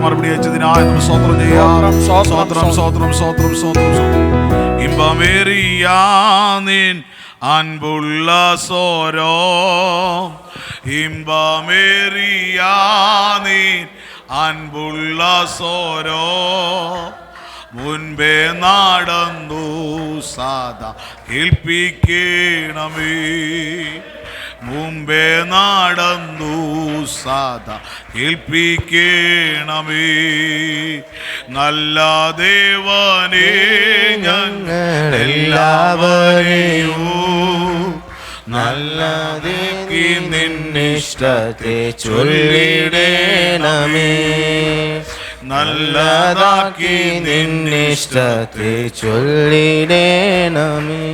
മറുപടി അയച്ചതിനായി നമ്മൾ സ്തോത്രം ചെയ്യാം. സ്തോത്രം സ്തോത്രം സ്തോത്രം സ്തോത്രം. ഇമ്പമേറിയ നിൻ അൻപുള്ള സ്വരം, ഇമ്പമേറിയ നിൻ അൻപുള്ള സ്വരം, മുൻപേ നടന്നു സദാ കേൾപ്പിക്കണമേ, മുമ്പേ നടന്നു സദാ കേൾപ്പിക്കണമേ. നല്ല ദേവനേ ഞങ്ങളെല്ലാവരെയും നല്ലതേക്ക് നിന്നിഷ്ടത്തെ ചൊല്ലിടേണമേ, നല്ലതാക്കി നിന്നിഷ്ടത്തെ ചൊല്ലിടേണമേ.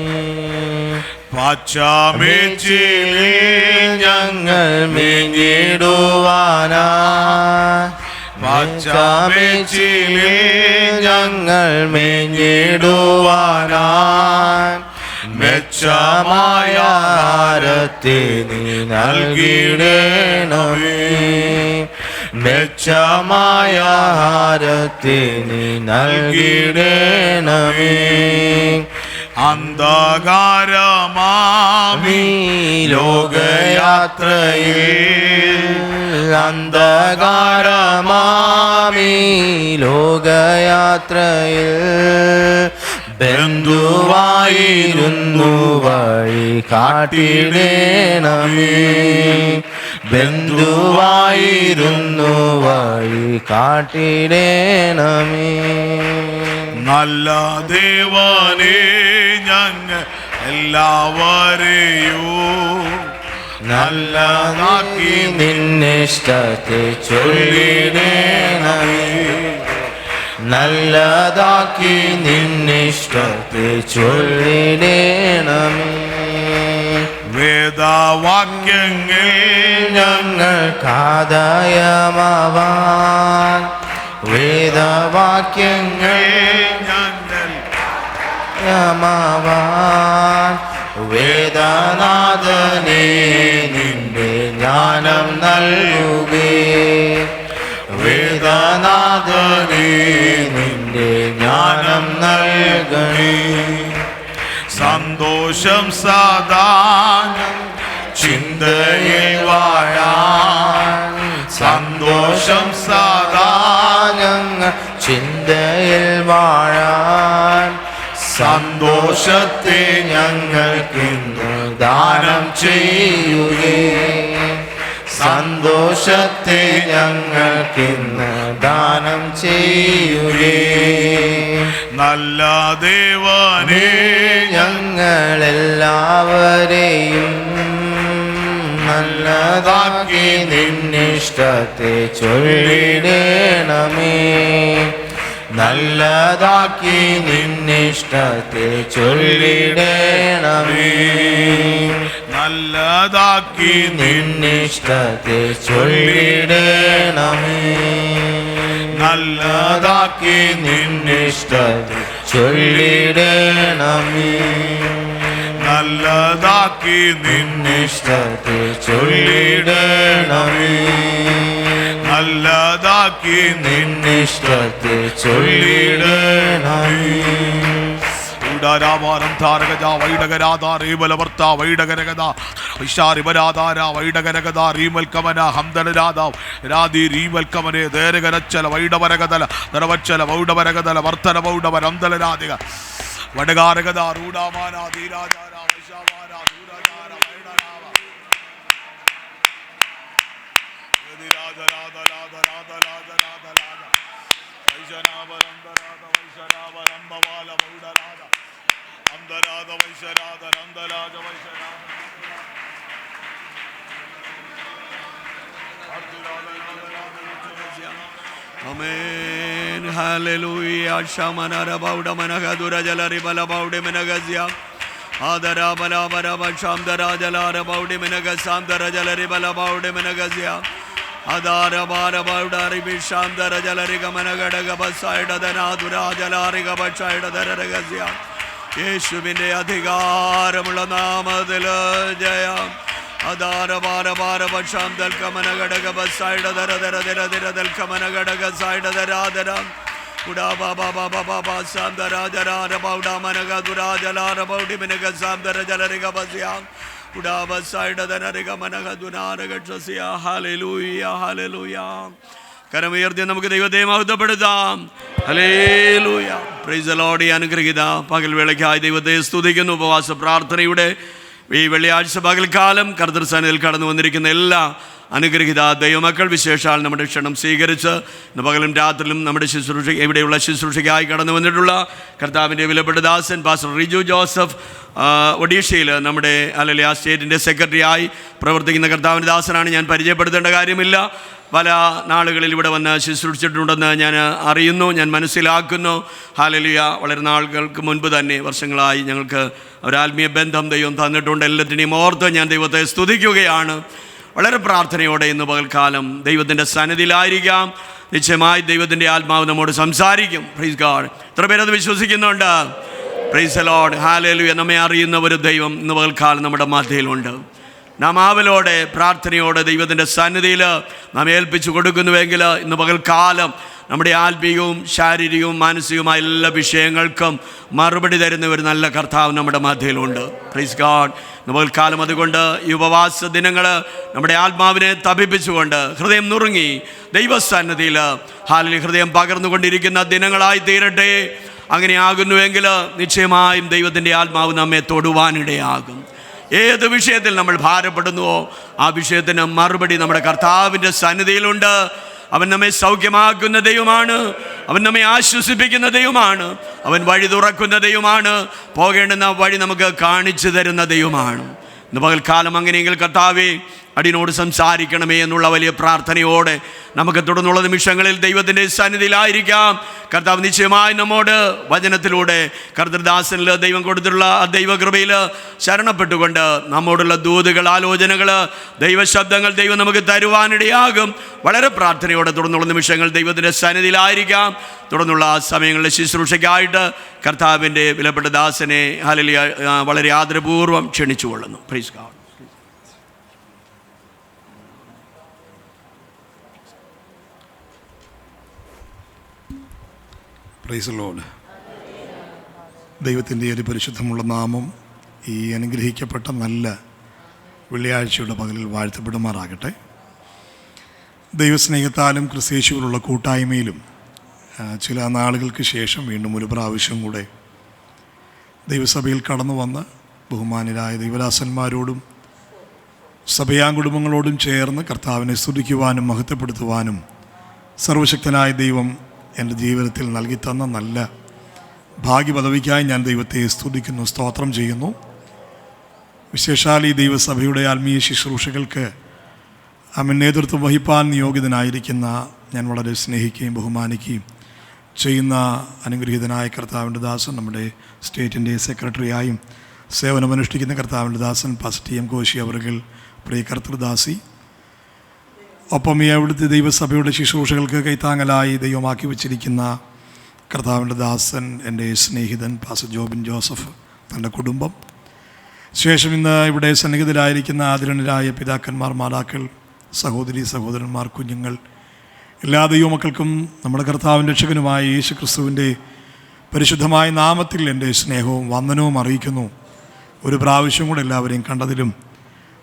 പച്ചമേച്ചിലിൽ ഞങ്ങൾ മേഞ്ഞിടുവാനാ, പച്ചമേച്ചിലിൽ ഞങ്ങൾ മേഞ്ഞിടുവാനാ, മെച്ചമായ ആഹാരത്തെ നീ നൽകിടേണമേ, മെച്ചമായ ആഹാരത്തെ നീ നൽകിടേണമേ. അന്ധകാരമാമി ലോകയാത്രയിൽ, അന്ധകാരമാമി ലോകയാത്രയിൽ ബന്ധുവായിരുന്നു വഴി കാട്ടിടേണമേ, ബന്ധുവായിരുന്നു വഴി കാട്ടിടേണമേ. നല്ല ദേവനേ ഞങ്ങൾ എല്ലാവരെയും നല്ലതാക്കി നിന്നിഷ്ടത്തെ ചൊല്ലിടേണമേ, നല്ലതാക്കി നിന്നിഷ്ടത്തെ ചൊല്ലിടേണമേ. വേദവാക്യങ്ങൾ ഞങ്ങൾക്കാദായമാവാൻ, വേദവാക്യങ്ങൾ ഞങ്ങൾക്കാദായമാവാൻ, വേദനാഥനേ നിന്റെ ജ്ഞാനം നൽകുകേ, വേദനാഥനേ നിന്റെ ജ്ഞാനം നൽകണേ. സന്തോഷം സദാ ചിന്തയിൽ വാഴാൻ, സന്തോഷം സദാ ഞങ്ങൾ ചിന്തയിൽ വാഴാൻ, സന്തോഷത്തെ ഞങ്ങൾക്കിന്ന് ദാനം ചെയ്യുകേ, സന്തോഷത്തെ ഞങ്ങൾക്കിന്ന് ദാനം ചെയ്യുകേ. നല്ല ദേവനേ ഞങ്ങളെല്ലാവരെയും നല്ലതാക്കി നിന്നിഷ്ടത്തെ ചൊല്ലിടേണമേ, നല്ലതാക്കി നിന്നിഷ്ടത്തെ ചൊല്ലിടേണമേ, നല്ലതാക്കി നിന്നിഷ്ടത്തെ ചൊല്ലിടേണമേ, നല്ലതാക്കി നിന്നിഷ്ടത്തെ ചൊല്ലിടേണമേ, നല്ലതാക്കി നിന്നിഷ്ടത്തെ ചൊല്ലിടേണമേ, നല്ലതാക്കി നിന്നിഷ്ടത്തെ ചൊല്ലിടേണമേ. ഉടാരാവാരം താരകജ വൈഡകരാധ റീബലവർത്ത വൈഡകരകഥ വിശാരിവരാധാര വൈഡകരകഥ റീമൽക്കമന ഹംദനരാധ രാധി റീമൽക്കമനെ ദേരകരച്ചല വൈഡവരകതല നരവച്ചല വൗഡവരകതല വർത്തന വൗഡവരംദലരാധിക വടകാരകഥ റൂഡാമാന ധീരാചാര വൈശാവാന ദൂരാചാര വൈഡരാവ യതിരാധരാധരാധരാധരാധരാധരാധ വൈശനാവരംദരാധ വൈശനാവരംബവാല വൗഡരാധ അന്തരാധ വൈശരാധ നന്ദരാജ വൈശരാധ ആമേൻ ഹല്ലേലൂയ ശമനര ബൗഡമനഗ ദുരജലരി ബലബൗഡി മനഗസ്യ ആദരാ ബലബര ബക്ഷാംദരാ ജലാര ബൗഡി മനഗ സാംദര ജലരി ബലബൗഡി മനഗസ്യ ആദാര ബാര ബൗഡാരി ബിഷാംദര ജലരി ഗമന ഘടക ബസായിടദനാ ദുരാജലാരി ഗബക്ഷായിടദര രഗസ്യ യേശുവിൻ്റെ അധികാരമുള്ള നാമത്തിൽ ജയം Adara bara bara basham dal kamana gadaga basaida dara dara dara dara dal kamana gadaga saida dara dara Uda baba baba baba sam dara dara rabauda managa dura jala rabaudi menaga sam dara jala rega basya Uda basaida dara rega managa duna rega chasiya. Hallelujah, hallelujah. കരമുയർത്തി നമുക്ക് ദൈവത്തെ മഹത്വപ്പെടുത്താം. Hallelujah. Price the Lord. അനുഗ്രഹീത പകൽ വേളയ്ക്കായി ദൈവത്തെ സ്തുതിക്കുന്നു. ഉപവാസ പ്രാർത്ഥനയുടെ ഈ വെള്ളിയാഴ്ച പകൽക്കാലം കർത്തൃസന്നിധിയിൽ കടന്നു വന്നിരിക്കുന്ന എല്ലാ അനുഗ്രഹീത ദൈവമക്കൾ വിശേഷാൽ നമ്മുടെ ക്ഷണം സ്വീകരിച്ച് ഇന്ന് പകലും രാത്രിയിലും നമ്മുടെ ശുശ്രൂഷ ഇവിടെയുള്ള ശുശ്രൂഷയ്ക്കായി കടന്നു വന്നിട്ടുള്ള കർത്താവിൻ്റെ വിലപ്പെട്ട ദാസൻ പാസ്റ്റർ റിജു ജോസഫ് ഒഡീഷയിൽ നമ്മുടെ ആ സ്റ്റേറ്റിൻ്റെ സെക്രട്ടറിയായി പ്രവർത്തിക്കുന്ന കർത്താവിൻ്റെ ദാസനാണ്. ഞാൻ പരിചയപ്പെടുത്തേണ്ട കാര്യമില്ല. പല നാളുകളിൽ ഇവിടെ വന്ന് ശുശ്രൂഷിച്ചിട്ടുണ്ടെന്ന് ഞാൻ അറിയുന്നു, ഞാൻ മനസ്സിലാക്കുന്നു. ഹല്ലേലൂയ. വളരെ നാളുകൾക്ക് മുൻപ് തന്നെ വർഷങ്ങളായി ഞങ്ങൾക്ക് ഒരാത്മീയ ബന്ധം ദൈവം തന്നിട്ടുണ്ട്. എല്ലാത്തിനെയും ഓർത്ത് ഞാൻ ദൈവത്തെ സ്തുതിക്കുകയാണ്. വളരെ പ്രാർത്ഥനയോടെ ഇന്ന് പകൽക്കാലം ദൈവത്തിൻ്റെ സന്നിധിയിലായിരിക്കാം. നിശ്ചയമായി ദൈവത്തിൻ്റെ ആത്മാവ് നമ്മോട് സംസാരിക്കും. Praise God. എത്ര പേരത് വിശ്വസിക്കുന്നുണ്ട്? Price the Lord. ഹല്ലേലൂയ. നമ്മെ അറിയുന്ന ഒരു ദൈവം ഇന്ന് പകൽക്കാലം നമ്മുടെ മധ്യയിലുണ്ട്. നാം ആവലോടെ പ്രാർത്ഥനയോടെ ദൈവത്തിൻ്റെ സന്നിധിയിൽ നാം ഏൽപ്പിച്ചു കൊടുക്കുന്നുവെങ്കിൽ ഇന്ന് പകൽക്കാലം നമ്മുടെ ആത്മീയവും ശാരീരികവും മാനസികവുമായ എല്ലാ വിഷയങ്ങൾക്കും മറുപടി തരുന്ന ഒരു നല്ല കർത്താവ് നമ്മുടെ മധ്യയിലുണ്ട്. Praise God. ഇന്ന് പകൽക്കാലം അതുകൊണ്ട് ഈ ഉപവാസ ദിനങ്ങൾ നമ്മുടെ ആത്മാവിനെ തപിപ്പിച്ചുകൊണ്ട് ഹൃദയം നുറുങ്ങി ദൈവസന്നിധിയിൽ ഹൃദയം പകർന്നുകൊണ്ടിരിക്കുന്ന ദിനങ്ങളായി തീരട്ടെ. അങ്ങനെ ആകുന്നുവെങ്കിൽ നിശ്ചയമായും ദൈവത്തിൻ്റെ ആത്മാവ് നമ്മെ തൊടുവാനിടയാകും. ഏത് വിഷയത്തിൽ നമ്മൾ ഭാരപ്പെടുന്നുവോ ആ വിഷയത്തിന് മറുപടി നമ്മുടെ കർത്താവിൻ്റെ സന്നിധിയിലുണ്ട്. അവൻ നമ്മെ സൗഖ്യമാക്കുന്ന ദൈവമാണ്. അവൻ നമ്മെ ആശ്വസിപ്പിക്കുന്ന ദൈവമാണ്. അവൻ വഴി തുറക്കുന്ന ദൈവമാണ്. പോകേണ്ടുന്ന വഴി നമുക്ക് കാണിച്ചു തരുന്ന ദൈവമാണ്. ഇന്ന് പകൽക്കാലം അങ്ങനെയെങ്കിൽ കർത്താവേ അടിയനോട് സംസാരിക്കണമേ എന്നുള്ള വലിയ പ്രാർത്ഥനയോടെ നമുക്ക് തുടർന്നുള്ള നിമിഷങ്ങളിൽ ദൈവത്തിൻ്റെ സന്നിധിയിലായിരിക്കാം. കർത്താവ് നിശ്ചയമായി നമ്മോട് വചനത്തിലൂടെ കർത്തൃദാസനിൽ ദൈവം കൊടുത്തിട്ടുള്ള ദൈവകൃപയിൽ ശരണപ്പെട്ടുകൊണ്ട് നമ്മോടുള്ള ദൂതുകൾ, ആലോചനകൾ, ദൈവശബ്ദങ്ങൾ ദൈവം നമുക്ക് തരുവാനിടയാകും. വളരെ പ്രാർത്ഥനയോടെ തുടർന്നുള്ള നിമിഷങ്ങൾ ദൈവത്തിൻ്റെ സന്നിധിയിലായിരിക്കാം. തുടർന്നുള്ള സമയങ്ങളിലെ ശുശ്രൂഷയ്ക്കായിട്ട് കർത്താവിൻ്റെ വിലപ്പെട്ട ദാസനെ ഹല്ലേലൂയ വളരെ ആദരപൂർവ്വം ക്ഷണിച്ചുകൊള്ളുന്നു. Praise God. Praise the Lord. ദൈവത്തിൻ്റെ ഒരു പരിശുദ്ധമുള്ള നാമം ഈ അനുഗ്രഹിക്കപ്പെട്ട നല്ല വെള്ളിയാഴ്ചയുടെ പകലിൽ വാഴ്ത്തപ്പെടുമാറാകട്ടെ. ദൈവസ്നേഹത്താലും ക്രിസ്തയേശുവിലുള്ള കൂട്ടായ്മയിലും ചില നാളുകൾക്ക് ശേഷം വീണ്ടും ഒരു പ്രാവശ്യം കൂടെ ദൈവസഭയിൽ കടന്നു വന്ന് ബഹുമാന്യരായ ദൈവദാസന്മാരോടും സഭയാംകുടുംബങ്ങളോടും ചേർന്ന് കർത്താവിനെ സ്തുതിക്കുവാനും മഹത്വപ്പെടുത്തുവാനും സർവശക്തനായ ദൈവം എൻ്റെ ജീവിതത്തിൽ നൽകിത്തന്ന നല്ല ഭാഗ്യപദവിക്കായി ഞാൻ ദൈവത്തെ സ്തുതിക്കുന്നു, സ്തോത്രം ചെയ്യുന്നു. വിശേഷാൽ ഈ ദൈവസഭയുടെ ആത്മീയ ശുശ്രൂഷകൾക്ക് നേതൃത്വം വഹിപ്പാൻ നിയോഗിതനായിരിക്കുന്ന ഞാൻ വളരെ സ്നേഹിക്കുകയും ബഹുമാനിക്കുകയും ചെയ്യുന്ന അനുഗ്രഹീതനായ കർത്താവിൻ്റെ ദാസൻ, നമ്മുടെ സ്റ്റേറ്റിൻ്റെ സെക്രട്ടറിയായും സേവനമനുഷ്ഠിക്കുന്ന കർത്താവിൻ്റെ ദാസൻ പാസ്റ്റർ ടി എം കോശി അവർകൾ, പ്രിയ കർത്തൃദാസി, ഒപ്പം ഈ അവിടുത്തെ ദൈവസഭയുടെ ശുശ്രൂഷകൾക്ക് കൈത്താങ്ങലായി ദൈവമാക്കി വച്ചിരിക്കുന്ന കർത്താവിൻ്റെ ദാസൻ, എൻ്റെ സ്നേഹിതൻ പാസ്റ്റർ ജോബിൻ ജോസഫ്, തൻ്റെ കുടുംബം, ശേഷം ഇന്ന് ഇവിടെ സന്നിഹിതരായിരിക്കുന്ന ആദരണീയരായ പിതാക്കന്മാർ, മാതാക്കൾ, സഹോദരി സഹോദരന്മാർ, കുഞ്ഞുങ്ങൾ, എല്ലാ ദൈവമക്കൾക്കും നമ്മുടെ കർത്താവിൻ്റെ രക്ഷകനുമായ യേശു ക്രിസ്തുവിൻ്റെ പരിശുദ്ധമായ നാമത്തിൽ എൻ്റെ സ്നേഹവും വന്ദനവും അറിയിക്കുന്നു. ഒരു പ്രാവശ്യം കൂടെ എല്ലാവരെയും കണ്ടതിലും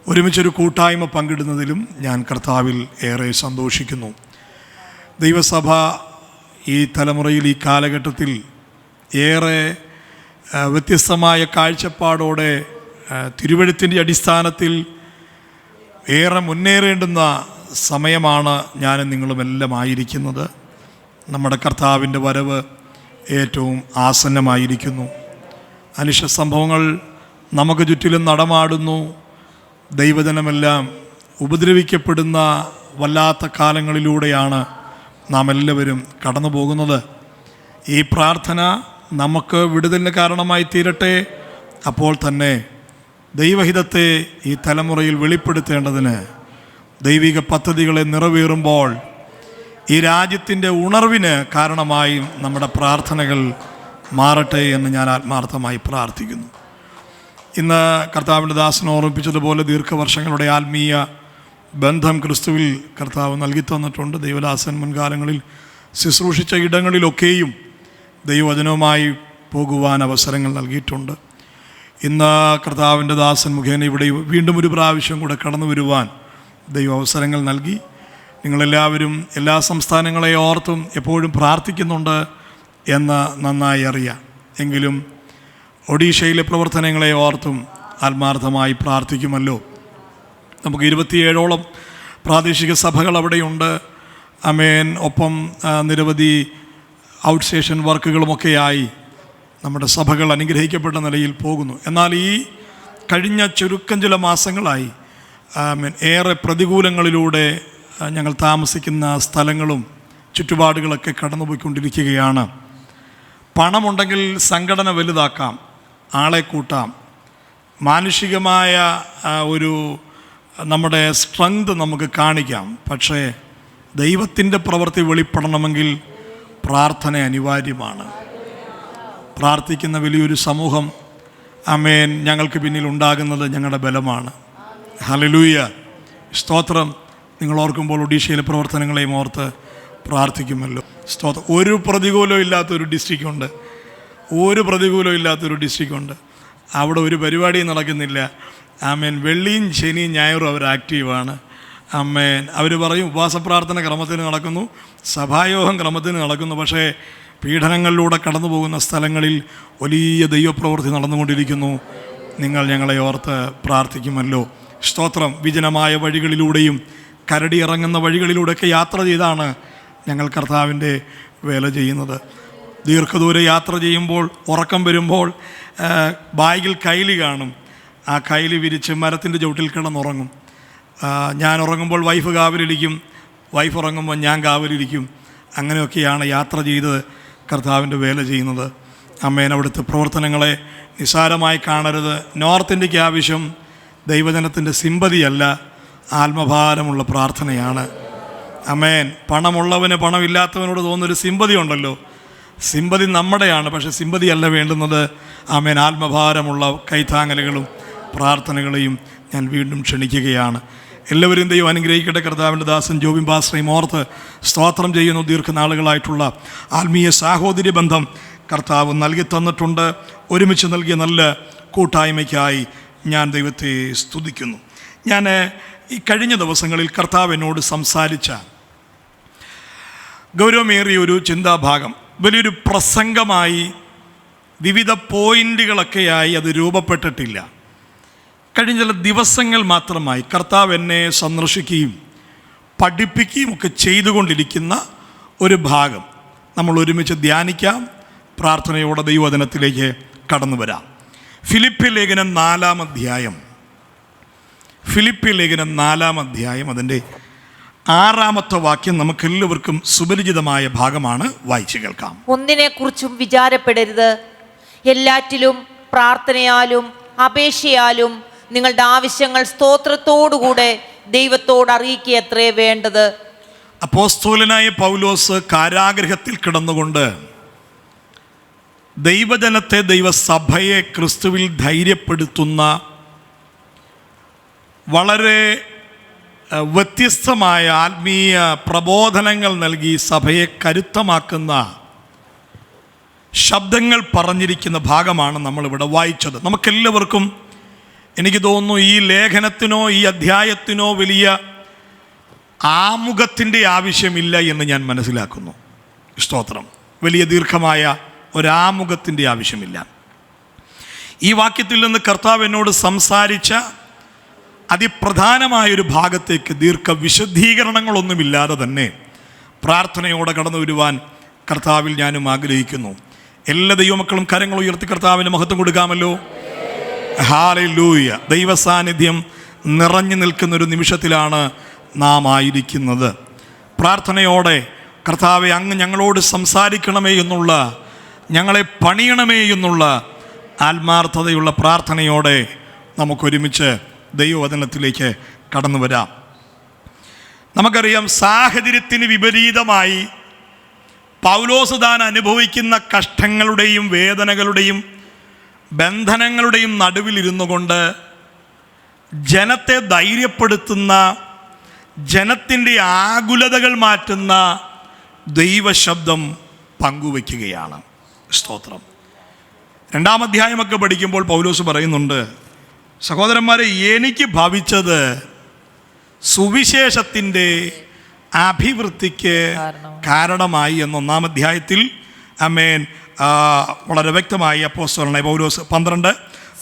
ഒരുമിച്ചൊരു കൂട്ടായ്മ പങ്കിടുന്നതിലും ഞാൻ കർത്താവിൽ ഏറെ സന്തോഷിക്കുന്നു. ദൈവസഭ ഈ തലമുറയിൽ, ഈ കാലഘട്ടത്തിൽ ഏറെ വ്യത്യസ്തമായ കാഴ്ചപ്പാടോടെ തിരുവെഴുത്തിൻ്റെ അടിസ്ഥാനത്തിൽ ഏറെ മുന്നേറേണ്ടുന്ന സമയമാണ് ഞാനും നിങ്ങളുമെല്ലാം ആയിരിക്കുന്നത്. നമ്മുടെ കർത്താവിൻ്റെ വരവ് ഏറ്റവും ആസന്നമായിരിക്കുന്നു. അനിഷ്ട സംഭവങ്ങൾ നമുക്ക് ചുറ്റിലും നടമാടുന്നു. ദൈവജനമെല്ലാം ഉപദ്രവിക്കപ്പെടുന്ന വല്ലാത്ത കാലങ്ങളിലൂടെയാണ് നാം എല്ലാവരും കടന്നു പോകുന്നത്. ഈ പ്രാർത്ഥന നമുക്ക് വിടുതലിന് കാരണമായി തീരട്ടെ. അപ്പോൾ തന്നെ ദൈവഹിതത്തെ ഈ തലമുറയിൽ വെളിപ്പെടുത്തേണ്ടതിന് ദൈവിക പദ്ധതികളെ നിറവേറുമ്പോൾ ഈ രാജ്യത്തിൻ്റെ ഉണർവിന് കാരണമായും നമ്മുടെ പ്രാർത്ഥനകൾ മാറട്ടെ എന്ന് ഞാൻ ആത്മാർത്ഥമായി പ്രാർത്ഥിക്കുന്നു. ഇന്ന് കർത്താവിൻ്റെ ദാസൻ ഓർമ്മിപ്പിച്ചതുപോലെ ദീർഘവർഷങ്ങളുടെ ആത്മീയ ബന്ധം ക്രിസ്തുവിൽ കർത്താവ് നൽകി തന്നിട്ടുണ്ട്. ദൈവദാസൻ മുൻകാലങ്ങളിൽ ശുശ്രൂഷിച്ച ഇടങ്ങളിലൊക്കെയും ദൈവവചനവുമായി പോകുവാൻ അവസരങ്ങൾ നൽകിയിട്ടുണ്ട്. ഇന്ന് കർത്താവിൻ്റെ ദാസൻ മുഖേന ഇവിടെ വീണ്ടും ഒരു പ്രാവശ്യം കൂടെ കടന്നു വരുവാൻ ദൈവ അവസരങ്ങൾ നൽകി. നിങ്ങളെല്ലാവരും എല്ലാ സംസ്ഥാനങ്ങളെ ഓർത്തും എപ്പോഴും പ്രാർത്ഥിക്കുന്നുണ്ട് എന്ന് നന്നായി അറിയാം. എങ്കിലും ഒഡീഷയിലെ പ്രവർത്തനങ്ങളെ ഓർത്തും ആത്മാർത്ഥമായി പ്രാർത്ഥിക്കുമല്ലോ. നമുക്ക് 27ഓളം പ്രാദേശിക സഭകൾ അവിടെയുണ്ട്. അമേൻ. ഒപ്പം നിരവധി ഔട്ട് സ്റ്റേഷൻ വർക്കുകളുമൊക്കെയായി നമ്മുടെ സഭകൾ അനുഗ്രഹിക്കപ്പെട്ട നിലയിൽ പോകുന്നു. എന്നാൽ ഈ കഴിഞ്ഞ ചുരുക്കം ചില മാസങ്ങളായി ഏറെ പ്രതികൂലങ്ങളിലൂടെ ഞങ്ങൾ താമസിക്കുന്ന സ്ഥലങ്ങളും ചുറ്റുപാടുകളൊക്കെ കടന്നുപോയിക്കൊണ്ടിരിക്കുകയാണ്. പണമുണ്ടെങ്കിൽ സംഘടന വലുതാക്കാം, ആളെ കൂട്ടാം, മാനുഷികമായ ഒരു നമ്മുടെ സ്ട്രെങ്ത് നമുക്ക് കാണിക്കാം. പക്ഷേ ദൈവത്തിൻ്റെ പ്രവൃത്തി വെളിപ്പെടണമെങ്കിൽ പ്രാർത്ഥന അനിവാര്യമാണ്. പ്രാർത്ഥിക്കുന്ന വലിയൊരു സമൂഹം ആമേൻ ഞങ്ങൾക്ക് പിന്നിൽ ഉണ്ടാകുന്നത് ഞങ്ങളുടെ ബലമാണ്. ഹല്ലേലൂയ, സ്തോത്രം. നിങ്ങൾ ഓർക്കുമ്പോൾ ഒഡീഷയിലെ പ്രവർത്തനങ്ങളെയും ഓർത്ത് പ്രാർത്ഥിക്കുമല്ലോ. സ്തോത്രം. ഒരു പ്രതികൂലവും ഇല്ലാത്തൊരു ഡിസ്ട്രിക്റ്റുണ്ട്, ഒരു പ്രതികൂലവും ഇല്ലാത്തൊരു ഡിസ്ട്രിക്റ്റുണ്ട്. അവിടെ ഒരു പരിപാടിയും നടക്കുന്നില്ല. ആമേൻ. വെള്ളിയും ശനിയും ഞായറും അവർ ആക്റ്റീവാണ്. ആമേൻ. അവർ പറയും ഉപവാസ പ്രാർത്ഥന ക്രമത്തിന് നടക്കുന്നു, സഭായോഗം ക്രമത്തിന് നടക്കുന്നു. പക്ഷേ പീഡനങ്ങളിലൂടെ കടന്നു പോകുന്ന സ്ഥലങ്ങളിൽ വലിയ ദൈവപ്രവൃത്തി നടന്നുകൊണ്ടിരിക്കുന്നു. നിങ്ങൾ ഞങ്ങളെ ഓർത്ത് പ്രാർത്ഥിക്കുമല്ലോ. സ്തോത്രം. വിജനമായ വഴികളിലൂടെയും കരടി ഇറങ്ങുന്ന വഴികളിലൂടെയൊക്കെ യാത്ര ചെയ്താണ് ഞങ്ങൾ കർത്താവിൻ്റെ വേല ചെയ്യുന്നത്. ദീർഘദൂര യാത്ര ചെയ്യുമ്പോൾ ഉറക്കം വരുമ്പോൾ ബാഗിൽ കൈലി കാണും. ആ കൈലി വിരിച്ച് മരത്തിൻ്റെ ചുവട്ടിൽ കിടന്നുറങ്ങും. ഞാൻ ഉറങ്ങുമ്പോൾ വൈഫ് കാവലിരിക്കും, വൈഫ് ഉറങ്ങുമ്പോൾ ഞാൻ കാവലിരിക്കും. അങ്ങനെയൊക്കെയാണ് യാത്ര ചെയ്ത് കർത്താവിൻ്റെ വേല ചെയ്യുന്നത്. അമ്മേൻ. അവിടുത്തെ പ്രവർത്തനങ്ങളെ നിസ്സാരമായി കാണരുത്. നോർത്ത് ഇന്ത്യക്ക് ആവശ്യം ദൈവജനത്തിൻ്റെ സിമ്പതിയല്ല, ആത്മഭാരമുള്ള പ്രാർത്ഥനയാണ്. അമേൻ. പണമുള്ളവന് പണമില്ലാത്തവനോട് തോന്നുന്നൊരു സിമ്പതി ഉണ്ടല്ലോ, സിമ്പതി നമ്മുടെയാണ്. പക്ഷേ സിമ്പതിയല്ല വേണ്ടുന്നത്. ആമേൻ. ആത്മഭാരമുള്ള കൈത്താങ്ങലുകളും പ്രാർത്ഥനകളെയും ഞാൻ വീണ്ടും ക്ഷണിക്കുകയാണ്. എല്ലാവരും ദൈവം അനുഗ്രഹിക്കട്ടെ. കർത്താവിൻ്റെ ദാസൻ ജോബിൻ പാസ്റ്ററേയും ഓർത്ത് സ്തോത്രം ചെയ്യുന്നു. ദീർഘനാളുകളായിട്ടുള്ള ആത്മീയ സാഹോദര്യ ബന്ധം കർത്താവ് നൽകി തന്നിട്ടുണ്ട്. ഒരുമിച്ച് നൽകിയ നല്ല കൂട്ടായ്മയ്ക്കായി ഞാൻ ദൈവത്തെ സ്തുതിക്കുന്നു. ഞാൻ ഈ കഴിഞ്ഞ ദിവസങ്ങളിൽ കർത്താവ് എന്നോട് സംസാരിച്ച ഗൗരവമേറിയ ഒരു ചിന്താഭാഗം വലിയൊരു പ്രസംഗമായി വിവിധ പോയിൻ്റുകളൊക്കെയായി അത് രൂപപ്പെട്ടിട്ടില്ല. കഴിഞ്ഞ ചില ദിവസങ്ങൾ മാത്രമായി കർത്താവ് എന്നെ സന്ദർശിക്കുകയും പഠിപ്പിക്കുകയും ഒക്കെ ചെയ്തുകൊണ്ടിരിക്കുന്ന ഒരു ഭാഗം നമ്മൾ ഒരുമിച്ച് ധ്യാനിക്കാം. പ്രാർത്ഥനയോടെ ദൈവവചനത്തിലേക്ക് കടന്നു വരാം. ഫിലിപ്പി ലേഖനം 4-ാം അധ്യായം, ഫിലിപ്പി ലേഖനം 4-ാം അധ്യായം അതിൻ്റെ 6-ാമത്തെ വാക്യം നമുക്കെല്ലാവർക്കും സുപരിചിതമായ ഭാഗമാണ്. വായിച്ചു കേൾക്കാം. ഒന്നിനെക്കുറിച്ചും വിചാരപ്പെടരുത്, എല്ലാറ്റിലും പ്രാർത്ഥനയാലും അപേക്ഷയാലും നിങ്ങളുടെ ആവശ്യങ്ങൾ സ്തോത്രത്തോടുകൂടെ ദൈവത്തോട് അറിയിക്കുകയത്രേ വേണ്ടത്. അപ്പോസ്തലനായ പൗലോസ് കാരാഗൃഹത്തിൽ കിടന്നുകൊണ്ട് ദൈവജനത്തെ, ദൈവസഭയെ ക്രിസ്തുവിൽ ധൈര്യപ്പെടുത്തുന്ന വളരെ വ്യത്യസ്തമായ ആത്മീയ പ്രബോധനങ്ങൾ നൽകി സഭയെ കരുത്തമാക്കുന്ന ശബ്ദങ്ങൾ പറഞ്ഞിരിക്കുന്ന ഭാഗമാണ് നമ്മളിവിടെ വായിച്ചത്. നമുക്കെല്ലാവർക്കും എനിക്ക് തോന്നുന്നു ഈ ലേഖനത്തിനോ ഈ അധ്യായത്തിനോ വലിയ ആമുഖത്തിൻ്റെ ആവശ്യമില്ല എന്ന് ഞാൻ മനസ്സിലാക്കുന്നു. സ്തോത്രം. വലിയ ദീർഘമായ ഒരാമുഖത്തിൻ്റെ ആവശ്യമില്ല. ഈ വാക്യത്തിൽ നിന്ന് കർത്താവ് എന്നോട് സംസാരിച്ച അതിപ്രധാനമായൊരു ഭാഗത്തേക്ക് ദീർഘവിശദീകരണങ്ങളൊന്നുമില്ലാതെ തന്നെ പ്രാർത്ഥനയോടെ കടന്നു വരുവാൻ കർത്താവിൽ ഞാനും ആഗ്രഹിക്കുന്നു. എല്ലാ ദൈവമക്കളും കരങ്ങൾ ഉയർത്തി കർത്താവിന് മഹത്വം കൊടുക്കാമല്ലോ. ഹല്ലേലൂയ. ദൈവസാന്നിധ്യം നിറഞ്ഞു നിൽക്കുന്നൊരു നിമിഷത്തിലാണ് നാം ആയിരിക്കുന്നത്. പ്രാർത്ഥനയോടെ കർത്താവെ, അങ്ങ് ഞങ്ങളോട് സംസാരിക്കണമേ എന്നുള്ള, ഞങ്ങളെ പണിയണമേ എന്നുള്ള ആത്മാർത്ഥതയുള്ള പ്രാർത്ഥനയോടെ നമുക്കൊരുമിച്ച് ദൈവവചനത്തിലേക്ക് കടന്നു വരാം. നമുക്കറിയാം, സാഹചര്യത്തിന് വിപരീതമായി പൗലോസ് താൻ അനുഭവിക്കുന്ന കഷ്ടങ്ങളുടെയും വേദനകളുടെയും ബന്ധനങ്ങളുടെയും നടുവിലിരുന്നു കൊണ്ട് ജനത്തെ ധൈര്യപ്പെടുത്തുന്ന, ജനത്തിൻ്റെ ആകുലതകൾ മാറ്റുന്ന ദൈവശബ്ദം പങ്കുവയ്ക്കുകയാണ്. സ്തോത്രം. 2-ാം അധ്യായമൊക്കെ പഠിക്കുമ്പോൾ പൗലോസ് പറയുന്നുണ്ട്, സഹോദരന്മാരെ, എനിക്ക് ഭവിച്ചത് സുവിശേഷത്തിൻ്റെ അഭിവൃദ്ധിക്ക് കാരണമായി എന്ന് 1-ാം അധ്യായത്തിൽ ആമേൻ വളരെ വ്യക്തമായി അപ്പോസ്തലനായ പൗലോസ് 12.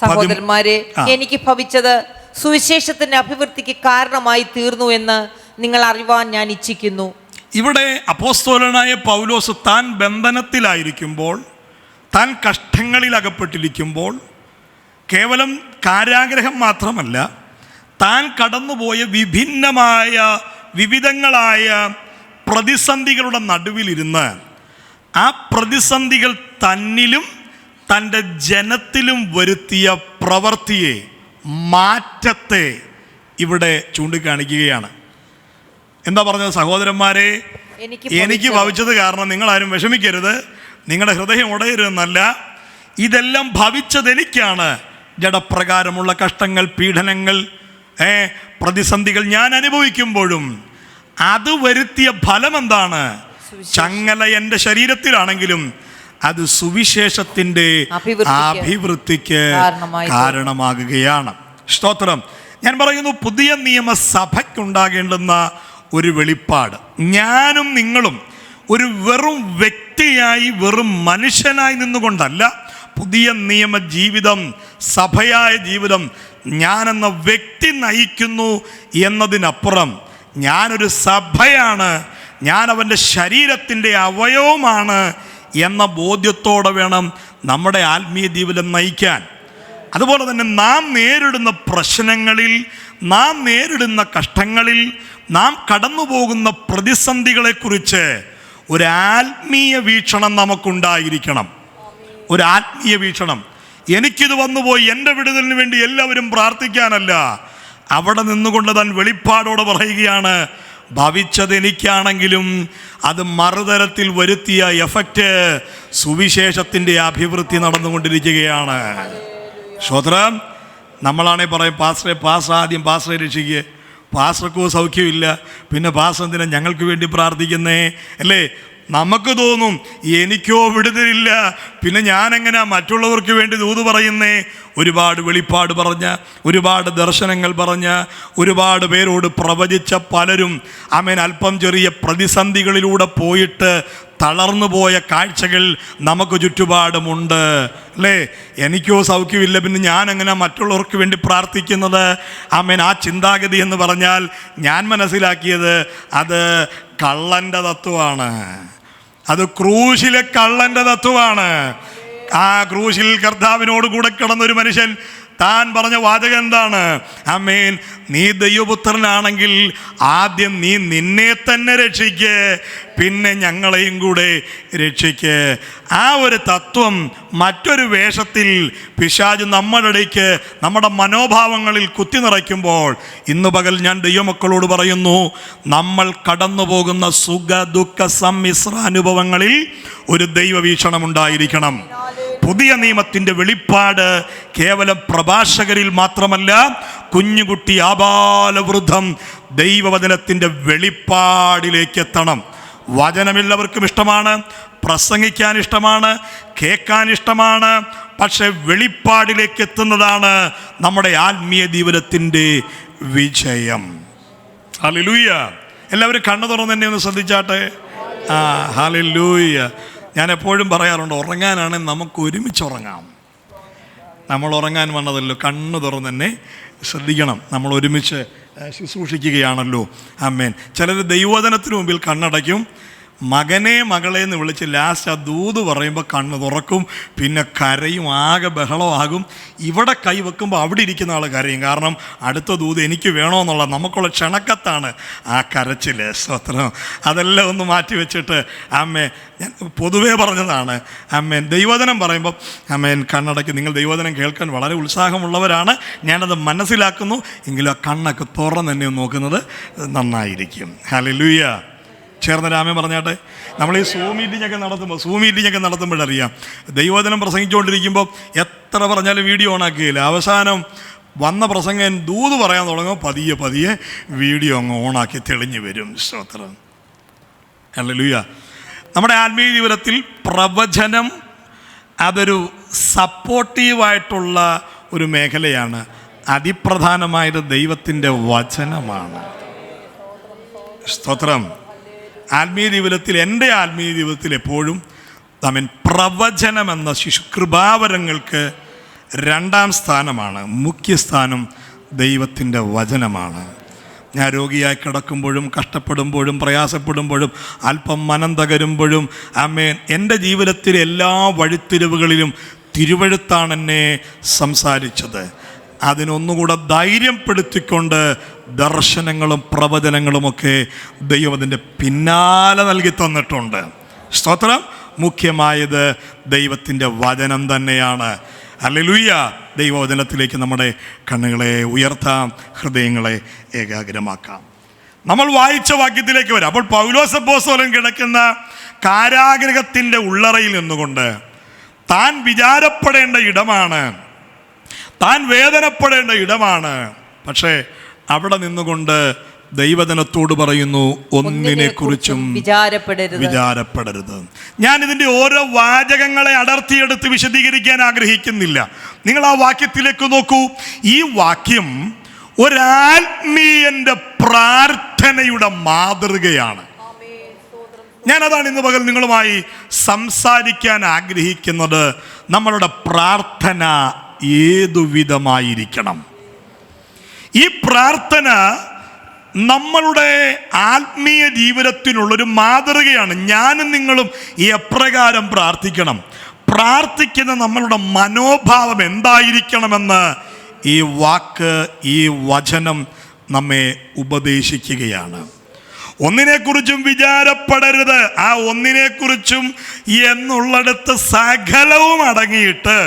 സഹോദരന്മാരെ, എനിക്ക് ഭവിച്ചത് സുവിശേഷത്തിന്റെ അഭിവൃദ്ധിക്ക് കാരണമായി തീർന്നു എന്ന് നിങ്ങൾ അറിവാൻ ഞാൻ ഇച്ഛിക്കുന്നു. ഇവിടെ അപ്പോസ്തലനായ പൗലോസ് താൻ ബന്ധനത്തിലായിരിക്കുമ്പോൾ, താൻ കഷ്ടങ്ങളിൽ അകപ്പെട്ടിരിക്കുമ്പോൾ, കേവലം കാരാഗ്രഹം മാത്രമല്ല, താൻ കടന്നുപോയ വിവിധങ്ങളായ പ്രതിസന്ധികളുടെ നടുവിലിരുന്ന് ആ പ്രതിസന്ധികൾ തന്നിലും തൻ്റെ ജനത്തിലും വരുത്തിയ പ്രവൃത്തിയെ, മാറ്റത്തെ ഇവിടെ ചൂണ്ടിക്കാണിക്കുകയാണ്. എന്താ പറഞ്ഞത്? സഹോദരന്മാരെ, എനിക്ക് ഭവിച്ചത് കാരണം നിങ്ങളാരും വിഷമിക്കരുത്, നിങ്ങളുടെ ഹൃദയം ഉടയരുതെന്നല്ല, ഇതെല്ലാം ഭവിച്ചത് എനിക്കാണ്. ജഡപ്രകാരമുള്ള കഷ്ടങ്ങൾ, പീഡനങ്ങൾ, പ്രതിസന്ധികൾ ഞാൻ അനുഭവിക്കുമ്പോഴും അത് വരുത്തിയ ഫലം എന്താണ്? ചങ്ങല എൻ്റെ ശരീരത്തിലാണെങ്കിലും അത് സുവിശേഷത്തിൻ്റെ അഭിവൃദ്ധിക്ക് കാരണമാകുകയാണ്. സ്തോത്രം. ഞാൻ പറയുന്നു, പുതിയ നിയമസഭയ്ക്കുണ്ടാകേണ്ടുന്ന ഒരു വെളിപ്പാട്, ഞാനും നിങ്ങളും ഒരു വെറും വ്യക്തിയായി, വെറും മനുഷ്യനായി നിന്നുകൊണ്ടല്ല, പുതിയ നിയമ ജീവിതം, സഭയായ ജീവിതം ഞാനെന്ന വ്യക്തി നയിക്കുന്നു എന്നതിനപ്പുറം ഞാനൊരു സഭയാണ്, ഞാൻ അവൻ്റെ ശരീരത്തിൻ്റെ അവയവമാണ് എന്ന ബോധ്യത്തോടെ വേണം നമ്മുടെ ആത്മീയ ജീവിതം നയിക്കാൻ. അതുപോലെ തന്നെ നാം നേരിടുന്ന പ്രശ്നങ്ങളിൽ, നാം നേരിടുന്ന കഷ്ടങ്ങളിൽ, നാം കടന്നു പോകുന്ന പ്രതിസന്ധികളെക്കുറിച്ച് ഒരു ആത്മീയ വീക്ഷണം നമുക്കുണ്ടായിരിക്കണം. ഒരു ആത്മീയ വീക്ഷണം. എനിക്കിത് വന്നുപോയി, എൻ്റെ വിടുതലിന് വേണ്ടി എല്ലാവരും പ്രാർത്ഥിക്കാനല്ല, അവിടെ നിന്നുകൊണ്ട് താൻ വെളിപ്പാടോടെ പറയുകയാണ്, ഭവിച്ചത് എനിക്കാണെങ്കിലും അത് മറുതരത്തിൽ വരുത്തിയ എഫക്റ്റ് സുവിശേഷത്തിൻ്റെ അഭിവൃദ്ധി നടന്നുകൊണ്ടിരിക്കുകയാണ്. സ്തോത്രം. നമ്മളാണെങ്കിൽ പറയും, പാസ്റ്റർ ആദ്യം പാസ്റ്ററെ രക്ഷിക്കുക, പാസ്റ്റർക്കോ സൗഖ്യമില്ല, പിന്നെ പാസ്റ്റർ എന്തിനാ ഞങ്ങൾക്ക് വേണ്ടി പ്രാർത്ഥിക്കുന്നേ, അല്ലേ? നമുക്ക് തോന്നും എനിക്കോ വിടുതലില്ല, പിന്നെ ഞാനെങ്ങനെയാ മറ്റുള്ളവർക്ക് വേണ്ടി ദൂത് പറയുന്നേ. ഒരുപാട് വെളിപ്പാട് പറഞ്ഞ, ഒരുപാട് ദർശനങ്ങൾ പറഞ്ഞ, ഒരുപാട് പേരോട് പ്രവചിച്ച പലരും അല്പം ചെറിയ പ്രതിസന്ധികളിലൂടെ പോയിട്ട് തളർന്നു പോയ കാഴ്ചകൾ നമുക്ക് ചുറ്റുപാടുമുണ്ട്, അല്ലേ? എനിക്കോ സൗഖ്യമില്ല, പിന്നെ ഞാനെങ്ങനെ മറ്റുള്ളവർക്ക് വേണ്ടി പ്രാർത്ഥിക്കുന്നത്? ആ ചിന്താഗതി എന്ന് പറഞ്ഞാൽ ഞാൻ മനസ്സിലാക്കിയത് അത് കള്ളൻ്റെ തത്വമാണ്. അത് ക്രൂശിലെ കള്ളൻ്റെ തത്വമാണ്. ആ ക്രൂശിൽ കർത്താവിനോട് കൂടെ കിടന്നൊരു മനുഷ്യൻ താൻ പറഞ്ഞ വാചകം എന്താണ്? ആമേൻ, നീ ദൈവപുത്രനാണെങ്കിൽ ആദ്യം നീ നിന്നെ തന്നെ രക്ഷിക്ക്, പിന്നെ ഞങ്ങളെയും കൂടെ രക്ഷിക്ക്. ആ ഒരു തത്വം മറ്റൊരു വേഷത്തിൽ പിശാച് നമ്മുടെ ഇടയ്ക്ക്, നമ്മുടെ മനോഭാവങ്ങളിൽ കുത്തി നിറയ്ക്കുമ്പോൾ, ഇന്ന് പകൽ ഞാൻ ദൈവമക്കളോട് പറയുന്നു, നമ്മൾ കടന്നു പോകുന്ന സുഖ ദുഃഖ സമ്മിശ്ര അനുഭവങ്ങളിൽ ഒരു ദൈവവീക്ഷണം ഉണ്ടായിരിക്കണം. പുതിയ നിയമത്തിൻ്റെ വെളിപ്പാട് കേവലം പ്രഭാഷകരിൽ മാത്രമല്ല, കുഞ്ഞുകുട്ടി ആബാലവൃദ്ധം ദൈവവചനത്തിൻ്റെ വെളിപ്പാടിലേക്ക് എത്തണം. വചനമെല്ലാവർക്കും ഇഷ്ടമാണ്, പ്രസംഗിക്കാൻ ഇഷ്ടമാണ്, കേൾക്കാൻ ഇഷ്ടമാണ്, പക്ഷെ വെളിപ്പാടിലേക്ക് എത്തുന്നതാണ് നമ്മുടെ ആത്മീയ ജീവിതത്തിൻ്റെ വിജയം. ഹല്ലേലൂയ. എല്ലാവരും കണ്ണു തുറന്ന് തന്നെ ഒന്ന് ശ്രദ്ധിച്ചാട്ടെ. ഹല്ലേലൂയ. ഞാൻ എപ്പോഴും പറയാറുണ്ട്, ഉറങ്ങാനാണെങ്കിൽ നമുക്ക് ഒരുമിച്ച് ഉറങ്ങാം. നമ്മൾ ഉറങ്ങാൻ വന്നതല്ലോ, കണ്ണു തുറന്ന് തന്നെ ശ്രദ്ധിക്കണം. നമ്മൾ ഒരുമിച്ച് ശുശ്രൂഷിക്കുകയാണല്ലോ. ആമേൻ. ചിലർ ദൈവവചനത്തിന് മുമ്പിൽ കണ്ണടയ്ക്കും, മകനെ മകളെ എന്ന് വിളിച്ച് ലാസ്റ്റ് ആ ദൂത് പറയുമ്പോൾ കണ്ണ് തുറക്കും, പിന്നെ കരയും, ആകെ ബഹളമാകും. ഇവിടെ കൈ വെക്കുമ്പോൾ അവിടെ ഇരിക്കുന്ന ആൾ കരയും, കാരണം അടുത്ത ദൂത് എനിക്ക് വേണമെന്നുള്ള നമുക്കുള്ള ക്ഷണക്കത്താണ് ആ കരച്ചിൽ. സ്തോത്രം. അതെല്ലാം ഒന്ന് മാറ്റി വെച്ചിട്ട് അമ്മേ, ഞാൻ പൊതുവേ പറഞ്ഞതാണ്, അമ്മേൻ ദൈവവചനം പറയുമ്പോൾ അമ്മേൻ കണ്ണടയ്ക്ക്. നിങ്ങൾ ദൈവവചനം കേൾക്കാൻ വളരെ ഉത്സാഹമുള്ളവരാണ്, ഞാനത് മനസ്സിലാക്കുന്നു. എങ്കിലും ആ കണ്ണൊക്കെ തുറന്ന് തന്നെ നോക്കുന്നത് നന്നായിരിക്കും. ഹല്ലേലൂയ. ചേർന്ന രാമൻ പറഞ്ഞാട്ടെ. നമ്മൾ ഈ സൂം മീറ്റിംഗ് ഒക്കെ നടത്തുമ്പോഴറിയാം, ദൈവവചനം പ്രസംഗിച്ചുകൊണ്ടിരിക്കുമ്പോൾ എത്ര പറഞ്ഞാലും വീഡിയോ ഓണാക്കുകയില്ല. അവസാനം വന്ന പ്രസംഗം ദൂത് പറയാൻ തുടങ്ങുമ്പോൾ പതിയെ വീഡിയോ അങ്ങ് ഓണാക്കി തെളിഞ്ഞു വരും. സ്തോത്രം. ഹല്ലേലൂയ. നമ്മുടെ ആത്മീയ ജീവിതത്തിൽ പ്രവചനം അതൊരു സപ്പോർട്ടീവായിട്ടുള്ള ഒരു മേഖലയാണ്. അതിപ്രധാനമായത് ദൈവത്തിൻ്റെ വചനമാണ്. സ്തോത്രം. ആത്മീയ ജീവിതത്തിൽ, എൻ്റെ ആത്മീയ ജീവിതത്തിൽ എപ്പോഴും പ്രവചനം എന്ന കൃപാവരങ്ങൾക്ക് 2ാം സ്ഥാനമാണ്. മുഖ്യസ്ഥാനം ദൈവത്തിൻ്റെ വചനമാണ്. ഞാൻ രോഗിയായി കിടക്കുമ്പോഴും കഷ്ടപ്പെടുമ്പോഴും പ്രയാസപ്പെടുമ്പോഴും അല്പം മനം തകരുമ്പോഴും എൻ്റെ ജീവിതത്തിലെ എല്ലാ വഴിത്തിരിവുകളിലും തിരുവെഴുത്താണ് എന്നെ സംസാരിച്ചത്. അതിനൊന്നുകൂടെ ധൈര്യപ്പെടുത്തിക്കൊണ്ട് ദർശനങ്ങളും പ്രവചനങ്ങളുമൊക്കെ ദൈവം അതിൻ്റെ പിന്നാലെ നൽകി തന്നിട്ടുണ്ട്. സ്തോത്രം. മുഖ്യമായത് ദൈവത്തിൻ്റെ വചനം തന്നെയാണ്. ഹല്ലേലൂയ. ദൈവവചനത്തിലേക്ക് നമ്മുടെ കണ്ണുകളെ ഉയർത്താം, ഹൃദയങ്ങളെ ഏകാഗ്രമാക്കാം. നമ്മൾ വായിച്ച വാക്യത്തിലേക്ക് വരാം. അപ്പോൾ പൗലോസ് അപ്പോസ്തലൻ കിടക്കുന്ന കാരാഗൃഹത്തിൻ്റെ ഉള്ളറയിൽ നിന്നുകൊണ്ട് താൻ വിചാരപ്പെടേണ്ട ഇടമാണ്, താൻ വേദനപ്പെടേണ്ട ഇടമാണ്. പക്ഷേ അവിടെ നിന്നുകൊണ്ട് ദൈവജനത്തോട് പറയുന്നു, ഒന്നിനെക്കുറിച്ചും വിചാരപ്പെടരുത്. ഞാൻ ഇതിൻ്റെ ഓരോ വാചകങ്ങളെ അടർത്തിയെടുത്ത് വിശദീകരിക്കാൻ ആഗ്രഹിക്കുന്നില്ല. നിങ്ങൾ ആ വാക്യത്തിലേക്ക് നോക്കൂ. ഈ വാക്യം ഒരാത്മീയന്റെ പ്രാർത്ഥനയുടെ മാതൃകയാണ്. ഞാനതാണ് ഇന്ന് പകൽ നിങ്ങളുമായി സംസാരിക്കാൻ ആഗ്രഹിക്കുന്നത്. നമ്മളുടെ പ്രാർത്ഥന ഏതുവിധമായിരിക്കണം? ഈ പ്രാർത്ഥന നമ്മളുടെ ആത്മീയ ജീവിതത്തിനുള്ളൊരു മാതൃകയാണ്. ഞാനും നിങ്ങളും എപ്രകാരം പ്രാർത്ഥിക്കണം, പ്രാർത്ഥിക്കുന്ന നമ്മളുടെ മനോഭാവം എന്തായിരിക്കണമെന്ന് ഈ വാക്ക്, ഈ വചനം നമ്മെ ഉപദേശിക്കുകയാണ്. ഒന്നിനെക്കുറിച്ചും വിചാരപ്പെടരുത്. ആ ഒന്നിനെക്കുറിച്ചും എന്നുള്ളിടത്ത് സകലവും അടങ്ങിയിട്ട്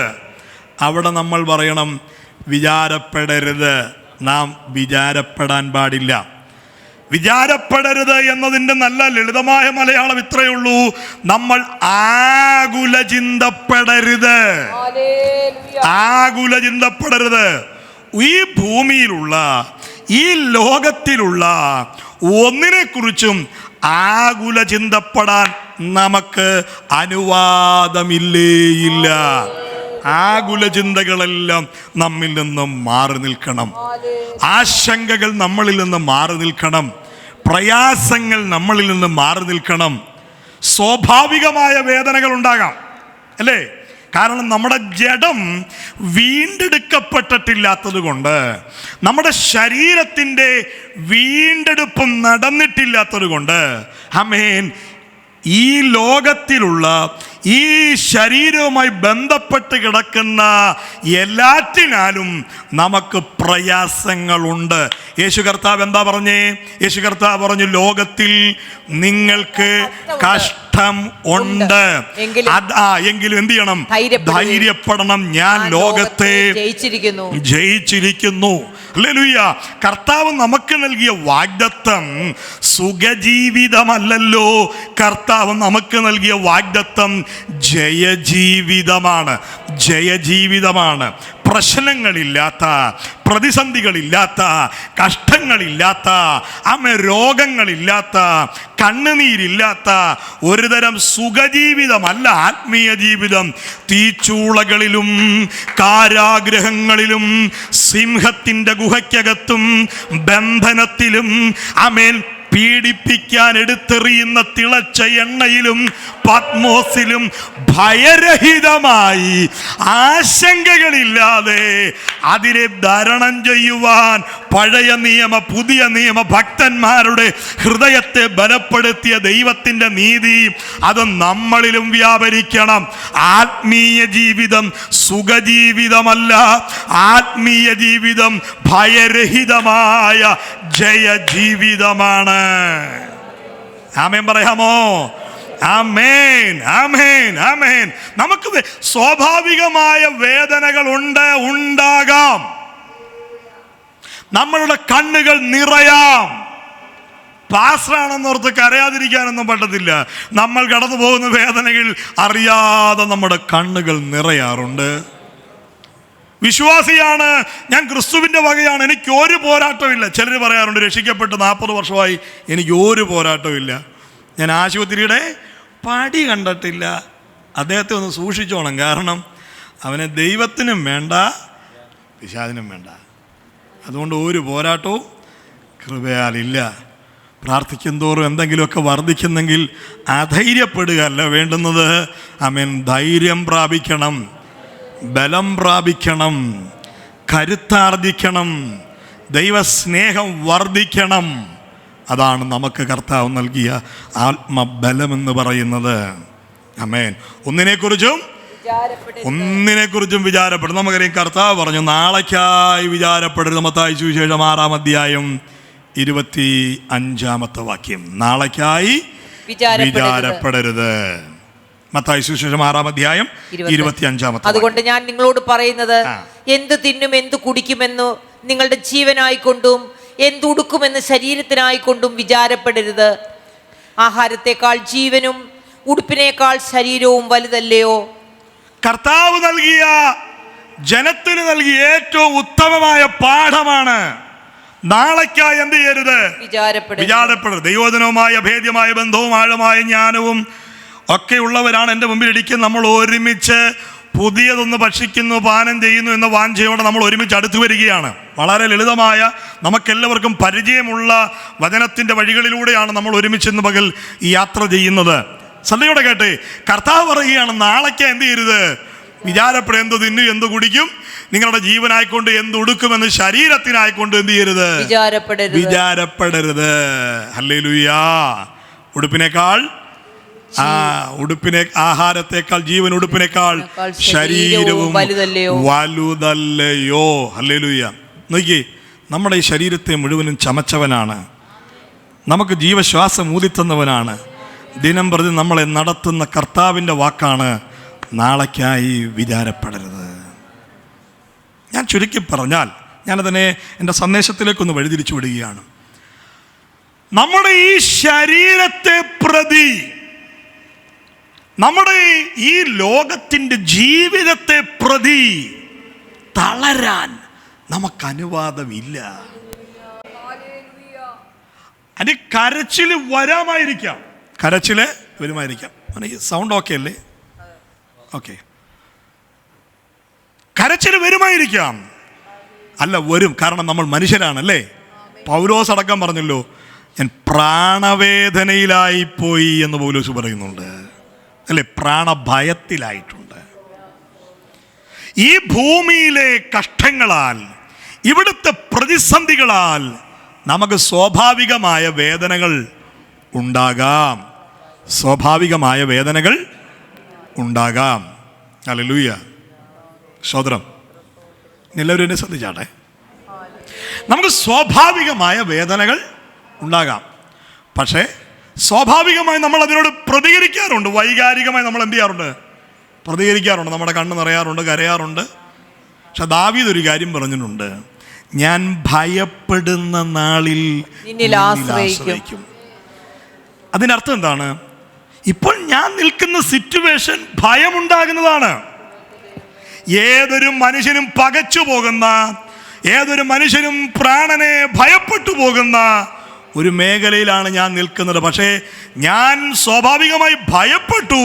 അവിടെ നമ്മൾ പറയണം, വിചാരപ്പെടരുത്. നാം വിചാരപ്പെടാൻ പാടില്ല. വിചാരപ്പെടരുത് എന്നതിൻ്റെ നല്ല ലളിതമായ മലയാളം ഇത്രയേ ഉള്ളൂ: നമ്മൾ ആകുല ചിന്തപ്പെടരുത്. ആകുല ചിന്തപ്പെടരുത്. ഈ ഭൂമിയിലുള്ള, ഈ ലോകത്തിലുള്ള ഒന്നിനെക്കുറിച്ചും ആകുല ചിന്തപ്പെടാൻ നമുക്ക് അനുവാദമില്ലേയില്ല. ആകുല ചിന്തകളെല്ലാം നമ്മിൽ നിന്നും മാറി നിൽക്കണം. ആശങ്കകൾ നമ്മളിൽ നിന്ന് മാറി നിൽക്കണം. പ്രയാസങ്ങൾ നമ്മളിൽ നിന്ന് മാറി നിൽക്കണം. സ്വാഭാവികമായ വേദനകൾ ഉണ്ടാകാം, അല്ലേ? കാരണം നമ്മുടെ ജഡം വീണ്ടെടുക്കപ്പെട്ടിട്ടില്ലാത്തത് കൊണ്ട്, നമ്മുടെ ശരീരത്തിൻ്റെ വീണ്ടെടുപ്പ് നടന്നിട്ടില്ലാത്തത് കൊണ്ട്, ആമേൻ, ഈ ലോകത്തിലുള്ള ഈ ശരീരവുമായി ബന്ധപ്പെട്ട് കിടക്കുന്ന എല്ലാറ്റിനാലും നമുക്ക് പ്രയാസങ്ങളുണ്ട്. യേശു കർത്താവ് എന്താ പറഞ്ഞേ? യേശു കർത്താവ് പറഞ്ഞു, ലോകത്തിൽ നിങ്ങൾക്ക് കഷ്ടം ഉണ്ട്. എങ്കിലും എന്ത് ചെയ്യണം? ധൈര്യപ്പെടണം. ഞാൻ ലോകത്തെ ജയിച്ചിരിക്കുന്നു. ഹല്ലേലൂയ. കർത്താവ് നമുക്ക് നൽകിയ വാഗ്ദത്തം സുഖജീവിതമല്ലല്ലോ. കർത്താവ് നമുക്ക് നൽകിയ വാഗ്ദത്തം ജയജീവിതമാണ്. ജയജീവിതമാണ്. പ്രശ്നങ്ങളില്ലാത്ത, പ്രതിസന്ധികളില്ലാത്ത, കഷ്ടങ്ങളില്ലാത്ത, രോഗങ്ങളില്ലാത്ത, കണ്ണുനീരില്ലാത്ത ഒരുതരം സുഖജീവിതമല്ല ആത്മീയ ജീവിതം. തീച്ചൂളകളിലും കാരാഗ്രഹങ്ങളിലും സിംഹത്തിൻ്റെ ഗുഹയ്ക്കകത്തും ബന്ധനത്തിലും പീഡിപ്പിക്കാൻ എടുത്തെറിയുന്ന തിളച്ച എണ്ണയിലും പത്മോസിലും ഭയരഹിതമായി ആശങ്കകളില്ലാതെ അതിനെ ധരണം ചെയ്യുവാൻ പഴയ നിയമ പുതിയ നിയമ ഭക്തന്മാരുടെ ഹൃദയത്തെ ബലപ്പെടുത്തിയ ദൈവത്തിൻ്റെ നീതി അത് നമ്മളിലും വ്യാപരിക്കണം. ആത്മീയ ജീവിതം സുഖജീവിതമല്ല. ആത്മീയ ജീവിതം ഭയരഹിതമായ ജയജീവിതമാണ്. ആമേൻ പറയാമോ? ആമേൻ, ആമേൻ, ആമേൻ. നമുക്ക് സ്വാഭാവികമായ വേദനകൾ ഉണ്ടാകാം. നമ്മളുടെ കണ്ണുകൾ നിറയാം. പാസ്റ്ററാണെന്നോർത്ത് കരയാതിരിക്കാനൊന്നും പറ്റത്തില്ല. നമ്മൾ കടന്നു പോകുന്ന വേദനകൾ അറിയാതെ നമ്മുടെ കണ്ണുകൾ നിറയാറുണ്ട്. വിശ്വാസിയാണ് ഞാൻ, ക്രിസ്തുവിൻ്റെ വകയാണ്, എനിക്ക് ഒരു പോരാട്ടമില്ല. ചിലർ പറയാറുണ്ട് രക്ഷിക്കപ്പെട്ട് 40 വർഷമായി എനിക്ക് ഒരു പോരാട്ടമില്ല, ഞാൻ ആശുപത്രിയുടെ പടി കണ്ടിട്ടില്ല. അദ്ദേഹത്തെ ഒന്ന് സൂക്ഷിച്ചോണം. കാരണം അവനെ ദൈവത്തിനും വേണ്ട പിശാചിനും വേണ്ട. അതുകൊണ്ട് ഒരു പോരാട്ടവും കൃപയാലില്ല. പ്രാർത്ഥിക്കും തോറും എന്തെങ്കിലുമൊക്കെ വർദ്ധിക്കുന്നെങ്കിൽ അധൈര്യപ്പെടുക അല്ല വേണ്ടുന്നത്. ആമേൻ. ധൈര്യം പ്രാപിക്കണം, ബലം പ്രാപിക്കണം, കരുത്താർജിക്കണം, ദൈവസ്നേഹം വർദ്ധിക്കണം. അതാണ് നമുക്ക് കർത്താവ് നൽകിയ ആത്മബലമെന്ന് പറയുന്നത്. ആമേൻ. ഒന്നിനെക്കുറിച്ചും വിചാരപ്പെടും. നമുക്കറിയാം കർത്താവ് പറഞ്ഞു നാളേക്കായി വിചാരപ്പെടരുത്. മത്തായി സുവിശേഷം 6-ാം അധ്യായം 25-ാമത്തെ വാക്യം. നാളേക്കായി വിചാരപ്പെടരുത്. മത്തായി സുവിശേഷം 6-ാം അധ്യായം 25-ാമത്തെ. അതുകൊണ്ട് ഞാൻ നിങ്ങളോട് പറയുന്നത്, എന്ത് തിന്നും എന്ത് കുടിക്കുമെന്നു നിങ്ങളുടെ ജീവനായിക്കൊണ്ടും എന്തുടുക്കുമെന്ന് ശരീരത്തിനായിക്കൊണ്ടും വിചാരപ്പെടരുത്. ആഹാരത്തെക്കാൾ ജീവനും ഉടുപ്പിനേക്കാൾ ശരീരവും വലുതല്ലയോ? കർത്താവ് നൽകിയ, ജനത്തിന് നൽകിയ ഏറ്റവും ഉത്തമമായ പാഠമാണ് നാളേക്കായി എന്ത് ചെയ്യരുത്? വിചാരപ്പെടരുത്. ദൈവജനവുമായ ഭേദ്യമായ ബന്ധവും ആഴമായ ജ്ഞാനവും ഒക്കെ ഉള്ളവരാണ് എൻ്റെ മുമ്പിൽ ഇരിക്കുന്നത്. നമ്മൾ ഒരുമിച്ച് പുതിയതൊന്ന് ഭക്ഷിക്കുന്നു, പാനം ചെയ്യുന്നു എന്ന വാഞ്ചയോടെ നമ്മൾ ഒരുമിച്ച് അടുത്തു വരികയാണ്. വളരെ ലളിതമായ, നമുക്കെല്ലാവർക്കും പരിചയമുള്ള വചനത്തിൻ്റെ വഴികളിലൂടെയാണ് നമ്മൾ ഒരുമിച്ച് ഇന്ന് പകൽ ഈ യാത്ര ചെയ്യുന്നത്. ശ്രദ്ധയോടെ കേട്ടെ, കർത്താവ് പറയുകയാണ് നാളേക്ക് എന്ത് ചെയ്യരുത്? വിചാരപ്പെട. എന്ത് തിന്നു എന്ത് കുടിക്കും, നിങ്ങളുടെ ജീവനായിക്കൊണ്ട് എന്ത് ഉടുക്കുമെന്ന് ശരീരത്തിനായിക്കൊണ്ട് എന്ത് ചെയ്യരുത്? വിചാരപ്പെടരുത്. ഹല്ലേലൂയാ. ആഹാരത്തെക്കാൾ ജീവൻ, ഉടുപ്പിനേക്കാൾ ശരീരവും വലുതല്ലയോ? ഹല്ലേലൂയ. നോക്കി, നമ്മുടെ ഈ ശരീരത്തെ മുഴുവനും ചമച്ചവനാണ്, നമുക്ക് ജീവശ്വാസം ഊതിത്തന്നവനാണ്, ദിനം പ്രതി നമ്മളെ നടത്തുന്ന കർത്താവിൻ്റെ വാക്കാണ് നാളേക്കായി വിചാരപ്പെടരുത്. ഞാൻ ചുരുക്കി പറഞ്ഞാൽ, ഞാനതിനെ എൻ്റെ സന്ദേശത്തിലേക്കൊന്ന് വഴിതിരിച്ചു വിടുകയാണ്. നമ്മുടെ ഈ ശരീരത്തെ പ്രതി, നമ്മുടെ ഈ ലോകത്തിൻ്റെ ജീവിതത്തെ പ്രതി തളരാൻ നമുക്ക് അനുവാദമില്ല. അതിന് കരച്ചിൽ വരാമായിരിക്കാം, കരച്ചില് വരുമായിരിക്കാം. സൗണ്ട് ഓക്കെ അല്ലേ? ഓക്കെ. കരച്ചിൽ വരുമായിരിക്കാം. അല്ല, വരും. കാരണം നമ്മൾ മനുഷ്യരാണല്ലേ. പൗലോസ് അടക്കം പറഞ്ഞല്ലോ, ഞാൻ പ്രാണവേദനയിലായിപ്പോയി എന്ന് പൗലോസ് പറയുന്നുണ്ട് അല്ലേ. പ്രാണഭയത്തിലായിട്ടുണ്ട്. ഈ ഭൂമിയിലെ കഷ്ടങ്ങളാൽ, ഇവിടുത്തെ പ്രതിസന്ധികളാൽ നമുക്ക് സ്വാഭാവികമായ വേദനകൾ ഉണ്ടാകാം. സ്വാഭാവികമായ വേദനകൾ ഉണ്ടാകാം. ഹല്ലേലൂയ. സ്തോത്രം. എല്ലാവരും എന്നെ ശ്രദ്ധിച്ചാട്ടെ. നമുക്ക് സ്വാഭാവികമായ വേദനകൾ ഉണ്ടാകാം. പക്ഷേ സ്വാഭാവികമായി നമ്മൾ അതിനോട് പ്രതികരിക്കാറുണ്ട്. വൈകാരികമായി നമ്മൾ എന്ത് ചെയ്യാറുണ്ട്? പ്രതികരിക്കാറുണ്ട്. നമ്മുടെ കണ്ണ് നിറയാറുണ്ട്, കരയാറുണ്ട്. പക്ഷെ ദാവീദ് ഒരു കാര്യം പറഞ്ഞിട്ടുണ്ട്, ഞാൻ ഭയപ്പെടുന്ന നാളിൽ നിന്നിൽ ആശ്രയിക്കും. അതിനർത്ഥം എന്താണ്? ഇപ്പോൾ ഞാൻ നിൽക്കുന്ന സിറ്റുവേഷൻ ഭയമുണ്ടാകുന്നതാണ്. ഏതൊരു മനുഷ്യനും പകച്ചു പോകുന്ന, ഏതൊരു മനുഷ്യനും പ്രാണനെ ഭയപ്പെട്ടു പോകുന്ന ഒരു മേഖലയിലാണ് ഞാൻ നിൽക്കുന്നത്. പക്ഷേ ഞാൻ സ്വാഭാവികമായി ഭയപ്പെട്ടു.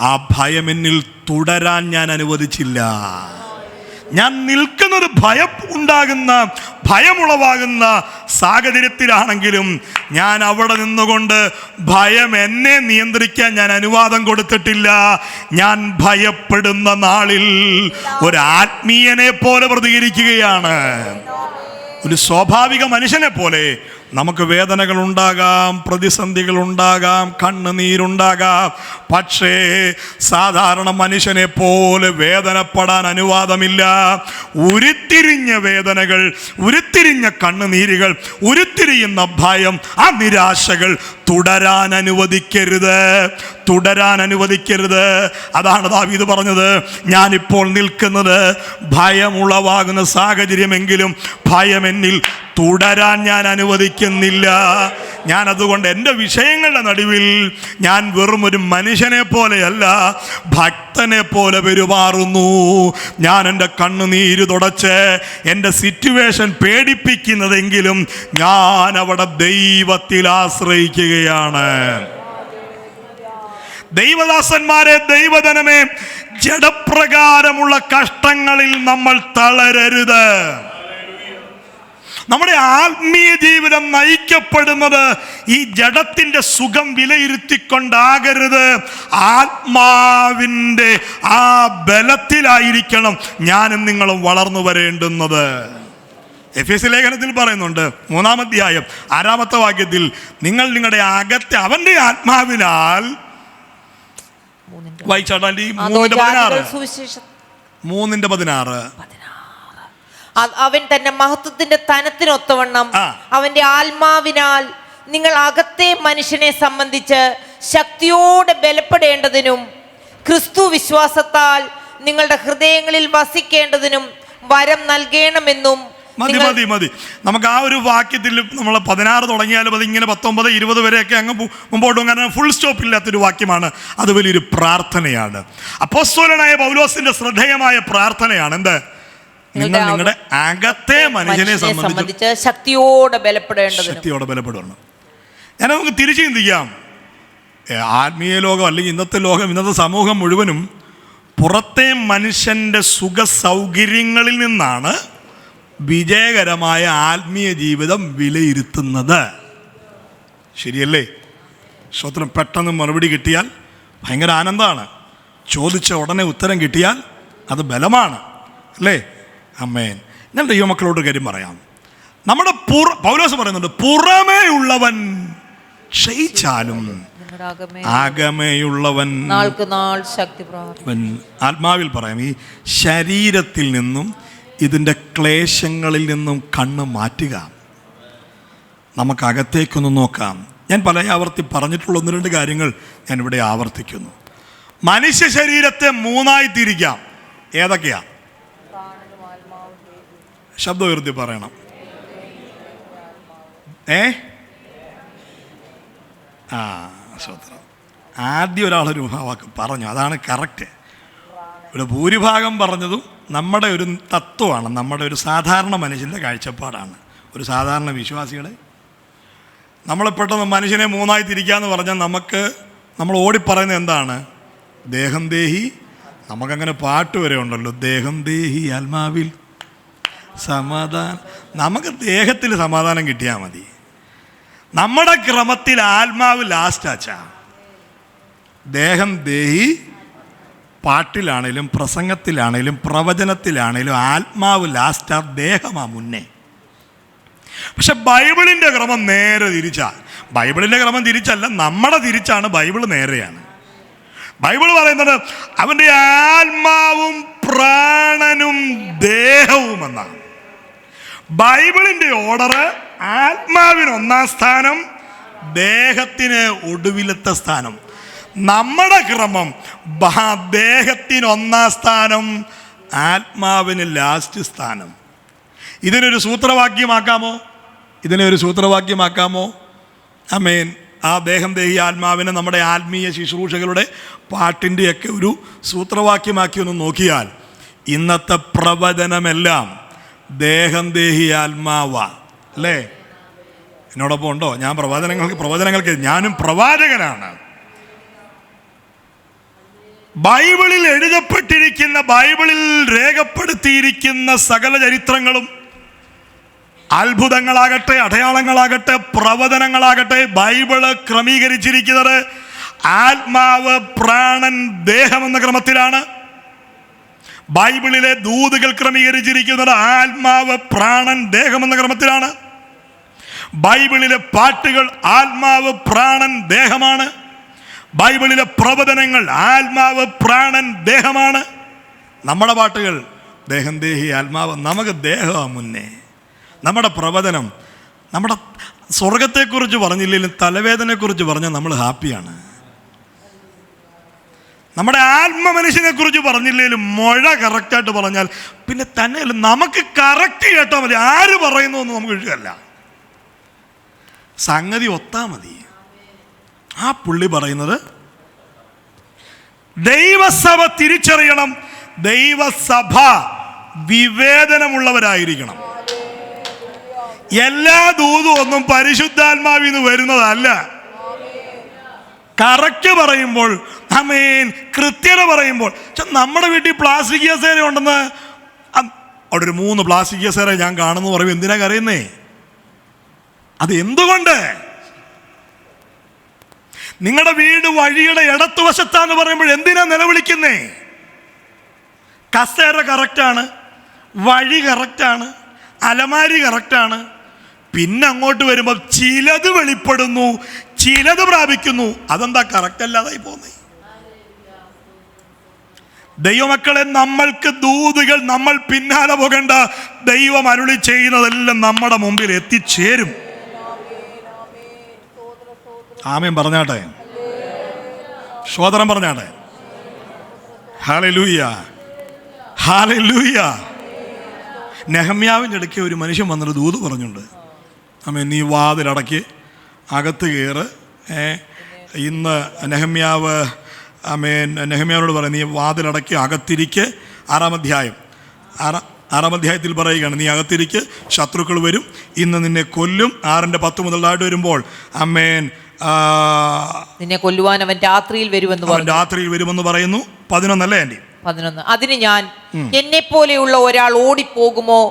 ആ ഭയം എന്നിൽ തുടരാൻ ഞാൻ അനുവദിച്ചില്ല. ഞാൻ നിൽക്കുന്നത് ഭയം ഉണ്ടാകുന്ന, ഭയമുളവാകുന്ന സാഹചര്യത്തിലാണെങ്കിലും ഞാൻ അവിടെ നിന്നുകൊണ്ട് ഭയം എന്നെ നിയന്ത്രിക്കാൻ ഞാൻ അനുവാദം കൊടുത്തിട്ടില്ല. ഞാൻ ഭയപ്പെടുന്ന നാളിൽ ഒരു ആത്മീയനെ പോലെ പ്രതികരിക്കുകയാണ്. ഒരു സ്വാഭാവിക മനുഷ്യനെ പോലെ നമുക്ക് വേദനകൾ ഉണ്ടാകാം, പ്രതിസന്ധികൾ ഉണ്ടാകാം, കണ്ണുനീരുണ്ടാകാം. പക്ഷേ സാധാരണ മനുഷ്യനെ പോലെ വേദനപ്പെടാൻ അനുവാദമില്ല. ഉരുത്തിരിഞ്ഞ വേദനകൾ, ഉരുത്തിരിഞ്ഞ കണ്ണുനീരുകൾ, ഉരുത്തിരിയുന്ന ഭയം, ആ നിരാശകൾ തുടരാൻ അനുവദിക്കരുത്, തുടരാൻ അനുവദിക്കരുത്. അതാണ് ദാവീദ് പറഞ്ഞത്, ഞാനിപ്പോൾ നിൽക്കുന്നത് ഭയമുളവാകുന്ന സാഹചര്യമെങ്കിലും ഭയം എന്നിൽ തുടരാൻ ഞാൻ അനുവദിക്കുന്നില്ല. ഞാൻ അതുകൊണ്ട് എൻ്റെ വിഷയങ്ങളുടെ നടുവിൽ ഞാൻ വെറും ഒരു മനുഷ്യനെ പോലെയല്ല, ഭക്തനെ പോലെ പെരുമാറുന്നു. ഞാൻ എൻ്റെ കണ്ണുനീര് തുടച്ച് എൻ്റെ സിറ്റുവേഷൻ പേടിപ്പിക്കുന്നതെങ്കിലും ഞാൻ അവിടെ ദൈവത്തിൽ ആശ്രയിക്കുകയാണ്. ദൈവദാസന്മാരെ, ദൈവജനമേ, ജഡപ്രകാരമുള്ള കഷ്ടങ്ങളിൽ നമ്മൾ തളരരുത്. നമ്മുടെ ആത്മീയ ജീവിതം നയിക്കപ്പെടുന്നത് ഈ ജഡത്തിൻ്റെ സുഖം വിലയിരുത്തിക്കൊണ്ടാകരുത്. ആത്മാവിൻ്റെ ആ ബലത്തിലായിരിക്കണം ഞാനും നിങ്ങളും വളർന്നു വരേണ്ടുന്നത്. എഫേസ്യ ലേഖനത്തിൽ പറയുന്നുണ്ട്, 3-ാം അധ്യായം 6-ാമത്തെ വാക്യത്തിൽ, നിങ്ങൾ നിങ്ങളുടെ അകത്തെ അവൻ്റെ ആത്മാവിനാൽ വായിച്ചാട്ടാൽ 3:16 അവൻ തന്റെ മഹത്വത്തിന്റെ തനത്തിനൊത്തവണ്ണം അവന്റെ ആത്മാവിനാൽ നിങ്ങൾ അകത്തെ മനുഷ്യനെ സംബന്ധിച്ച് ശക്തിയോടെ ബലപ്പെടേണ്ടതിനും ക്രിസ്തു വിശ്വാസത്താൽ നിങ്ങളുടെ ഹൃദയങ്ങളിൽ വസിക്കേണ്ടതിനും വരം നൽകണമെന്നും. മതി. നമുക്ക് ആ ഒരു വാക്യത്തിൽ നമ്മൾ 16 തുടങ്ങിയാലും അത് ഇങ്ങനെ 19, 20 വരെയൊക്കെ അങ്ങ് മുമ്പോട്ട് അങ്ങനെ ഫുൾ സ്റ്റോപ്പ് ഇല്ലാത്തൊരു വാക്യമാണ്. അത് വലിയൊരു പ്രാർത്ഥനയാണ്. അപ്പോസ്തലനായ പൗലോസിന്റെ ശ്രദ്ധേയമായ പ്രാർത്ഥനയാണ്. എന്ത്? നിങ്ങൾ നിങ്ങളുടെ അകത്തെ മനുഷ്യനെ സംബന്ധിച്ച് ശക്തിയോടെ ബലപ്പെടണം. ഞാൻ നമുക്ക് തിരിച്ചു ചിന്തിക്കാം. ആത്മീയ ലോകം അല്ലെങ്കിൽ ഇന്നത്തെ ലോകം, ഇന്നത്തെ സമൂഹം മുഴുവനും പുറത്തെ മനുഷ്യൻ്റെ സുഖ സൗകര്യങ്ങളിൽ നിന്നാണ് വിജയകരമായ ആത്മീയ ജീവിതം വിലയിരുത്തുന്നത്. ശരിയല്ലേ? സ്വത്രം പെട്ടെന്ന് മറുപടി കിട്ടിയാൽ ഭയങ്കര ആനന്ദമാണ്. ചോദിച്ച ഉടനെ ഉത്തരം കിട്ടിയാൽ അത് ബലമാണ്, അല്ലേ? അമ്മേൻ. ഞാൻ ദൈവമക്കളോട് കാര്യം പറയാം. നമ്മുടെ പൗലോസ് പറയുന്നുണ്ട്, പുറമേ ഉള്ളവൻ ക്ഷയിച്ചാലും ആഗമേയുള്ളവൻ ആത്മാവിൽ പറയാം. ഈ ശരീരത്തിൽ നിന്നും ഇതിൻ്റെ ക്ലേശങ്ങളിൽ നിന്നും കണ്ണ് മാറ്റുക. നമുക്കകത്തേക്കൊന്ന് നോക്കാം. ഞാൻ പല ആവർത്തി പറഞ്ഞിട്ടുള്ള 1-2 കാര്യങ്ങൾ ഞാനിവിടെ ആവർത്തിക്കുന്നു. മനുഷ്യ ശരീരത്തെ 3ആയി തിരിക്കാം. ഏതൊക്കെയാ? ശബ്ദം ഉയർത്തി പറയണം. സ്വത്രം. ആദ്യം ഒരാളൊരു വാക്ക് പറഞ്ഞു, അതാണ് കറക്റ്റ്. ഇവിടെ ഭൂരിഭാഗം പറഞ്ഞതും നമ്മുടെ ഒരു തത്വമാണ്, നമ്മുടെ ഒരു സാധാരണ മനുഷ്യൻ്റെ കാഴ്ചപ്പാടാണ്. ഒരു സാധാരണ വിശ്വാസികളെ നമ്മൾ പെട്ടെന്ന് മനുഷ്യനെ 3ആയി തിരിക്കാന്ന് പറഞ്ഞാൽ നമ്മൾ ഓടിപ്പറയുന്നത് എന്താണ്? ദേഹം ദേഹി. നമുക്കങ്ങനെ പാട്ട് വരെ ഉണ്ടല്ലോ, ദേഹം ദേഹി ആത്മാവിൽ സമാധാനം. നമുക്ക് ദേഹത്തിൽ സമാധാനം കിട്ടിയാൽ മതി. നമ്മുടെ ക്രമത്തിൽ ആത്മാവ് ലാസ്റ്റാച്ചാ. ദേഹം ദേഹി പാട്ടിലാണേലും പ്രസംഗത്തിലാണേലും പ്രവചനത്തിലാണേലും ആത്മാവ് ലാസ്റ്റാ, ദേഹമാ മുന്നേ. പക്ഷെ ബൈബിളിൻ്റെ ക്രമം നേരെ തിരിച്ചാ. ബൈബിളിൻ്റെ ക്രമം തിരിച്ചല്ല, നമ്മുടെ തിരിച്ചാണ്. ബൈബിൾ നേരെയാണ്. ബൈബിൾ പറയുന്നത് അവൻ്റെ ആത്മാവും പ്രാണനും ദേഹവും എന്നാണ്. ബൈബിളിൻ്റെ ഓർഡർ ആത്മാവിന് 1-ാം സ്ഥാനം, ദേഹത്തിന് ഒടുവിലത്തെ സ്ഥാനം. നമ്മുടെ ക്രമം ദേഹത്തിന് 1-ാം സ്ഥാനം, ആത്മാവിന് ലാസ്റ്റ് സ്ഥാനം. ഇതിനൊരു സൂത്രവാക്യമാക്കാമോ? ആമേൻ. ആ ദേഹം ദേഹി ആത്മാവിനെ നമ്മുടെ ആത്മീയ ശുശ്രൂഷകളുടെ പാട്ടിൻ്റെയൊക്കെ ഒരു സൂത്രവാക്യമാക്കി ഒന്ന് നോക്കിയാൽ ഇന്നത്തെ പ്രവചനമെല്ലാം ദേഹം ദേഹി ആത്മാവാ, അല്ലേ? എന്നോടൊപ്പം ഉണ്ടോ? ഞാൻ പ്രവചനങ്ങൾക്ക് ഞാനും പ്രവാചകനാണ്. ബൈബിളിൽ എഴുതപ്പെട്ടിരിക്കുന്ന, ബൈബിളിൽ രേഖപ്പെടുത്തിയിരിക്കുന്ന സകല ചരിത്രങ്ങളും, അത്ഭുതങ്ങളാകട്ടെ, അടയാളങ്ങളാകട്ടെ, പ്രവചനങ്ങളാകട്ടെ, ബൈബിള് ക്രമീകരിച്ചിരിക്കുന്നത് ആത്മാവ് പ്രാണൻ ദേഹം എന്ന ക്രമത്തിലാണ്. ബൈബിളിലെ ദൂതുകൾ ക്രമീകരിച്ചിരിക്കുന്നത് ആത്മാവ് പ്രാണൻ ദേഹം എന്ന ക്രമത്തിലാണ്. ബൈബിളിലെ പാട്ടുകൾ ആത്മാവ് പ്രാണൻ ദേഹമാണ്. ബൈബിളിലെ പ്രവചനങ്ങൾ ആത്മാവ് പ്രാണൻ ദേഹമാണ്. നമ്മുടെ പാട്ടുകൾ ദേഹം ദേഹി ആത്മാവ്. നമുക്ക് ദേഹമാണ് മുന്നേ. നമ്മുടെ പ്രവചനം, സ്വർഗത്തെക്കുറിച്ച് പറഞ്ഞില്ലെങ്കിലും തലവേദനയെക്കുറിച്ച് പറഞ്ഞാൽ നമ്മൾ ഹാപ്പിയാണ്. നമ്മുടെ ആത്മമനുഷ്യനെ കുറിച്ച് പറഞ്ഞില്ലെങ്കിലും മുഴ കറക്റ്റായിട്ട് പറഞ്ഞാൽ പിന്നെ തന്നെയല്ല, നമുക്ക് കറക്റ്റ് കേട്ടാൽ മതി. ആര് പറയുന്നു എന്ന് നമുക്ക് ഇഷ്ടമല്ല, സംഗതി ഒത്താ മതി. ആ പുള്ളി പറയുന്നത് ദൈവസഭ തിരിച്ചറിയണം, ദൈവസഭ വിവേചനമുള്ളവരായിരിക്കണം. എല്ലാ ദൂതും ഒന്നും പരിശുദ്ധാത്മാവിൽ നിന്ന് വരുന്നതല്ല. കറക്റ്റ് പറയുമ്പോൾ, ആമേൻ, കൃത്യത പറയുമ്പോൾ. നമ്മുടെ വീട്ടിൽ പ്ലാസ്റ്റിക് കസേര ഉണ്ടെന്ന് അവിടെ ഒരു 3 പ്ലാസ്റ്റിക് കസേര ഞാൻ കാണുന്നു പറയും. എന്തിനാ കരയുന്നേ? അത് എന്തുകൊണ്ട്? നിങ്ങളുടെ വീട് വഴിയുടെ ഇടത്തുവശത്താന്ന് പറയുമ്പോൾ എന്തിനാ നിലവിളിക്കുന്നേ? കസേര കറക്റ്റാണ്, വഴി കറക്റ്റാണ്, അലമാരി കറക്റ്റാണ്. പിന്നെ അങ്ങോട്ട് വരുമ്പോൾ ചിലത് വെളിപ്പെടുന്നു, ചിലത് പ്രാപിക്കുന്നു. അതെന്താ കറക്റ്റ് അല്ലാതായി പോന്നേ? ദൈവമക്കളെ, നമ്മൾക്ക് ദൂതുകൾ, നമ്മൾ പിന്നാലെ പോകേണ്ട. ദൈവം അരുളി ചെയ്യുന്നതെല്ലാം നമ്മുടെ മുമ്പിൽ എത്തിച്ചേരും. ആമേൻ പറഞ്ഞാട്ടെ, സ്തോത്രം പറഞ്ഞാട്ടെ. Hallelujah, hallelujah. നെഹമ്യാവിൻ്റെ ഇടയ്ക്ക് ഒരു മനുഷ്യൻ വന്നൊരു ദൂത് പറഞ്ഞുണ്ട്. ആമേൻ, നീ വാതിലടയ്ക്ക്, അകത്ത് കയറ്. ഇന്ന് നെഹമ്യാവ്, ആമേൻ, നെഹമ്യാവിനോട് പറയും, നീ വാതിലടയ്ക്ക്, അകത്തിരിക്ക്. 6-ാം അധ്യായത്തിൽ പറയുകയാണ്, നീ അകത്തിരിക്ക്, ശത്രുക്കൾ വരും, ഇന്ന് നിന്നെ കൊല്ലും. 6-10 മുതൽ വരുമ്പോൾ, ആമേൻ, നിന്നെ കൊല്ലുവാൻ അവൻ രാത്രിയിൽ വരുമെന്ന് പറയുന്നു. 11 അല്ലേ ആൻറ്റി? 11. അതിന് ഞാൻ, എന്നെ പോലെയുള്ള ഒരാൾ ഓടിപ്പോകുമോ?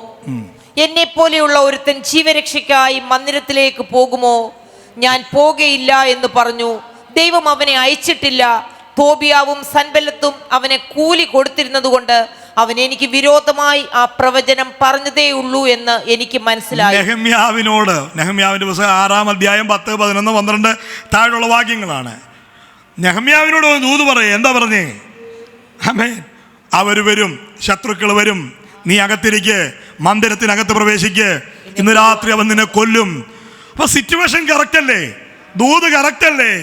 എന്നെ പോലെയുള്ള ഒരുത്തൻ ജീവരക്ഷയ്ക്കായി മന്ദിരത്തിലേക്ക് പോകുമോ? ഞാൻ പോകയില്ല എന്ന് പറഞ്ഞു. ദൈവം അവനെ അയച്ചിട്ടില്ല. തോബിയാവും സൻബല്ലത്തും അവനെ കൂലി കൊടുത്തിരുന്നത് കൊണ്ട് അവൻ എനിക്ക് വിരോധമായി ആ പ്രവചനം പറഞ്ഞതേ ഉള്ളൂ എന്ന് എനിക്ക് മനസ്സിലായി. നെഹമ്യാവിനോട്, നെഹമ്യാവിന്റെ പുസ്തകം 6-ാം അധ്യായം 10, 11, 12 താഴെയുള്ള വാക്യങ്ങളാണ്. നെഹമ്യാവിനോട് ദൂത് പറയേ. എന്താ പറഞ്ഞേ? ആമേൻ, അവർ വരും, ശത്രുക്കൾ വരും, നീ അകത്തിരിക്ക്, മന്ദിരത്തിനകത്ത് പ്രവേശിക്ക്, ഇന്ന് രാത്രി അവൻ നിന്നെ കൊല്ലും. അപ്പൊ സിറ്റുവേഷൻ കറക്റ്റ് അല്ലേ? ദൂത് കറക്റ്റ് അല്ലേ?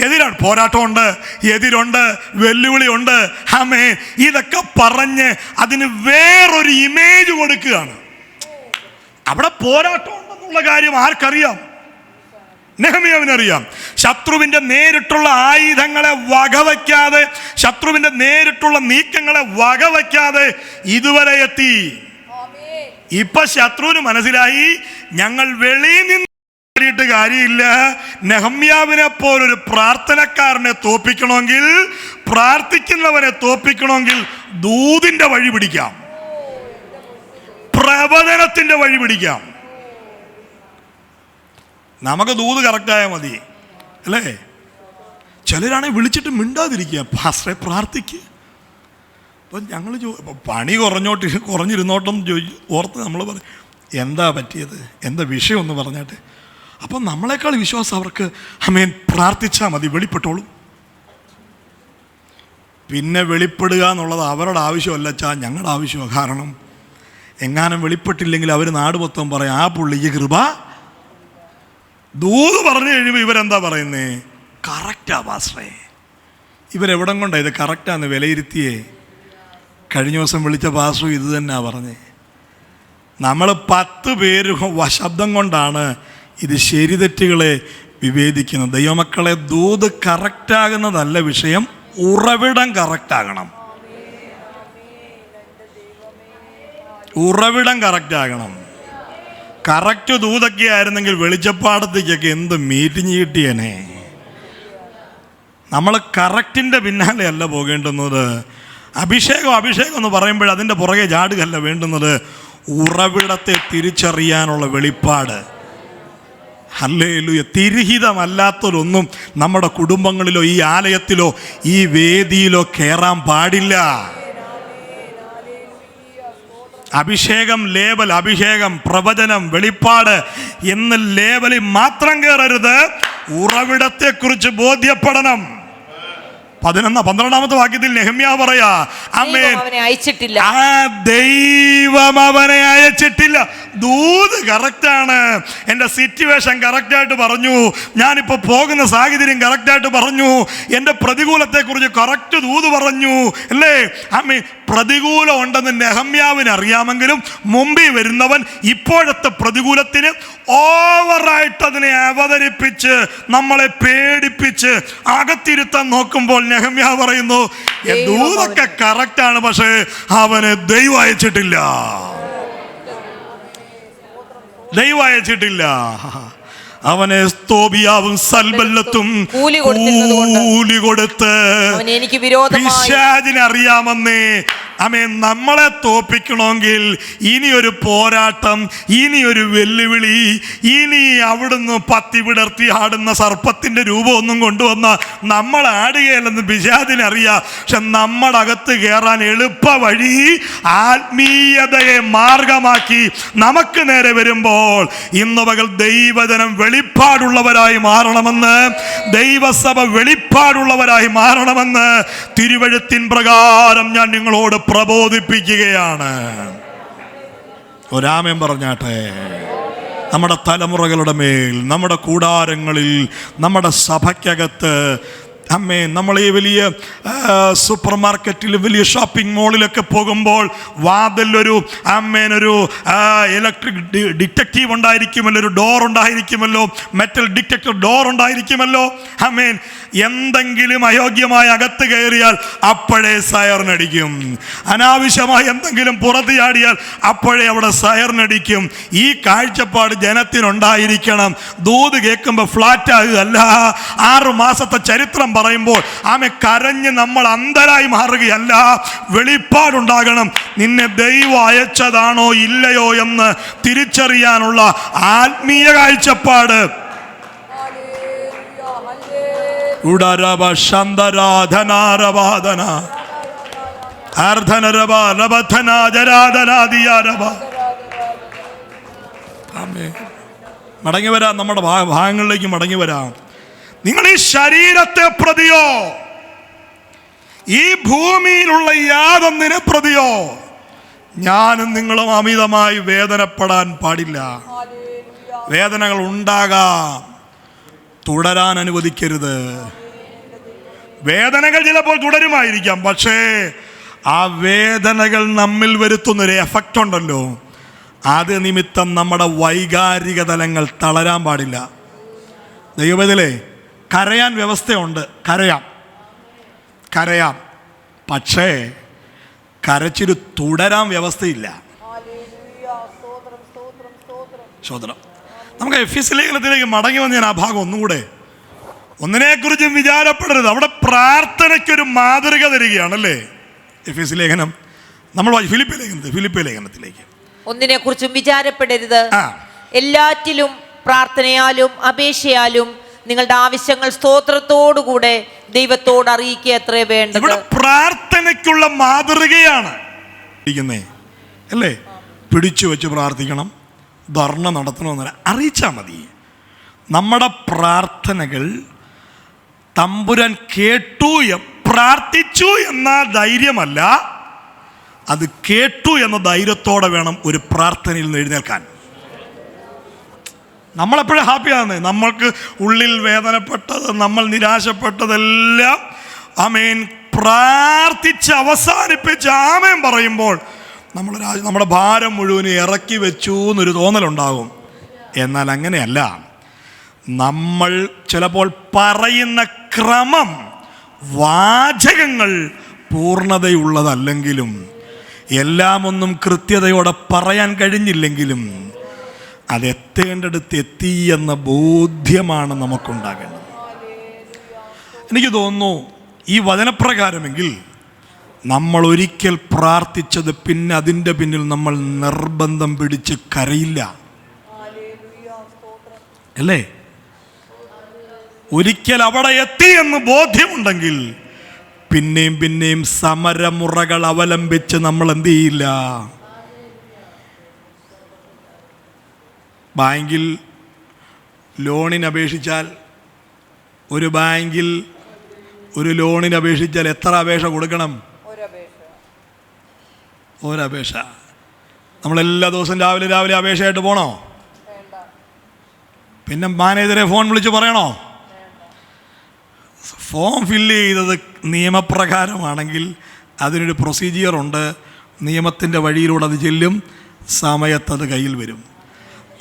എതിരാണ്, പോരാട്ടമുണ്ട്, എതിരുണ്ട്, വെല്ലുവിളിയുണ്ട്. ആമേൻ, ഇതൊക്കെ പറഞ്ഞ് അതിന് വേറൊരു ഇമേജ് കൊടുക്കുകയാണ്. അവിടെ പോരാട്ടം ഉണ്ടെന്നുള്ള കാര്യം ആർക്കറിയാം? നെഹമ്യാവിനറിയാം. ശത്രുവിന്റെ നേരിട്ടുള്ള ആയുധങ്ങളെ വകവയ്ക്കാതെ, ശത്രുവിന്റെ നേരിട്ടുള്ള നീക്കങ്ങളെ വകവയ്ക്കാതെ ഇതുവരെ എത്തി. ഇപ്പൊ ശത്രുവിന് മനസ്സിലായി, ഞങ്ങൾ വെളിയിൽ നിന്ന് കാര്യമില്ല. നെഹമ്യാവിനെ പോലൊരു പ്രാർത്ഥനക്കാരനെ തോപ്പിക്കണമെങ്കിൽ, പ്രാർത്ഥിക്കുന്നവനെ തോപ്പിക്കണമെങ്കിൽ ദൂതിന്റെ വഴി പിടിക്കാം, പ്രവചനത്തിന്റെ വഴി പിടിക്കാം. നമുക്ക് ദൂത് കറക്റ്റായാൽ മതി അല്ലേ? ചിലരാണെങ്കിൽ വിളിച്ചിട്ട് മിണ്ടാതിരിക്കുക, പാസ്റ്ററെ പ്രാർത്ഥിക്കുക. അപ്പം ഞങ്ങൾ പണി കുറഞ്ഞിരുന്നോട്ടെന്ന് ഓർത്ത് നമ്മൾ പറയും, എന്താ പറ്റിയത്, എന്താ വിഷയം എന്ന് പറഞ്ഞാട്ട്. അപ്പം നമ്മളെക്കാൾ വിശ്വാസം അവർക്ക്, ആമേൻ, പ്രാർത്ഥിച്ചാൽ മതി, വെളിപ്പെട്ടോളും. പിന്നെ വെളിപ്പെടുക എന്നുള്ളത് അവരുടെ ആവശ്യമല്ല, ഞങ്ങളുടെ ആവശ്യമാണ്. കാരണം എങ്ങാനും വെളിപ്പെട്ടില്ലെങ്കിൽ അവർ നാട് മൊത്തം പറയും, ആ പുള്ളിക്ക് കൃപ. ദൂത് പറഞ്ഞു കഴിയുമ്പോൾ ഇവരെന്താ പറയുന്നേ? കറക്റ്റാ പാസ്റ്ററേ. ഇവരെവിടം കൊണ്ടാണ് ഇത് കറക്റ്റാന്ന് വിലയിരുത്തിയേ? കഴിഞ്ഞ ദിവസം വിളിച്ച പാസ്റ്റർ ഇത് തന്നെയാ പറഞ്ഞേ. നമ്മൾ 10 പേര് ശബ്ദം കൊണ്ടാണ് ഇത് ശരി തെറ്റുകളെ വിവേദിക്കുന്നത്. ദൈവമക്കളെ, ദൂത് കറക്റ്റാകുന്നതല്ല വിഷയം, ഉറവിടം കറക്റ്റാകണം. ഉറവിടം കറക്റ്റാകണം. കറക്റ്റ് ദൂതൊക്കെ ആയിരുന്നെങ്കിൽ വെളിച്ചപ്പാടത്തേക്കൊക്കെ എന്ത് മീറ്റിംഗ് കിട്ടിയനെ. നമ്മൾ കറക്റ്റിൻ്റെ പിന്നാലെ അല്ല പോകേണ്ടുന്നത്. അഭിഷേകം എന്ന് പറയുമ്പോൾ അതിൻ്റെ പുറകെ ചാടുകയല്ല വേണ്ടുന്നത്. ഉറവിടത്തെ തിരിച്ചറിയാനുള്ള വെളിപ്പാട്. ഹല്ലേലൂയ. തിരുഹിതമല്ലാത്തതൊന്നും നമ്മുടെ കുടുംബങ്ങളിലോ ഈ ആലയത്തിലോ ഈ വേദിയിലോ കയറാൻ പാടില്ല. അഭിഷേകം ലേബൽ, അഭിഷേകം, പ്രവചനം, വെളിപ്പാട് എന്ന് ലേബലിൽ മാത്രം കയറരുത്. ഉറവിടത്തെക്കുറിച്ച് ബോധ്യപ്പെടണം. 12-ാമത്തെ വാക്യത്തിൽ നെഹമ്യാവ് പറയാ, ആമേൻ, അവനെ അയച്ചിട്ടില്ല, ആ ദൈവം അവനെ അയച്ചിട്ടില്ല. ദൂത് കറക്റ്റാണ്, എൻ്റെ സിറ്റുവേഷൻ കറക്റ്റായിട്ട് പറഞ്ഞു, ഞാനിപ്പോൾ പോകുന്ന സാഹചര്യം കറക്റ്റായിട്ട് പറഞ്ഞു, എൻ്റെ പ്രതികൂലത്തെക്കുറിച്ച് കറക്റ്റ് ദൂത് പറഞ്ഞു, അല്ലേ? ആമേൻ. പ്രതികൂലം ഉണ്ടെന്ന് നെഹമ്യാവിന് അറിയാമെങ്കിലും മുമ്പിൽ വരുന്നവൻ ഇപ്പോഴത്തെ പ്രതികൂലത്തിന് ഓവറായിട്ട് അതിനെ അവതരിപ്പിച്ച് നമ്മളെ പേടിപ്പിച്ച് അകത്തിരുത്താൻ നോക്കുമ്പോൾ നെഹമ്യാവ് പറയുന്നു, ദൂതൊക്കെ കറക്റ്റാണ്, പക്ഷേ അവന് ദൈവം അയച്ചിട്ടില്ല, ദൈവം അയച്ചിട്ടില്ല. അവനെ തോബിയാവും സൽബല്ലത്തും കൂലി കൊടുത്ത് പിശാചിനെ അറിയാമെന്നേ. ആമേൻ. നമ്മളെ തോപ്പിക്കണമെങ്കിൽ ഇനിയൊരു പോരാട്ടം, ഇനിയൊരു വെല്ലുവിളി, ഇനി അവിടുന്ന് പത്തി വിടർത്തി ആടുന്ന സർപ്പത്തിന്റെ രൂപമൊന്നും കൊണ്ടുവന്ന നമ്മൾ ആടുകയല്ലെന്ന് പിശാചിനെ അറിയാം. പക്ഷെ നമ്മുടെ അകത്ത് കയറാൻ എളുപ്പ വഴി ആത്മീയതയെ മാർഗമാക്കി നമുക്ക് നേരെ വരുമ്പോൾ ഇന്ന് പകൽ ദൈവജനം വെളിപ്പാടുള്ളവരായി മാറണമെന്ന്, ദൈവസഭ വെളിപ്പാടുള്ളവരായി മാറണമെന്ന് തിരുവെഴുത്തിൻ പ്രകാരം ഞാൻ നിങ്ങളോട് പ്രബോധിപ്പിക്കുകയാണ്. ഒരാമേൻ പറഞ്ഞാട്ടെ. നമ്മുടെ തലമുറകളുടെ മേൽ, നമ്മുടെ കൂടാരങ്ങളിൽ, നമ്മുടെ സഭയ്ക്കകത്ത്, അമ്മേ, നമ്മൾ ഈ വലിയ സൂപ്പർ മാർക്കറ്റിൽ, വലിയ ഷോപ്പിംഗ് മോളിലൊക്കെ പോകുമ്പോൾ വാതിലൊരു അമ്മേനൊരു ഇലക്ട്രിക് ഡിറ്റക്റ്റീവ് ഉണ്ടായിരിക്കുമല്ലോ, ഒരു ഡോർ ഉണ്ടായിരിക്കുമല്ലോ, മെറ്റൽ ഡിറ്റക്ടർ ഡോർ ഉണ്ടായിരിക്കുമല്ലോ. അമ്മേൻ. എന്തെങ്കിലും അയോഗ്യമായ അകത്ത് കയറിയാൽ അപ്പോഴേ സയറിനടിക്കും. അനാവശ്യമായി എന്തെങ്കിലും പുറത്ത് ചാടിയാൽ അപ്പോഴേ അവിടെ സയറിനടിക്കും. ഈ കാഴ്ചപ്പാട് ജനത്തിനുണ്ടായിരിക്കണം. ദൂത് കേൾക്കുമ്പോൾ ഫ്ലാറ്റ് ആകുകയല്ല. 6 മാസത്തെ ചരിത്രം പറയുമ്പോൾ ആമെ കരഞ്ഞ് നമ്മൾ അന്ധരായി മാറുകയല്ല. വെളിപ്പാടുണ്ടാകണം. നിന്നെ ദൈവം അയച്ചതാണോ ഇല്ലയോ എന്ന് തിരിച്ചറിയാനുള്ള ആത്മീയ കാഴ്ചപ്പാട്. മടങ്ങി വരാം, നമ്മുടെ ഭാഗങ്ങളിലേക്ക് മടങ്ങി വരാം. നിങ്ങൾ ഈ ശരീരത്തെ പ്രതിയോ ഈ ഭൂമിയിലുള്ള യാതൊന്നിനെ പ്രതിയോ ഞാനും നിങ്ങളും അമിതമായി വേദനപ്പെടാൻ പാടില്ല. വേദനകൾ ഉണ്ടാകാം, തുടരാൻ അനുവദിക്കരുത്. വേദനകൾ ചിലപ്പോൾ തുടരുമായിരിക്കാം, പക്ഷേ ആ വേദനകൾ നമ്മിൽ വരുത്തുന്നൊരു എഫക്റ്റ് ഉണ്ടല്ലോ, അത് നിമിത്തം നമ്മുടെ വൈകാരിക തലങ്ങൾ തളരാൻ പാടില്ല. ദൈവത്തിലെ കരയാൻ വ്യവസ്ഥയുണ്ട്, കരയാം, പക്ഷേ കരച്ചില് തുടരാൻ വ്യവസ്ഥയില്ല. സ്തോത്രം. നമുക്ക് എഫെസ്യ ലേഖനത്തിലേക്ക് മടങ്ങി വന്ന് ഞാൻ ആ ഭാഗം ഒന്നുകൂടെ, ഒന്നിനെക്കുറിച്ചും വിചാരപ്പെടരുത്. അവിടെ പ്രാർത്ഥനയ്ക്കൊരു മാതൃക തരികയാണല്ലേ എഫെസ്യ ലേഖനം. നമ്മൾ ഫിലിപ്പിയ ലേഖനത്തിലേക്ക്, ഒന്നിനെക്കുറിച്ചും വിചാരപ്പെടരുത്, എല്ലാറ്റിലും പ്രാർത്ഥനയാലും അപേക്ഷയാലും നിങ്ങളുടെ ആവശ്യങ്ങൾ സ്തോത്രത്തോടുകൂടെ ദൈവത്തോട് അറിയിക്കുക എത്രേ വേണ്ടത്. ഇവിടെ പ്രാർത്ഥനയ്ക്കുള്ള മാതൃകയാണ് അല്ലേ? പിടിച്ചു വെച്ച് പ്രാർത്ഥിക്കണം, ധർണ നടത്തണമെന്നല്ല, അറിയിച്ചാൽ മതി. നമ്മുടെ പ്രാർത്ഥനകൾ തമ്പുരാൻ കേട്ടു, പ്രാർത്ഥിച്ചു എന്ന ധൈര്യമല്ല, അത് കേട്ടു എന്ന ധൈര്യത്തോടെ വേണം ഒരു പ്രാർത്ഥനയിൽ നിന്ന് എഴുന്നേൽക്കാൻ. നമ്മളെപ്പോഴും ഹാപ്പിയാണ്. നമ്മൾക്ക് ഉള്ളിൽ വേദനപ്പെട്ടത്, നമ്മൾ നിരാശപ്പെട്ടതെല്ലാം ആമേൻ പ്രാർത്ഥിച്ച് അവസാനിപ്പിച്ച് ആമേൻ പറയുമ്പോൾ നമ്മുടെ ഭാരം മുഴുവൻ ഇറക്കി വെച്ചു എന്നൊരു തോന്നലുണ്ടാകും. എന്നാൽ അങ്ങനെയല്ല. നമ്മൾ ചിലപ്പോൾ പറയുന്ന ക്രമം, വാചകങ്ങൾ പൂർണ്ണതയുള്ളതല്ലെങ്കിലും, എല്ലാം ഒന്നും കൃത്യതയോടെ പറയാൻ കഴിഞ്ഞില്ലെങ്കിലും അതെത്തേണ്ടടുത്ത് എത്തി എന്ന ബോധ്യമാണ് നമുക്കുണ്ടാകേണ്ടത്. എനിക്ക് തോന്നുന്നു ഈ വചനപ്രകാരമെങ്കിൽ നമ്മൾ ഒരിക്കൽ പ്രാർത്ഥിച്ചത് പിന്നെ അതിൻ്റെ പിന്നിൽ നമ്മൾ നിർബന്ധം പിടിച്ച് കരയില്ല, അല്ലേ? ഒരിക്കൽ അവിടെ എത്തി എന്ന് ബോധ്യമുണ്ടെങ്കിൽ പിന്നെയും സമരമുറകൾ അവലംബിച്ച് നമ്മൾ എന്ത് ചെയ്യില്ല. ബാങ്കിൽ ലോണിന് അപേക്ഷിച്ചാൽ ഒരു ബാങ്കിൽ ഒരു ലോണിന് അപേക്ഷിച്ചാൽ എത്ര അപേക്ഷ കൊടുക്കണം? ഒരപേക്ഷ. നമ്മളെല്ലാ ദിവസവും രാവിലെ അപേക്ഷയായിട്ട് പോകണോ? പിന്നെ മാനേജരെ ഫോൺ വിളിച്ച് പറയണോ? ഫോം ഫില്ല് ചെയ്തത് നിയമപ്രകാരമാണെങ്കിൽ അതിനൊരു പ്രൊസീജിയറുണ്ട്. നിയമത്തിൻ്റെ വഴിയിലൂടെ അത് ചെല്ലും, സമയത്തത് കയ്യിൽ വരും.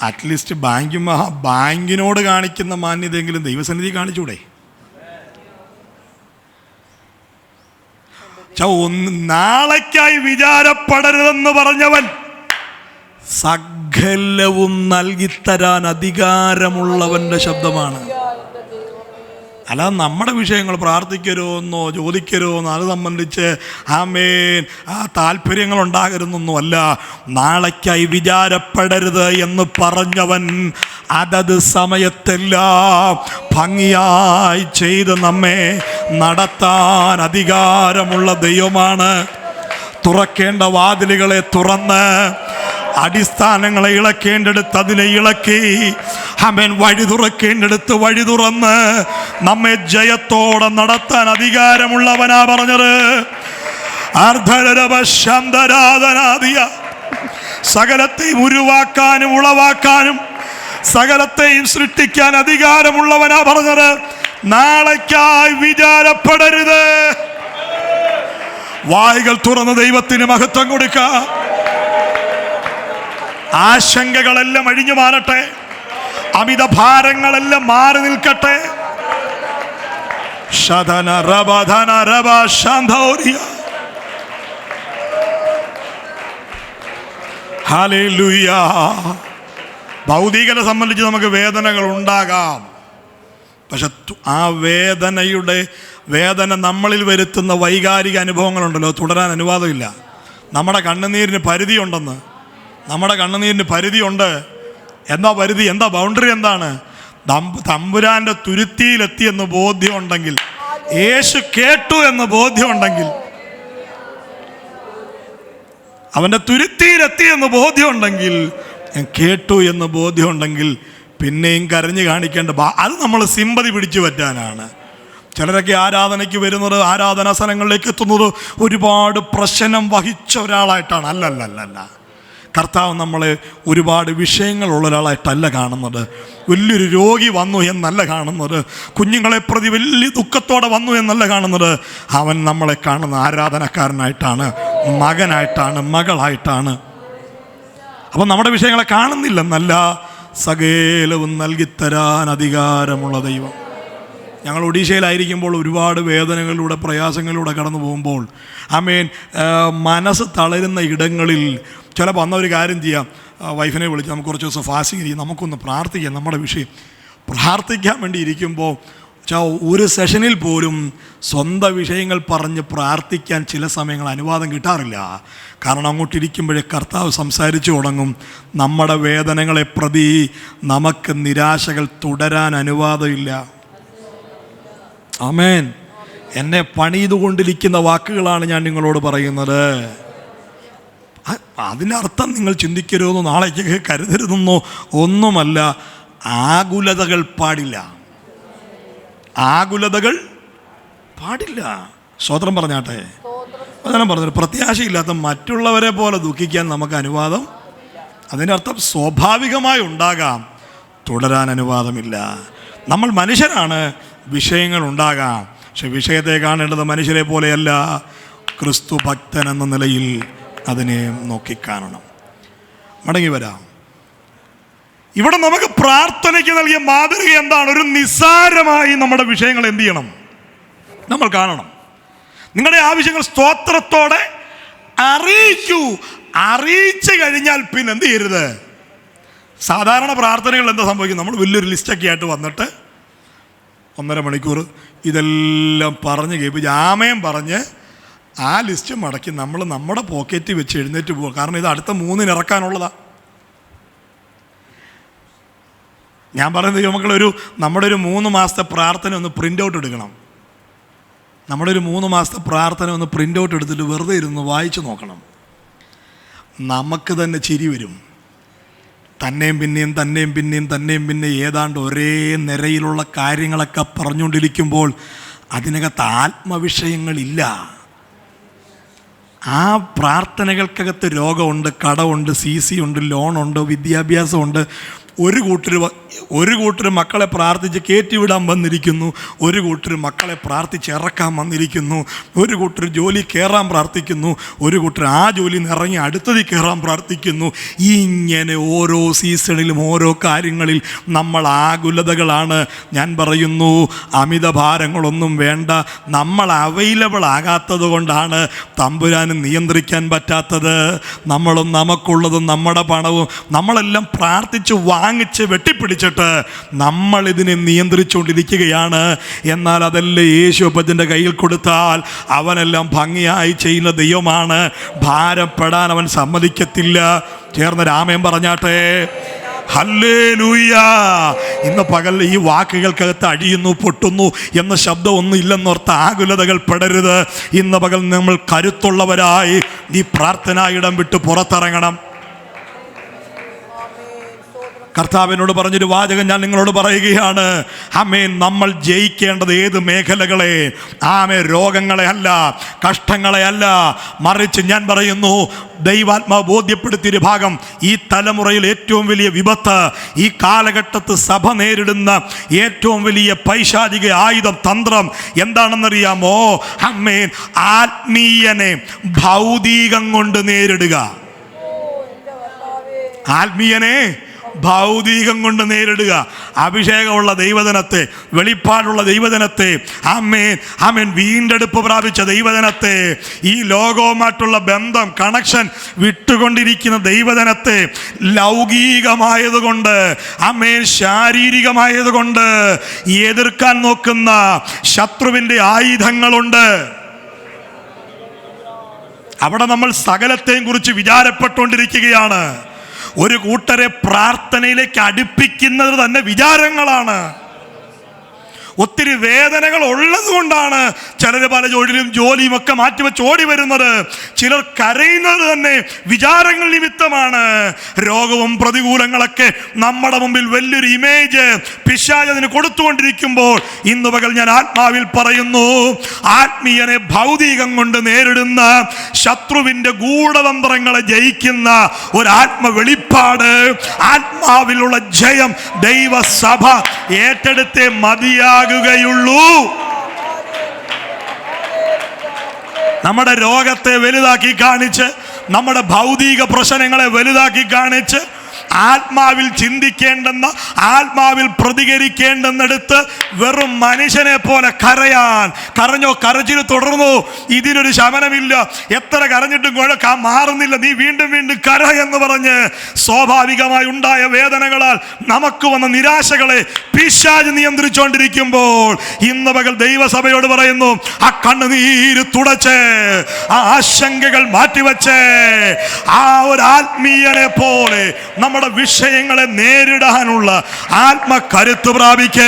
അറ്റ്ലീസ്റ്റ് ബാങ്കിനോട് കാണിക്കുന്ന മാന്യതയെങ്കിലും ദൈവസന്നിധി കാണിച്ചൂടെ? നാളേക്കായി വിചാരപ്പെടരുതെന്ന് പറഞ്ഞവൻ സകലവും നൽകിത്തരാൻ അധികാരമുള്ളവന്റെ ശബ്ദമാണ്. അല്ലാതെ നമ്മുടെ വിഷയങ്ങൾ പ്രാർത്ഥിക്കരുതോ എന്നോ ചോദിക്കരുതോ എന്നോ അത് സംബന്ധിച്ച് ആമേൻ ആ താല്പര്യങ്ങൾ ഉണ്ടാകരുതെന്നൊന്നും അല്ല. നാളേക്കായി വിചാരപ്പെടരുത് എന്ന് പറഞ്ഞവൻ അതത് സമയത്തെല്ലാം ഭംഗിയായി ചെയ്ത് നമ്മെ നടത്താൻ അധികാരമുള്ള ദൈവമാണ്. തുറക്കേണ്ട വാതിലുകളെ തുറന്ന് അടിസ്ഥാനങ്ങളെ ഇളക്കേണ്ടടുത്ത് അതിനെ ഇളക്കി അവൻ വഴി തുറക്കേണ്ടടുത്ത് വഴി തുറന്ന് നമ്മെ ജയത്തോടെ നടത്താൻ അധികാരമുള്ളവനാ പറഞ്ഞത്. സകലത്തെയും ഉരുവാക്കാനും ഉളവാക്കാനും സകലത്തെയും സൃഷ്ടിക്കാൻ അധികാരമുള്ളവനാ പറഞ്ഞത്. നാളേക്കായി വിചാരപ്പെടരുത്. വായ്കൾ തുറന്ന് ദൈവത്തിന് മഹത്വം കൊടുക്കാം. ആശങ്കകളെല്ലാം അഴിഞ്ഞു മാറട്ടെ. അമിത ഭാരങ്ങളെല്ലാം മാറി നിൽക്കട്ടെ. ഹല്ലേലൂയ. ഭൗതികത സംബന്ധിച്ച് നമുക്ക് വേദനകൾ ഉണ്ടാകാം. പക്ഷെ ആ വേദന നമ്മളിൽ വരുത്തുന്ന വൈകാരിക അനുഭവങ്ങളുണ്ടല്ലോ, തുടരാൻ അനുവാദമില്ല. നമ്മുടെ കണ്ണുനീരിന് പരിധിയുണ്ടെന്ന്. നമ്മുടെ കണ്ണുനീരിന് പരിധിയുണ്ട്. എന്താ പരിധി? എന്താ ബൗണ്ടറി? എന്താണ്? തമ്പുരാന്റെ തുരുത്തിയിലെത്തിയെന്ന് ബോധ്യമുണ്ടെങ്കിൽ, യേശു കേട്ടു എന്ന് ബോധ്യമുണ്ടെങ്കിൽ, അവൻ്റെ തുരുത്തിയിലെത്തിയെന്ന് ബോധ്യമുണ്ടെങ്കിൽ, കേട്ടു എന്ന് ബോധ്യമുണ്ടെങ്കിൽ പിന്നെയും കരഞ്ഞു കാണിക്കേണ്ട അത് നമ്മൾ സിമ്പതി പിടിച്ചു പറ്റാനാണ്. ചിലരൊക്കെ ആരാധനയ്ക്ക് വരുന്നത്, ആരാധനാ സ്ഥലങ്ങളിലേക്ക് എത്തുന്നത് ഒരുപാട് പ്രശ്നം വഹിച്ച ഒരാളായിട്ടാണ്. അല്ലല്ല, കർത്താവ് നമ്മളെ ഒരുപാട് വിഷയങ്ങളുള്ള ഒരാളായിട്ടല്ല കാണുന്നത്. വലിയൊരു രോഗി വന്നു എന്നല്ല കാണുന്നത്. കുഞ്ഞുങ്ങളെ പ്രതി വലിയ ദുഃഖത്തോടെ വന്നു എന്നല്ല കാണുന്നത്. അവൻ നമ്മളെ കാണുന്ന ആരാധനക്കാരനായിട്ടാണ്, മകനായിട്ടാണ്, മകളായിട്ടാണ്. അപ്പം നമ്മുടെ വിഷയങ്ങളെ കാണുന്നില്ലെന്നല്ല, സകലവും നൽകിത്തരാൻ അധികാരമുള്ള ദൈവം. ഞങ്ങൾ ഒഡീഷയിലായിരിക്കുമ്പോൾ ഒരുപാട് വേദനകളിലൂടെ, പ്രയാസങ്ങളിലൂടെ കടന്നു പോകുമ്പോൾ ആമേൻ മനസ്സ് തളരുന്ന ഇടങ്ങളിൽ ചിലപ്പോൾ വന്നൊരു കാര്യം ചെയ്യാം, വൈഫിനെ വിളിച്ച് നമുക്ക് കുറച്ച് ദിവസം ഫാസ്റ്റിംഗ് ചെയ്യും, നമുക്കൊന്ന് പ്രാർത്ഥിക്കാം. നമ്മുടെ വിഷയം പ്രാർത്ഥിക്കാൻ വേണ്ടി ഇരിക്കുമ്പോൾ ഒരു സെഷനിൽ പോലും സ്വന്തം വിഷയങ്ങൾ പറഞ്ഞ് പ്രാർത്ഥിക്കാൻ ചില സമയങ്ങൾ അനുവാദം കിട്ടാറില്ല. കാരണം അങ്ങോട്ടിരിക്കുമ്പോഴേ കർത്താവ് സംസാരിച്ചു തുടങ്ങും. നമ്മുടെ വേദനകളെ പ്രതി നമുക്ക് നിരാശകൾ തുടരാൻ അനുവാദമില്ല. ആമേൻ. എന്നെ പണിതുകൊണ്ടിരിക്കുന്ന വാക്കുകളാണ് ഞാൻ നിങ്ങളോട് പറയുന്നത്. അതിനർത്ഥം നിങ്ങൾ ചിന്തിക്കരുതെന്നോ നാളേക്ക് കരുതരുതെന്നോ ഒന്നുമല്ല. ആകുലതകൾ പാടില്ല. ആകുലതകൾ പാടില്ല. സ്തോത്രം പറഞ്ഞാട്ടെ. ഞാൻ പറഞ്ഞത് പ്രത്യാശയില്ലാത്ത മറ്റുള്ളവരെ പോലെ ദുഃഖിക്കാൻ നമുക്ക് അനുവാദം. അതിൻ്റെ അർത്ഥം സ്വാഭാവികമായി ഉണ്ടാകാം, തുടരാൻ അനുവാദമില്ല. നമ്മൾ മനുഷ്യരാണ്, വിഷയങ്ങൾ ഉണ്ടാകാം. പക്ഷെ വിഷയത്തെ കാണേണ്ടത് മനുഷ്യരെ പോലെയല്ല, ക്രിസ്തു ഭക്തൻ എന്ന നിലയിൽ അതിനെ നോക്കിക്കാണണം. മടങ്ങി വരാം. ഇവിടെ നമുക്ക് പ്രാർത്ഥനയ്ക്ക് നൽകിയ മാതൃക എന്താണ്? ഒരു നിസ്സാരമായി നമ്മുടെ വിഷയങ്ങൾ എന്ത് ചെയ്യണം? നമ്മൾ കാണണം. നിങ്ങളുടെ ആവശ്യങ്ങൾ സ്തോത്രത്തോടെ അറിയിക്കൂ. അറിയിച്ചു കഴിഞ്ഞാൽ പിന്നെ എന്ത് ചെയ്യരുത്? സാധാരണ പ്രാർത്ഥനകൾ എന്താ സംഭവിക്കും? നമ്മൾ വലിയൊരു ലിസ്റ്റൊക്കെ ആയിട്ട് വന്നിട്ട് 1.5 മണിക്കൂർ ഇതെല്ലാം പറഞ്ഞ് കേൾപ്പിച്ച് ആമയം പറഞ്ഞ് ആ ലിസ്റ്റ് മടക്കി നമ്മൾ നമ്മുടെ പോക്കറ്റിൽ വെച്ച് എഴുന്നേറ്റ് പോകുക. കാരണം ഇത് അടുത്ത 3 ഇറക്കാനുള്ളതാണ്. ഞാൻ പറയുന്നത് നമ്മുടെ ഒരു 3 മാസത്തെ പ്രാർത്ഥന ഒന്ന് പ്രിൻ്റ് ഔട്ട് എടുക്കണം. നമ്മുടെ ഒരു 3 മാസത്തെ പ്രാർത്ഥന ഒന്ന് പ്രിൻ്റ് ഔട്ട് എടുത്തിട്ട് വെറുതെ ഇരുന്ന് വായിച്ച് നോക്കണം. നമുക്ക് തന്നെ ചിരി വരും. തന്നെയും പിന്നെയും ഏതാണ്ട് ഒരേ നിരയിലുള്ള കാര്യങ്ങളൊക്കെ പറഞ്ഞുകൊണ്ടിരിക്കുമ്പോൾ അതിനകത്ത് ആത്മവിഷയങ്ങളില്ല. ആ പ്രാർത്ഥനകൾക്കകത്ത് രോഗമുണ്ട്, കടമുണ്ട്, CC ഉണ്ട്, ലോണുണ്ട്, വിദ്യാഭ്യാസമുണ്ട്. ഒരു കൂട്ടർ മക്കളെ പ്രാർത്ഥിച്ച് കയറ്റിവിടാൻ വന്നിരിക്കുന്നു, ഒരു കൂട്ടർ മക്കളെ പ്രാർത്ഥിച്ച് ഇറക്കാൻ വന്നിരിക്കുന്നു, ഒരു കൂട്ടർ ജോലി കയറാൻ പ്രാർത്ഥിക്കുന്നു, ഒരു കൂട്ടർ ആ ജോലിയിൽ നിന്ന് ഇറങ്ങി അടുത്തതിൽ കയറാൻ പ്രാർത്ഥിക്കുന്നു. ഇങ്ങനെ ഓരോ സീസണിലും ഓരോ കാര്യങ്ങളിൽ നമ്മൾ ആകുലതകളാണ്. ഞാൻ പറയുന്നു, അമിതഭാരങ്ങളൊന്നും വേണ്ട. നമ്മൾ അവൈലബിൾ ആകാത്തത് കൊണ്ടാണ് തമ്പുരാന് നിയന്ത്രിക്കാൻ പറ്റാത്തത്. നമ്മളും നമുക്കുള്ളതും നമ്മുടെ പണവും നമ്മളെല്ലാം പ്രാർത്ഥിച്ച് വാങ്ങിച്ച് വെട്ടിപ്പിടിച്ചിട്ട് നമ്മൾ ഇതിനെ നിയന്ത്രിച്ചുകൊണ്ടിരിക്കുകയാണ്. എന്നാൽ അതെല്ലാം യേശുപ്പച്ചൻ്റെ കയ്യിൽ കൊടുത്താൽ അവനെല്ലാം ഭംഗിയായി ചെയ്യുന്ന ദൈവമാണ്. ഭാരപ്പെടാൻ അവൻ സമ്മതിക്കത്തില്ല. ചേർന്ന് രാമൻ പറഞ്ഞാട്ടെ, ഹല്ലേലൂയ. ഇന്ന് പകൽ ഈ വാക്കുകൾക്കകത്ത് അഴിയുന്നു, പൊട്ടുന്നു എന്ന ശബ്ദമൊന്നും ഇല്ലെന്നോർത്ത് ആകുലതകൾ പെടരുത്. ഇന്ന് പകൽ നമ്മൾ കരുത്തുള്ളവരായി ഈ പ്രാർത്ഥനായിടം വിട്ട് പുറത്തിറങ്ങണം. കർത്താവിനോട് പറഞ്ഞൊരു വാചകം ഞാൻ നിങ്ങളോട് പറയുകയാണ്. ആമേൻ. നമ്മൾ ജയിക്കേണ്ടത് ഏത് മേഖലകളെ? ആമേ, രോഗങ്ങളെ അല്ല, കഷ്ടങ്ങളെ അല്ല, മറിച്ച് ഞാൻ പറയുന്നു, ദൈവാത്മാവ് ബോധ്യപ്പെടുത്തിയൊരു ഭാഗം, ഈ തലമുറയിൽ ഏറ്റവും വലിയ വിപത്ത്, ഈ കാലഘട്ടത്ത് സഭ നേരിടുന്ന ഏറ്റവും വലിയ പൈശാചിക ആയുധം, തന്ത്രം എന്താണെന്നറിയാമോ? ആമേൻ. ആത്മീയനെ ഭൗതികം കൊണ്ട് നേരിടുക. ആത്മീയനെ ഭൗതികം കൊണ്ട് നേരിടുക. അഭിഷേകമുള്ള ദൈവജനത്തെ, വെളിപ്പാടുള്ള ദൈവജനത്തെ, ആമേൻ ആമേൻ, വീണ്ടെടുപ്പ് പ്രാപിച്ച ദൈവജനത്തെ, ഈ ലോകവുമായിട്ടുള്ള ബന്ധം, കണക്ഷൻ വിട്ടുകൊണ്ടിരിക്കുന്ന ദൈവജനത്തെ ലൗകികമായതുകൊണ്ട്, ആമേൻ, ശാരീരികമായതുകൊണ്ട് എതിർക്കാൻ നോക്കുന്ന ശത്രുവിൻ്റെ ആയുധങ്ങളുണ്ട്. അവിടെ നമ്മൾ സകലത്തെയും കുറിച്ച് വിചാരപ്പെട്ടുകൊണ്ടിരിക്കുകയാണ്. ഒരു കൂട്ടരെ പ്രാർത്ഥനയിലേക്ക് അടുപ്പിക്കുന്നത് തന്നെ വിചാരങ്ങളാണ്. ഒത്തിരി വേദനകൾ ഉള്ളത് കൊണ്ടാണ് ചിലർ പല ജോലിയും ഒക്കെ മാറ്റിവെച്ച് ഓടി വരുന്നത്. ചിലർ കരയുന്നത് തന്നെ വിചാരങ്ങൾ നിമിത്തമാണ്. രോഗവും പ്രതികൂലങ്ങളൊക്കെ നമ്മുടെ മുമ്പിൽ വലിയൊരു ഇമേജ് പിശാചിന് കൊടുത്തുകൊണ്ടിരിക്കുമ്പോൾ ഇന്ന് പകൽ ഞാൻ ആത്മാവിൽ പറയുന്നു, ആത്മീയനെ ഭൗതികം കൊണ്ട് നേരിടുന്ന ശത്രുവിൻ്റെ ഗൂഢതന്ത്രങ്ങളെ ജയിക്കുന്ന ഒരു വെളിപ്പാട്, ആത്മാവിലുള്ള ജയം ദൈവസഭ ഏറ്റെടുത്തേ മതിയാകുകയുള്ളൂ. നമ്മുടെ രോഗത്തെ വലുതാക്കി കാണിച്ച്, നമ്മുടെ ഭൗതിക പ്രശ്നങ്ങളെ വലുതാക്കി കാണിച്ച്, ആത്മാവിൽ ചിന്തിക്കേണ്ടെന്ന, ആത്മാവിൽ പ്രതികരിക്കേണ്ടെന്നെടുത്ത് വെറും മനുഷ്യനെ പോലെ കരയാൻ, കരച്ചിൽ തുടർന്നു, ഇതിനൊരു ശമനമില്ല, എത്ര കരഞ്ഞിട്ടും മാറുന്നില്ല, നീ വീണ്ടും വീണ്ടും കര എന്ന് പറഞ്ഞ് സ്വാഭാവികമായി ഉണ്ടായ വേദനകളാൽ നമുക്ക് വന്ന നിരാശകളെ പിശാച് നിയന്ത്രിച്ചുകൊണ്ടിരിക്കുമ്പോൾ ഇന്ന് പകൽ ദൈവസഭയോട് പറയുന്നു, ആ കണ്ണുനീര് തുടച്ച്, ആ ആശങ്കകൾ മാറ്റിവെച്ച്, ആ ഒരു ആത്മീയനെ പോലെ നമ്മുടെ വിഷയങ്ങളെ നേരിടാനുള്ള ആത്മകരുത്ത് പ്രാപിക്ക്.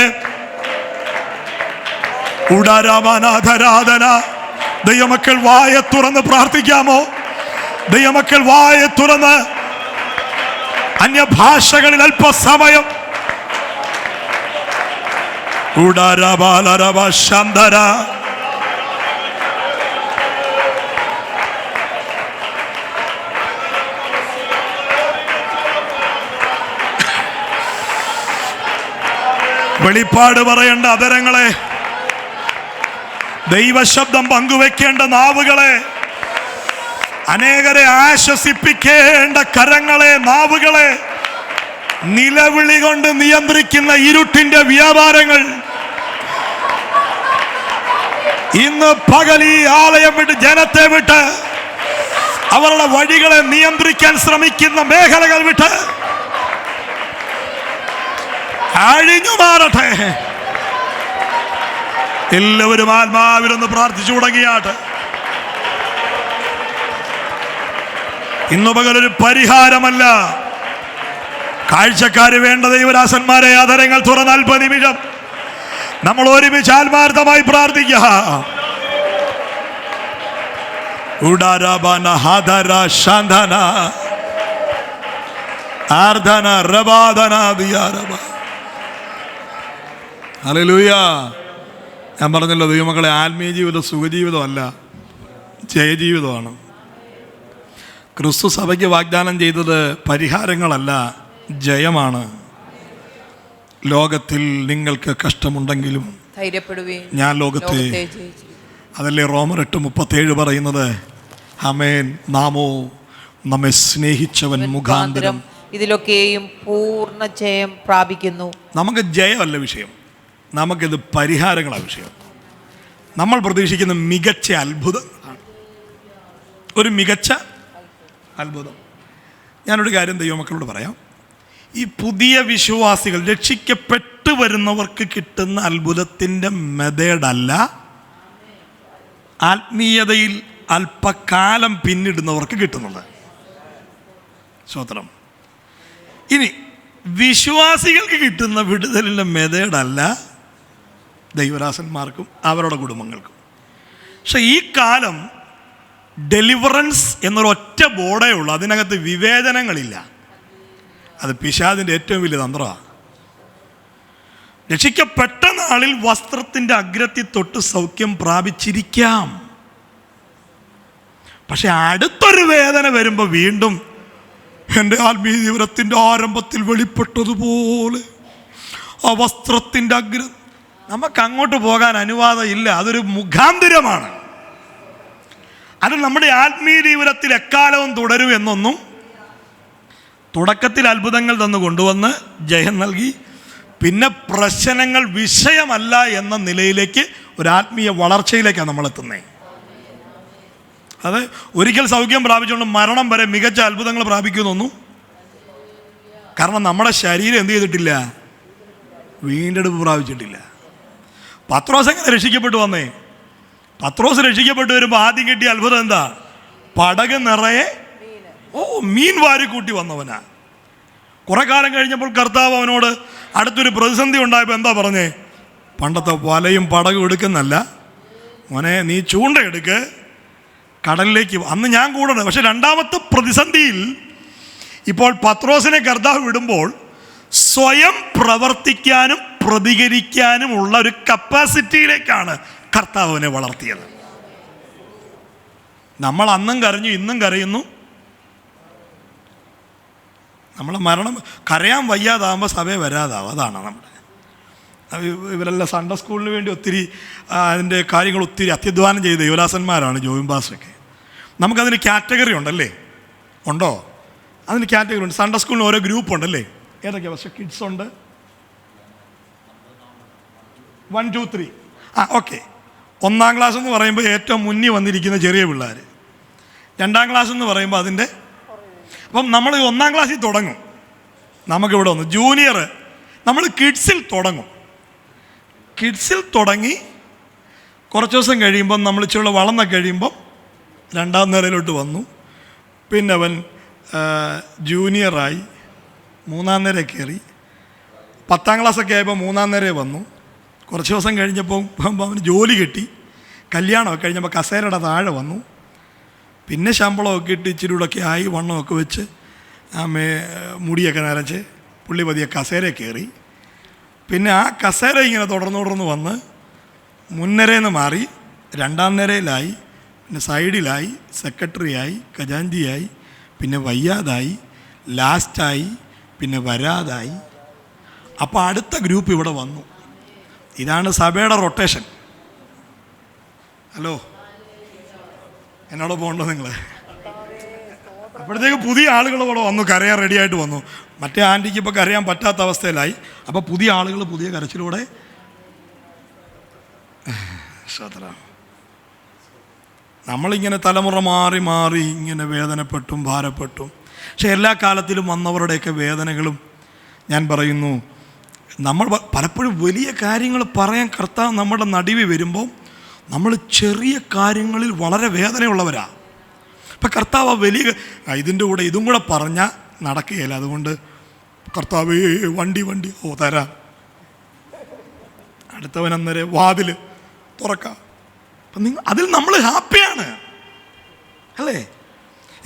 ഉടരവനാഥരാധന. ദൈവമക്കൾ വായ തുറന്ന് പ്രാർത്ഥിക്കാമോ? ദൈവമക്കൾ വായ തുറന്ന് അന്യഭാഷകളിൽ അല്പസമയം ഉടരബാലരവ ശാന്തര. വെളിപ്പാട് പറയേണ്ട അധരങ്ങളെ, ദൈവശബ്ദം പങ്കുവെക്കേണ്ട നാവുകളെ, അനേകരെ ആശ്വസിപ്പിക്കേണ്ട കരങ്ങളെ, നാവുകളെ, നിലവിളി കൊണ്ട് നിയന്ത്രിക്കുന്ന ഇരുട്ടിന്റെ വ്യാപാരങ്ങൾ ഇന്ന് പകൽ ഈ ആലയം വിട്ട്, ജനത്തെ വിട്ട്, അവരുടെ വഴികളെ നിയന്ത്രിക്കാൻ ശ്രമിക്കുന്ന മേഖലകൾ വിട്ട് അഴിഞ്ഞു മാറട്ടെ. എല്ലാവരും ആത്മാവിലൊന്ന് പ്രാർത്ഥിച്ചു തുടങ്ങിയാട്ടെ. ഇന്നു പകലൊരു പരിഹാരമല്ല, കാഴ്ചക്കാര് വേണ്ട ദൈവദാസന്മാരെ, അധരങ്ങൾ തുറന്ന് 40 നിമിഷം നമ്മൾ ഒരുമിച്ച് ആത്മാർത്ഥമായി പ്രാർത്ഥിക്കുക. ഉഡാരബന ഹദര ശാന്തന ആർധന റബാദന ദിയാരബ. ഹല്ലേലൂയ. ഞാൻ പറഞ്ഞല്ലോ, ദൈവമക്കളെ, ആത്മീയ ജീവിതം സുഖജീവിതമല്ല, ജയജീവിതമാണ്. ക്രിസ്തു സഭയ്ക്ക് വാഗ്ദാനം ചെയ്തത് പരിഹാരങ്ങളല്ല, ജയമാണ്. ലോകത്തിൽ നിങ്ങൾക്ക് കഷ്ടമുണ്ടെങ്കിലും ഞാൻ ലോകത്തെ, അതല്ലേ റോമർ 8:37 പറയുന്നത്. ആമേൻ. നാമോ നമ്മെ സ്നേഹിച്ചവൻ മുഖാന്തരം ഇതിലൊക്കെയും പൂർണ്ണ ജയം പ്രാപിക്കുന്നു. നമുക്ക് ജയമല്ല വിഷയം, നമുക്കിത് പരിഹാരങ്ങളാണ് വിഷയം. നമ്മൾ പ്രതീക്ഷിക്കുന്ന മികച്ച അത്ഭുതങ്ങളാണ്, ഒരു മികച്ച അത്ഭുതം. ഞാനൊരു കാര്യം ദൈവമക്കളോട് പറയാം. ഈ പുതിയ വിശ്വാസികൾ, രക്ഷിക്കപ്പെട്ടു വരുന്നവർക്ക് കിട്ടുന്ന അത്ഭുതത്തിൻ്റെ മെതേഡല്ല ആത്മീയതയിൽ അല്പകാലം പിന്നിടുന്നവർക്ക് കിട്ടുന്നത്. സ്തോത്രം. ഇനി വിശ്വാസികൾക്ക് കിട്ടുന്ന വിടുതലിൻ്റെ മെതേഡല്ല ദൈവദാസന്മാർക്കും അവരുടെ കുടുംബങ്ങൾക്കും. പക്ഷെ ഈ കാലം ഡെലിവറൻസ് എന്നൊരൊറ്റ ബോർഡേ ഉള്ളൂ, അതിനകത്ത് വിവേചനങ്ങളില്ല. അത് പിശാചിൻ്റെ ഏറ്റവും വലിയ തന്ത്രമാണ്. രക്ഷിക്കപ്പെട്ട നാളിൽ വസ്ത്രത്തിൻ്റെ അഗ്രത്തിൽ തൊട്ട് സൗഖ്യം പ്രാപിച്ചിരിക്കാം, പക്ഷെ അടുത്തൊരു വേദന വരുമ്പോൾ വീണ്ടും എൻ്റെ ആത്മീയ ജീവിതത്തിൻ്റെ ആരംഭത്തിൽ വെളിപ്പെട്ടതുപോലെ ആ വസ്ത്രത്തിൻ്റെ അഗ്രം, നമുക്ക് അങ്ങോട്ട് പോകാൻ അനുവാദം ഇല്ല. അതൊരു മുഖാന്തരമാണ്. അത് നമ്മുടെ ആത്മീയ ജീവിതത്തിൽ എക്കാലവും തുടരും എന്നൊന്നും, തുടക്കത്തിൽ അത്ഭുതങ്ങൾ തന്നു കൊണ്ടുവന്ന് ജയം നൽകി പിന്നെ പ്രശ്നങ്ങൾ വിഷയമല്ല എന്ന നിലയിലേക്ക് ഒരു ആത്മീയ വളർച്ചയിലേക്കാണ് നമ്മൾ എത്തുന്നത്. അത് ഒരിക്കൽ സൗഖ്യം പ്രാപിച്ചുകൊണ്ട് മരണം വരെ മികച്ച അത്ഭുതങ്ങൾ പ്രാപിക്കുമെന്നൊന്നും. കാരണം നമ്മുടെ ശരീരം എന്ത് ചെയ്തിട്ടില്ല, വീണ്ടെടുപ്പ് പ്രാപിച്ചിട്ടില്ല. പത്രോസ് എങ്ങനെ രക്ഷിക്കപ്പെട്ടു വന്നേ? പത്രോസ് രക്ഷിക്കപ്പെട്ടു വരുമ്പോൾ ആദ്യം കിട്ടിയ അത്ഭുതം എന്താ? പടക് നിറയെ മീൻ വാരിക്കൂട്ടി വന്നവനാ. കുറെ കാലം കഴിഞ്ഞപ്പോൾ കർത്താവ് അവനോട് അടുത്തൊരു പ്രതിസന്ധി ഉണ്ടായപ്പോൾ എന്താ പറഞ്ഞേ? പണ്ടത്തെ വലയും പടകും എടുക്കുന്നല്ല മോനെ, നീ ചൂണ്ടയെടുക്ക്, കടലിലേക്ക്. അന്ന് ഞാൻ കൂടെ. പക്ഷെ രണ്ടാമത്തെ പ്രതിസന്ധിയിൽ ഇപ്പോൾ പത്രോസിനെ കർത്താവ് വിടുമ്പോൾ സ്വയം പ്രവർത്തിക്കാനും പ്രതികരിക്കാനും ഉള്ള ഒരു കപ്പാസിറ്റിയിലേക്കാണ് കർത്താവിനെ വളർത്തിയത്. നമ്മൾ അന്നും കരഞ്ഞു, ഇന്നും കരയുന്നു. നമ്മൾ മരണം കരയാൻ വയ്യാതാകുമ്പോൾ സഭയെ വരാതാവും. അതാണ് നമ്മുടെ. ഇവരെല്ലാം സൺഡേ സ്കൂളിന് വേണ്ടി ഒത്തിരി അതിൻ്റെ കാര്യങ്ങൾ ഒത്തിരി അത്യധ്വാനം ചെയ്ത യുവദാസന്മാരാണ് ജോയിൻ പാസ്റ്റൊക്കെ. നമുക്കതിന് കാറ്റഗറി ഉണ്ടല്ലേ? ഉണ്ടോ? അതിന് കാറ്റഗറി ഉണ്ട്. സൺഡേ സ്കൂളിന് ഓരോ ഗ്രൂപ്പ് ഉണ്ടല്ലേ? ഏതൊക്കെയാണ്? പക്ഷേ കിഡ്സ് ഉണ്ട്, 1, 2, 3. ഓക്കെ. 1-ാം ക്ലാസ് എന്ന് പറയുമ്പോൾ ഏറ്റവും മുന്നിൽ വന്നിരിക്കുന്ന ചെറിയ പിള്ളേർ. 2-ാം ക്ലാസ് എന്ന് പറയുമ്പോൾ അതിൻ്റെ, അപ്പം നമ്മൾ 1-ാം ക്ലാസ്സിൽ തുടങ്ങും. നമുക്കിവിടെ വന്നു ജൂനിയർ, നമ്മൾ കിഡ്സിൽ തുടങ്ങും. കിഡ്സിൽ തുടങ്ങി കുറച്ച് ദിവസം കഴിയുമ്പം നമ്മൾ ഇച്ചിരി വളർന്നൊക്കെ കഴിയുമ്പം 2-ാം നിരയിലോട്ട് വന്നു. പിന്നെ അവൻ ജൂനിയറായി, 3-ാം നിര കയറി. 10-ാം ക്ലാസ്സൊക്കെ ആയപ്പോൾ 3-ാം നിര വന്നു. കുറച്ച് ദിവസം കഴിഞ്ഞപ്പോൾ അവന് ജോലി കിട്ടി. കല്യാണമൊക്കെ കഴിഞ്ഞപ്പോൾ കസേരയുടെ താഴെ വന്നു. പിന്നെ ശമ്പളമൊക്കെ ഇട്ട് ഇച്ചിരി കൂടെയൊക്കെ ആയി, വണ്ണമൊക്കെ വെച്ച് മുടിയൊക്കെ നരച്ച് പുള്ളി പതിയെ കസേര കയറി. പിന്നെ ആ കസേര ഇങ്ങനെ തുടർന്ന് വന്ന് മുൻനിരയിൽ മാറി 2-ാം നിരയിലായി, പിന്നെ സൈഡിലായി, സെക്രട്ടറിയായി, ഖജാൻജിയായി, പിന്നെ വയ്യാതായി, ലാസ്റ്റായി, പിന്നെ വരാതായി. അപ്പോൾ അടുത്ത ഗ്രൂപ്പ് ഇവിടെ വന്നു. ഇതാണ് സഭയുടെ റൊട്ടേഷൻ. ഹലോ, എന്നോട് പോകണ്ടോ നിങ്ങൾ? അപ്പോഴത്തേക്ക് പുതിയ ആളുകൾ ഇവിടെ വന്നു, കരയാൻ റെഡിയായിട്ട് വന്നു. മറ്റേ ആൻറ്റിക്ക് ഇപ്പോൾ കരയാൻ പറ്റാത്ത അവസ്ഥയിലായി. അപ്പോൾ പുതിയ ആളുകൾ പുതിയ കരച്ചിലൂടെ. നമ്മളിങ്ങനെ തലമുറ മാറി മാറി ഇങ്ങനെ വേദനപ്പെട്ടും ഭാരപ്പെട്ടും. പക്ഷെ എല്ലാ കാലത്തിലും വന്നവരുടെയൊക്കെ വേദനകളും ഞാൻ പറയുന്നു. നമ്മൾ പലപ്പോഴും വലിയ കാര്യങ്ങൾ പറയാൻ കർത്താവ് നമ്മുടെ നടുവിൽ വരുമ്പോൾ നമ്മൾ ചെറിയ കാര്യങ്ങളിൽ വളരെ വേദനയുള്ളവരാണ്. ഇപ്പം കർത്താവ് വലിയ ഇതിൻ്റെ കൂടെ ഇതും കൂടെ പറഞ്ഞാൽ നടക്കുകയില്ല. അതുകൊണ്ട് കർത്താവ് വണ്ടി തരാം. അടുത്തവൻ അന്നേരം വാതിൽ തുറക്കാം. അപ്പം അതിൽ നമ്മൾ ഹാപ്പിയാണ് അല്ലേ?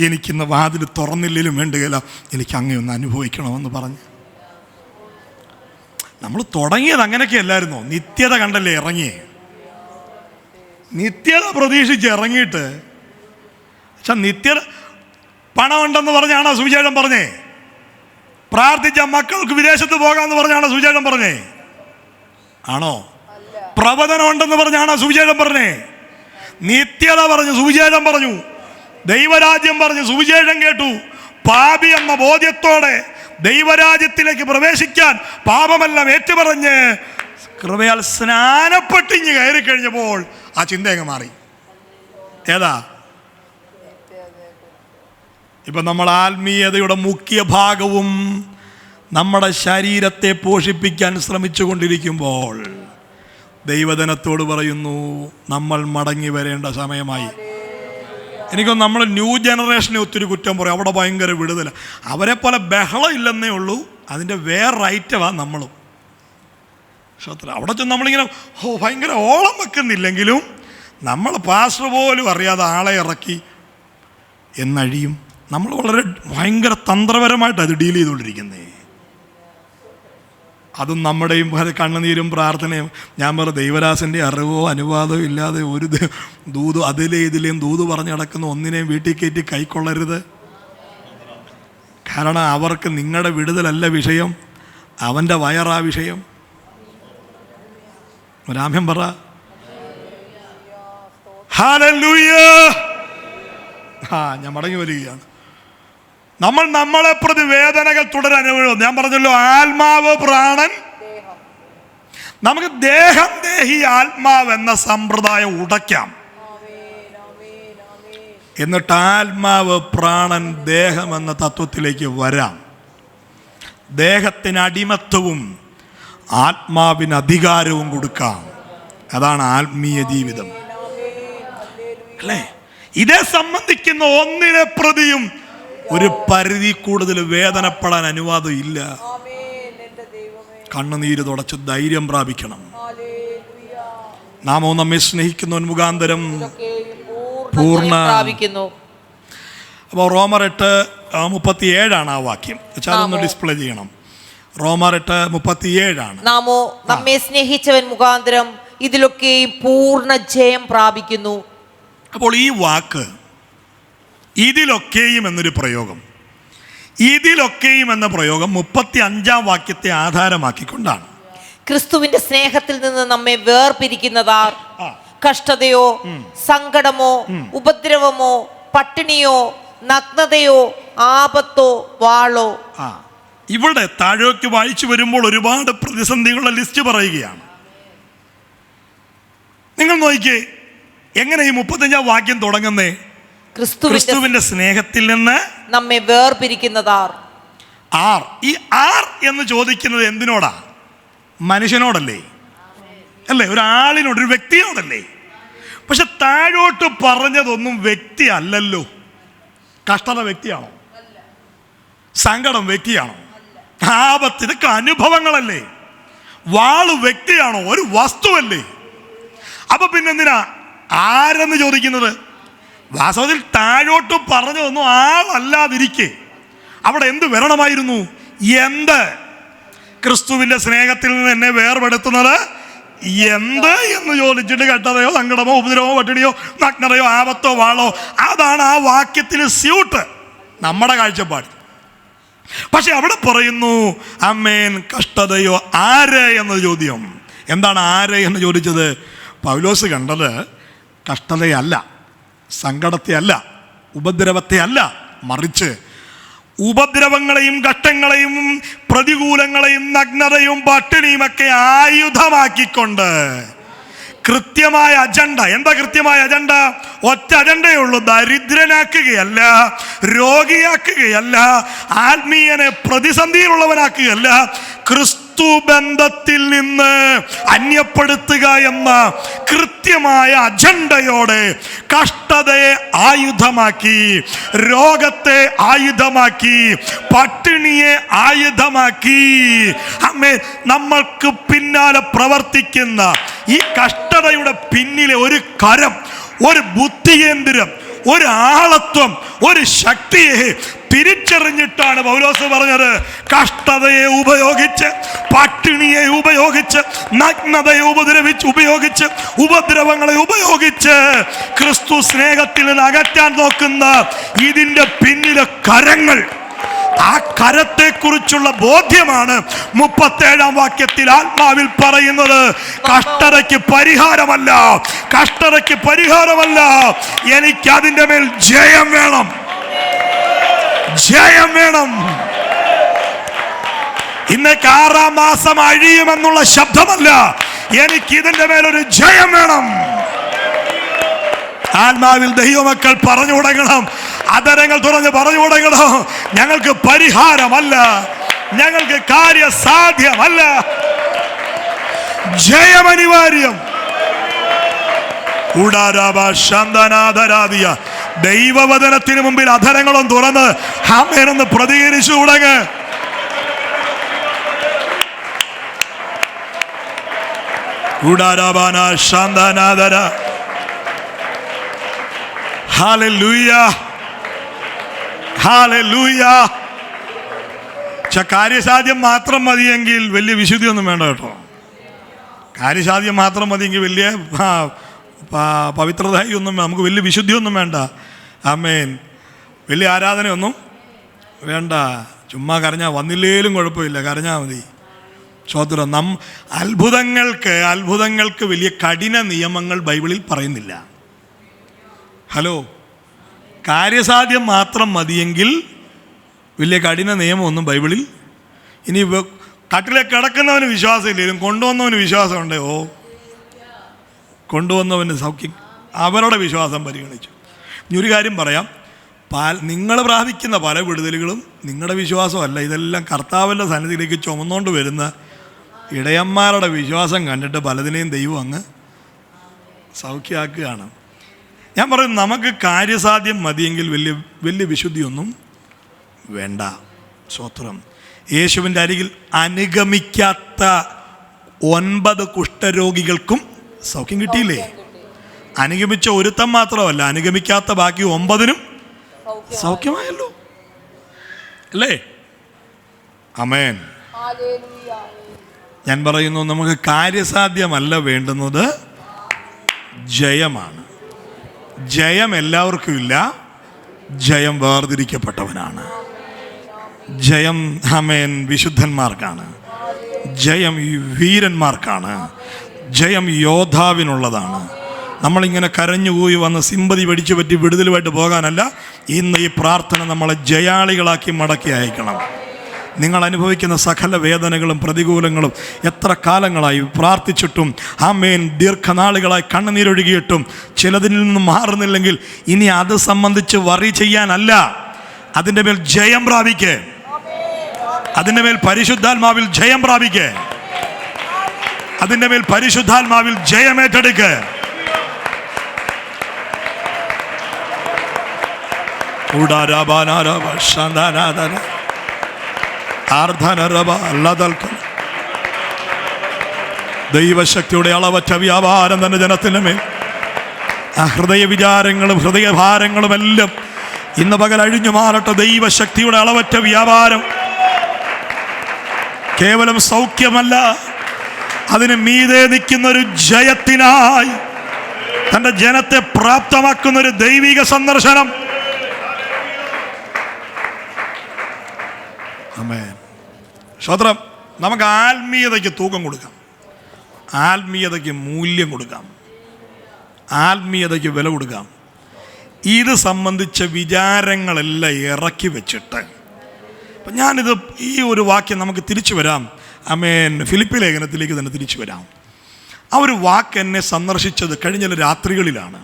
എനിക്കിന്ന് വാതിൽ തുറന്നില്ലെങ്കിലും വേണ്ടുകയില്ല, എനിക്ക് അങ്ങനെയൊന്ന് അനുഭവിക്കണമെന്ന് പറഞ്ഞ് നമ്മൾ തുടങ്ങിയത് അങ്ങനെയൊക്കെ അല്ലായിരുന്നോ? നിത്യത കണ്ടല്ലേ ഇറങ്ങിയേ. നിത്യത പ്രതീക്ഷിച്ച് ഇറങ്ങിയിട്ട്, പക്ഷെ നിത്യത പണമുണ്ടെന്ന് പറഞ്ഞാണോ സുവിശേഷം പറഞ്ഞേ? പ്രാർത്ഥിച്ച മക്കൾക്ക് വിദേശത്ത് പോകാമെന്ന് പറഞ്ഞാണോ സുവിശേഷം പറഞ്ഞേ? ആണോ? പ്രവചനം ഉണ്ടെന്ന് പറഞ്ഞാണോ സുവിശേഷം പറഞ്ഞേ? നിത്യത പറഞ്ഞു, സുവിശേഷം പറഞ്ഞു, ദൈവരാജ്യം പറഞ്ഞു, സുവിശേഷം കേട്ടു. പാപി എന്ന ബോധ്യത്തോടെ ദൈവരാജ്യത്തിലേക്ക് പ്രവേശിക്കാൻ പാപമെല്ലാം ഏറ്റുപറഞ്ഞ് കൃപയാൽ സ്നാനപ്പെട്ടിഞ്ഞ് കയറി കഴിഞ്ഞപ്പോൾ ആ ചിന്തയങ്ങ് മാറി. ഏതാ? ഇപ്പം നമ്മൾ ആത്മീയതയുടെ മുഖ്യ ഭാഗവും നമ്മുടെ ശരീരത്തെ പോഷിപ്പിക്കാൻ ശ്രമിച്ചു കൊണ്ടിരിക്കുമ്പോൾ ദൈവജനത്തോട് പറയുന്നു, നമ്മൾ മടങ്ങി വരേണ്ട സമയമായി. എനിക്കൊന്ന് നമ്മൾ ന്യൂ ജനറേഷനെ ഒത്തിരി കുറ്റം പറയും, അവിടെ ഭയങ്കര വിടുതല, അവരെ പോലെ ബഹളം ഇല്ലെന്നേ ഉള്ളൂ, അതിൻ്റെ വേറെ ഐറ്റമാണ് നമ്മളും. അവിടെ ചെന്ന് നമ്മളിങ്ങനെ ഭയങ്കര ഓളം വെക്കുന്നില്ലെങ്കിലും നമ്മൾ പാസ്റ്റർ പോലും അറിയാതെ ആളെ ഇറക്കി എന്നഴിയും. നമ്മൾ വളരെ ഭയങ്കര തന്ത്രപരമായിട്ട് അത് ഡീൽ ചെയ്തുകൊണ്ടിരിക്കുന്നേ. അതും നമ്മുടെയും കണ്ണുനീരും പ്രാർത്ഥനയും. ഞാൻ പറഞ്ഞ ദൈവരാസൻ്റെ അറിവോ അനുവാദമോ ഇല്ലാതെ ഒരു ദൂത് ഇതിലേയും ദൂത് പറഞ്ഞു നടക്കുന്ന ഒന്നിനെയും വീട്ടിൽ കയറ്റി കൈക്കൊള്ളരുത്. കാരണം അവർക്ക് നിങ്ങളുടെ വിടുതലല്ല വിഷയം, അവൻ്റെ വയറാ വിഷയം. രാമ്യം പറ ഹല്ലേലൂയ. ഞാൻ മടങ്ങി വരികയാണ്. നമ്മൾ നമ്മളെ പ്രതി വേദനകൾ തുടരനുഭവം. ഞാൻ പറഞ്ഞല്ലോ, ആത്മാവ് പ്രാണൻ. നമുക്ക് ദേഹം ദേഹി ആത്മാവ് എന്ന സമ്പ്രദായം ഉടയ്ക്കാം. എന്നിട്ട് ആത്മാവ് പ്രാണൻ ദേഹം എന്ന തത്വത്തിലേക്ക് വരാം. ദേഹത്തിന് അടിമത്വവും ആത്മാവിന് അധികാരവും കൊടുക്കാം. അതാണ് ആത്മീയ ജീവിതം, അല്ലേ? ഇതേ സംബന്ധിക്കുന്ന ഒന്നിനെ പ്രതിയും ഒരു പരിധി കൂടുതൽ വേദനപ്പെടാൻ അനുവാദം ഇല്ല. കണ്ണുനീര് തുടച്ച് ധൈര്യം പ്രാപിക്കണം. നാമോ നമ്മെ സ്നേഹിക്കുന്നവൻ മുഖാന്തരം പൂർണ്ണ. അപ്പോൾ റോമർ 8:37 ആ വാക്യം. അതൊന്ന് ഡിസ്പ്ലേ ചെയ്യണം. റോമർ 8:37. നാമോ നമ്മെ സ്നേഹിച്ചവൻ മുഖാന്തരം ഇതിലൊക്കെയും പൂർണ്ണ ജയം പ്രാപിക്കുന്നു. അപ്പോൾ ഈ വാക്ക് ഇതിലൊക്കെയും എന്നൊരു പ്രയോഗം, ഇതിലൊക്കെയും എന്ന പ്രയോഗം 35 വാക്യത്തെ ആധാരമാക്കിക്കൊണ്ടാണ്. ക്രിസ്തുവിന്റെ സ്നേഹത്തിൽ നിന്ന് നമ്മെ വേർപിരിക്കുന്നതാർ കഷ്ടതയോ സങ്കടമോ ഉപദ്രവമോ പട്ടിണിയോ നഗ്നതയോ ആപത്തോ വാളോ. ഇവിടെ താഴേക്ക് വായിച്ചു വരുമ്പോൾ ഒരുപാട് പ്രതിസന്ധികളുടെ ലിസ്റ്റ് പറയുകയാണ്. നിങ്ങൾ നോക്കിക്കേ, എങ്ങനെ ഈ 35 വാക്യം തുടങ്ങുന്നേ? ക്രിസ്തുവിന്റെ സ്നേഹത്തിൽ നിന്ന് നമ്മെ വേർപിരിക്കുന്നതാർ. ഈ ആർ എന്ന് ചോദിക്കുന്നത് എന്തിനോടാ? മനുഷ്യനോടല്ലേ? അല്ലേ? ഒരാളിനോട്, ഒരു വ്യക്തിയോടല്ലേ? പക്ഷെ താഴോട്ട് പറഞ്ഞതൊന്നും വ്യക്തി അല്ലല്ലോ. കഷ്ടത വ്യക്തിയാണോ? സങ്കടം വ്യക്തിയാണോ? ആപത്ത്, ഇതൊക്കെ അനുഭവങ്ങളല്ലേ? വാള് വ്യക്തിയാണോ? ഒരു വസ്തുവല്ലേ? അപ്പൊ പിന്നെന്തിനാ ആരെന്ന് ചോദിക്കുന്നത്? വാസ്തവത്തിൽ താഴോട്ട് പറഞ്ഞതൊന്നും ആളല്ലാതിരിക്കെ അവിടെ എന്ത് വരണമായിരുന്നു? എന്ത്? ക്രിസ്തുവിന്റെ സ്നേഹത്തിൽ നിന്ന് എന്നെ വേർപെടുത്തുന്നത് എന്ത് എന്ന് ചോദിച്ചിട്ട് കഷ്ടതയോ സങ്കടമോ ഉപദ്രവമോ പട്ടിണിയോ നഗ്നതയോ ആപത്തോ വാളോ, അതാണ് ആ വാക്യത്തിന് സ്യൂട്ട് നമ്മുടെ കാഴ്ചപ്പാട്. പക്ഷെ അവിടെ പറയുന്നു അമ്മേൻ കഷ്ടതയോ ആര് എന്ന ചോദ്യം. എന്താണ് ആര് എന്ന് ചോദിച്ചത്? പൗലോസ് കണ്ടത് കഷ്ടതയല്ല, സങ്കടത്തെ അല്ല, ഉപദ്രവത്തെ അല്ല, മറിച്ച് ഉപദ്രവങ്ങളെയും ഘട്ടങ്ങളെയും പ്രതികൂലങ്ങളെയും നഗ്നതയും പട്ടിണിയും ഒക്കെ ആയുധമാക്കിക്കൊണ്ട് കൃത്യമായ അജണ്ട. എന്താ കൃത്യമായ അജണ്ട? ഒറ്റ അജണ്ടയേ ഉള്ളൂ. ദരിദ്രനാക്കുകയല്ല, രോഗിയാക്കുകയല്ല, ആത്മീയനെ പ്രതിസന്ധിയിലുള്ളവനാക്കുകയല്ല, ക്രിസ്തു ബന്ധത്തിൽ നിന്ന് അന്യപ്പെടുത്തുക എന്ന കൃത്യമായ അജണ്ടയോടെ കഷ്ടതയെ ആയുധമാക്കി, രോഗത്തെ ആയുധമാക്കി, പട്ടിണിയെ ആയുധമാക്കി, അമ്മേ നമ്മൾക്ക് പിന്നാലെ പ്രവർത്തിക്കുന്ന ഈ കഷ്ടതയുടെ പിന്നിലെ ഒരു കരം, ഒരു ബുദ്ധികേന്ദ്രം, ഒരു ആളത്വം, ഒരു ശക്തിയെ തിരിച്ചറിഞ്ഞിട്ടാണ് പൗലോസ് പറഞ്ഞത്, കഷ്ടതയെ ഉപയോഗിച്ച്, പട്ടിണിയെ ഉപയോഗിച്ച്, നഗ്നതയെ ഉപയോഗിച്ച്, ഉപദ്രവങ്ങളെ ഉപയോഗിച്ച് ക്രിസ്തു സ്നേഹത്തിൽ നിന്ന് അകറ്റാൻ നോക്കുന്ന ഇതിന്റെ പിന്നിലെ കരങ്ങൾ, ആ കരത്തെക്കുറിച്ചുള്ള ബോധ്യമാണ് 37-ാം വാക്യത്തിൽ ആത്മാവിൽ പറയുന്നത്. കഷ്ടതയ്ക്ക് പരിഹാരമല്ല, കഷ്ടതയ്ക്ക് പരിഹാരമല്ല, എനിക്ക് അതിന്റെ മേൽ ജയം വേണം, ജയം വേണം. ഇന്നേക്ക് 6-ാം മാസം അഴിയുമെന്നുള്ള ശബ്ദമല്ല, എനിക്ക് ഇതിന്റെ മേലൊരു ജയം വേണം. ആത്മാവിൽ ദൈവമക്കൾ പറഞ്ഞു തുടങ്ങണം, അതരങ്ങൾ തുറന്ന് പറഞ്ഞു തുടങ്ങണം, ഞങ്ങൾക്ക് പരിഹാരമല്ല, ഞങ്ങൾക്ക് കാര്യസാധ്യമല്ല, ജയം അനിവാര്യം. ദൈവവചനത്തിന് മുമ്പിൽ അധരങ്ങളും തുറന്ന് ആമേനെന്ന് പ്രതികരിച്ചു തുടങ്ങ്. Hallelujah, hallelujah. കാര്യസാധ്യം മാത്രം മതിയെങ്കിൽ വലിയ വിശുദ്ധിയൊന്നും വേണ്ട കേട്ടോ. കാര്യസാധ്യം മാത്രം മതിയെങ്കിൽ വലിയ പവിത്രതയൊന്നും, നമുക്ക് വലിയ വിശുദ്ധിയൊന്നും വേണ്ട. ആമേൻ. വലിയ ആരാധനയൊന്നും വേണ്ട. ചുമ്മാ കരഞ്ഞാൽ, വന്നില്ലേലും കുഴപ്പമില്ല, കരഞ്ഞാൽ മതി. സ്തോത്രം. അത്ഭുതങ്ങൾക്ക് വലിയ കഠിന നിയമങ്ങൾ ബൈബിളിൽ പറയുന്നില്ല. ഹലോ, കാര്യസാധ്യം മാത്രം മതിയെങ്കിൽ വലിയ കഠിന നിയമമൊന്നും ബൈബിളിൽ. ഇനി കട്ടിലെ കിടക്കുന്നവന് വിശ്വാസമില്ലെങ്കിലും കൊണ്ടുവന്നവന് വിശ്വാസമുണ്ടേ, ഓ കൊണ്ടുവന്നവന് സൗഖ്യം, അവരുടെ വിശ്വാസം പരിഗണിച്ചു. ഇനി ഒരു കാര്യം പറയാം, നിങ്ങൾ പ്രാപിക്കുന്ന പല വിടുതലുകളും നിങ്ങളുടെ വിശ്വാസമല്ല, ഇതെല്ലാം കർത്താവിൻ്റെ സന്നിധിയിലേക്ക് ചുമന്നുകൊണ്ട് വരുന്ന ഇടയന്മാരുടെ വിശ്വാസം കണ്ടിട്ട് പലതിനെയും ദൈവം അങ്ങ് സൗഖ്യമാക്കുകയാണ്. ഞാൻ പറയും, നമുക്ക് കാര്യസാധ്യം മതിയെങ്കിൽ വലിയ വിശുദ്ധിയൊന്നും വേണ്ട. സ്തോത്രം. യേശുവിൻ്റെ അരികിൽ അനുഗമിക്കാത്ത 9 കുഷ്ഠരോഗികൾക്കും സൗഖ്യം കിട്ടിയില്ലേ? അനുഗമിച്ച ഒരുത്തൻ മാത്രമല്ല, അനുഗമിക്കാത്ത ബാക്കി 9നും സൗഖ്യമായല്ലോ, അല്ലേ? ആമേൻ. ഞാൻ പറയുന്നു, നമുക്ക് കാര്യസാധ്യമല്ല വേണ്ടുന്നത്, ജയമാണ്. ജയം എല്ലാവർക്കും ഇല്ല, ജയം വേർതിരിക്കപ്പെട്ടവനാണ്. ജയം ആമേൻ വിശുദ്ധന്മാർക്കാണ്, ജയം വീരന്മാർക്കാണ്, ജയം യോദ്ധാവിനുള്ളതാണ്. നമ്മളിങ്ങനെ കരഞ്ഞുപോയി വന്ന് സിമ്പതി പിടിച്ചു പറ്റി വിടുതലുമായിട്ട് പോകാനല്ല. ഇന്ന് ഈ പ്രാർത്ഥന നമ്മളെ ജയാളികളാക്കി മടക്കി അയക്കണം. നിങ്ങൾ അനുഭവിക്കുന്ന സകല വേദനകളും പ്രതികൂലങ്ങളും എത്ര കാലങ്ങളായി പ്രാർത്ഥിച്ചിട്ടും ആമേൻ ദീർഘനാളുകളായി കണ്ണുനീരൊഴുകിയിട്ടും ചിലതിൽ നിന്നും മാറുന്നില്ലെങ്കിൽ ഇനി അത് സംബന്ധിച്ച് വറി ചെയ്യാനല്ല, അതിൻ്റെ മേൽ ജയം പ്രാപിക്കേ, അതിൻ്റെ മേൽ പരിശുദ്ധാത്മാവിൽ ജയം പ്രാപിക്കേ, അതിൻ്റെ മേൽ പരിശുദ്ധാത്മാവിൽ ജയമേറ്റെടുക്ക്. ദൈവശക്തിയുടെ അളവറ്റ വ്യാപാരം തന്നെ ജനത്തിന് മേൽ. ഹൃദയ വിചാരങ്ങളും ഹൃദയഭാരങ്ങളും എല്ലാം ഇന്ന് പകൽ അഴിഞ്ഞു മാറട്ടെ. ദൈവശക്തിയുടെ അളവറ്റ വ്യാപാരം കേവലം സൗഖ്യമല്ല, അതിന് മീതെ നിൽക്കുന്ന ഒരു ജയത്തിനായി തൻ്റെ ജനത്തെ പ്രാപ്തമാക്കുന്ന ഒരു ദൈവിക സന്ദർശനം. ആമേൻ. സ്തോത്രം. നമുക്ക് ആത്മീയതയ്ക്ക് തൂക്കം കൊടുക്കാം, ആത്മീയതയ്ക്ക് മൂല്യം കൊടുക്കാം, ആത്മീയതയ്ക്ക് വില കൊടുക്കാം. ഇത് സംബന്ധിച്ച വിചാരങ്ങളെല്ലാം ഇറക്കി വെച്ചിട്ട്, അപ്പം ഞാനിത് ഈ ഒരു വാക്യം നമുക്ക് തിരിച്ചു വരാം. ആമേൻ. ഫിലിപ്പി ലേഖനത്തിലേക്ക് തന്നെ തിരിച്ചു വരാം. ആ ഒരു വാക്ക് എന്നെ സന്ദർശിച്ചത് കഴിഞ്ഞ രാത്രികളിലാണ്.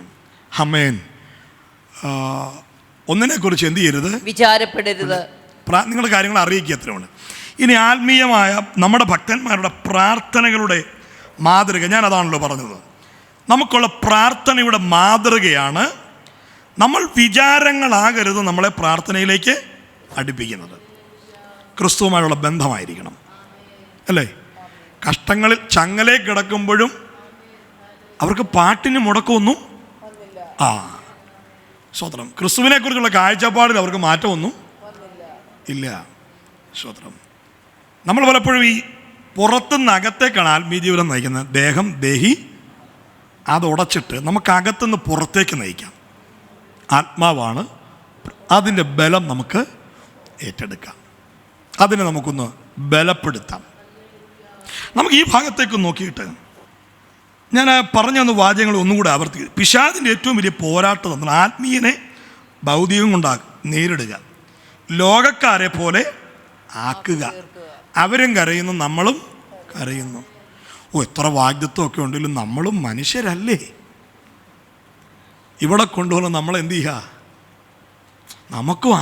ആമേൻ. ഒന്നിനെക്കുറിച്ച് എന്ത് ചെയ്യരുത്, വിചാരപ്പെടരുത്, നിങ്ങളുടെ കാര്യങ്ങൾ അറിയിക്കുക, അത്രയാണ്. ഇനി ആത്മീയമായ നമ്മുടെ ഭക്തന്മാരുടെ പ്രാർത്ഥനകളുടെ മാതൃക, ഞാൻ അതാണല്ലോ പറഞ്ഞത്. നമുക്കുള്ള പ്രാർത്ഥനയുടെ മാതൃകയാണ് നമ്മൾ വിചാരങ്ങളാകരുത് നമ്മളെ പ്രാർത്ഥനയിലേക്ക് അടുപ്പിക്കുന്നത്. ക്രിസ്തുവുമായുള്ള ബന്ധമായിരിക്കണം, അല്ലേ? കഷ്ടങ്ങളിൽ ചങ്ങലേ കിടക്കുമ്പോഴും അവർക്ക് പാട്ടിന് മുടക്കമൊന്നും സ്തോത്രം. ക്രിസ്തുവിനെ കുറിച്ചുള്ള കാഴ്ചപ്പാടിൽ അവർക്ക് മാറ്റമൊന്നും ഇല്ല. സ്തോത്രം. നമ്മൾ പലപ്പോഴും ഈ പുറത്തുനിന്ന് അകത്തേക്കാണ് ആത്മീയ ജീവിതം നയിക്കുന്നത്. ദേഹം, ദേഹി അത് ഉടച്ചിട്ട് നമുക്ക് അകത്തുനിന്ന് പുറത്തേക്ക് നയിക്കാം. ആത്മാവാണ്, അതിൻ്റെ ബലം നമുക്ക് ഏറ്റെടുക്കാം, അതിനെ നമുക്കൊന്ന് ബലപ്പെടുത്താം. നമുക്ക് ഈ ഭാഗത്തേക്ക് നോക്കിയിട്ട് ഞാൻ പറഞ്ഞ വാചകങ്ങൾ ഒന്നുകൂടെ ആവർത്തിക്കുക. പിശാചിൻ്റെ ഏറ്റവും വലിയ പോരാട്ടം നമ്മൾ ആത്മീയനെ ഭൗതികം കൊണ്ടാക്കും, നേരിടുക, ലോകക്കാരെ പോലെ ആക്കുക. അവരും കരയുന്നു, നമ്മളും കരയുന്നു. എത്ര വാഗ്ദത്വമൊക്കെ ഉണ്ടെങ്കിലും നമ്മളും മനുഷ്യരല്ലേ. ഇവിടെ കൊണ്ടുവന്ന് നമ്മൾ എന്ത് ചെയ്യുക? നമുക്കും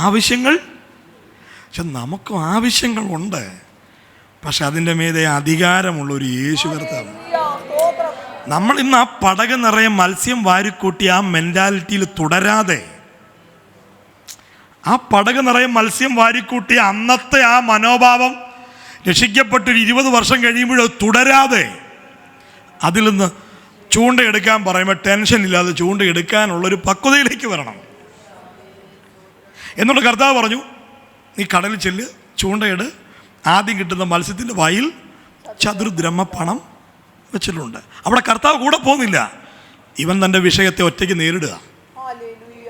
ആവശ്യങ്ങളുണ്ട്. പക്ഷെ അതിൻ്റെ മീതെ അധികാരമുള്ളൊരു യേശു കർത്താവ്. നമ്മൾ ഇന്ന് ആ പടക നിറയെ മത്സ്യം വാരിക്കൂട്ടി ആ മെൻറ്റാലിറ്റിയിൽ തുടരാതെ, ആ പടക നിറയെ മത്സ്യം വാരിക്കൂട്ടി അന്നത്തെ ആ മനോഭാവം രക്ഷിക്കപ്പെട്ടൊരു 20 വർഷം കഴിയുമ്പോഴത് തുടരാതെ, അതിൽ നിന്ന് ചൂണ്ടയെടുക്കാൻ പറയുമ്പോൾ ടെൻഷൻ ഇല്ലാതെ ചൂണ്ടയെടുക്കാനുള്ളൊരു പക്വതയിലേക്ക് വരണം. എന്നുള്ള കർത്താവ് പറഞ്ഞു, നീ കടലിൽ ചെല്ല്, ചൂണ്ടയിട്, ആദ്യം കിട്ടുന്ന മത്സ്യത്തിൻ്റെ വായിൽ ചതുർദ്രഹ്മ പണം വെച്ചിട്ടുണ്ട്. അവിടെ കർത്താവ് കൂടെ പോകുന്നില്ല, ഇവൻ തൻ്റെ വിഷയത്തെ ഒറ്റയ്ക്ക് നേരിടുക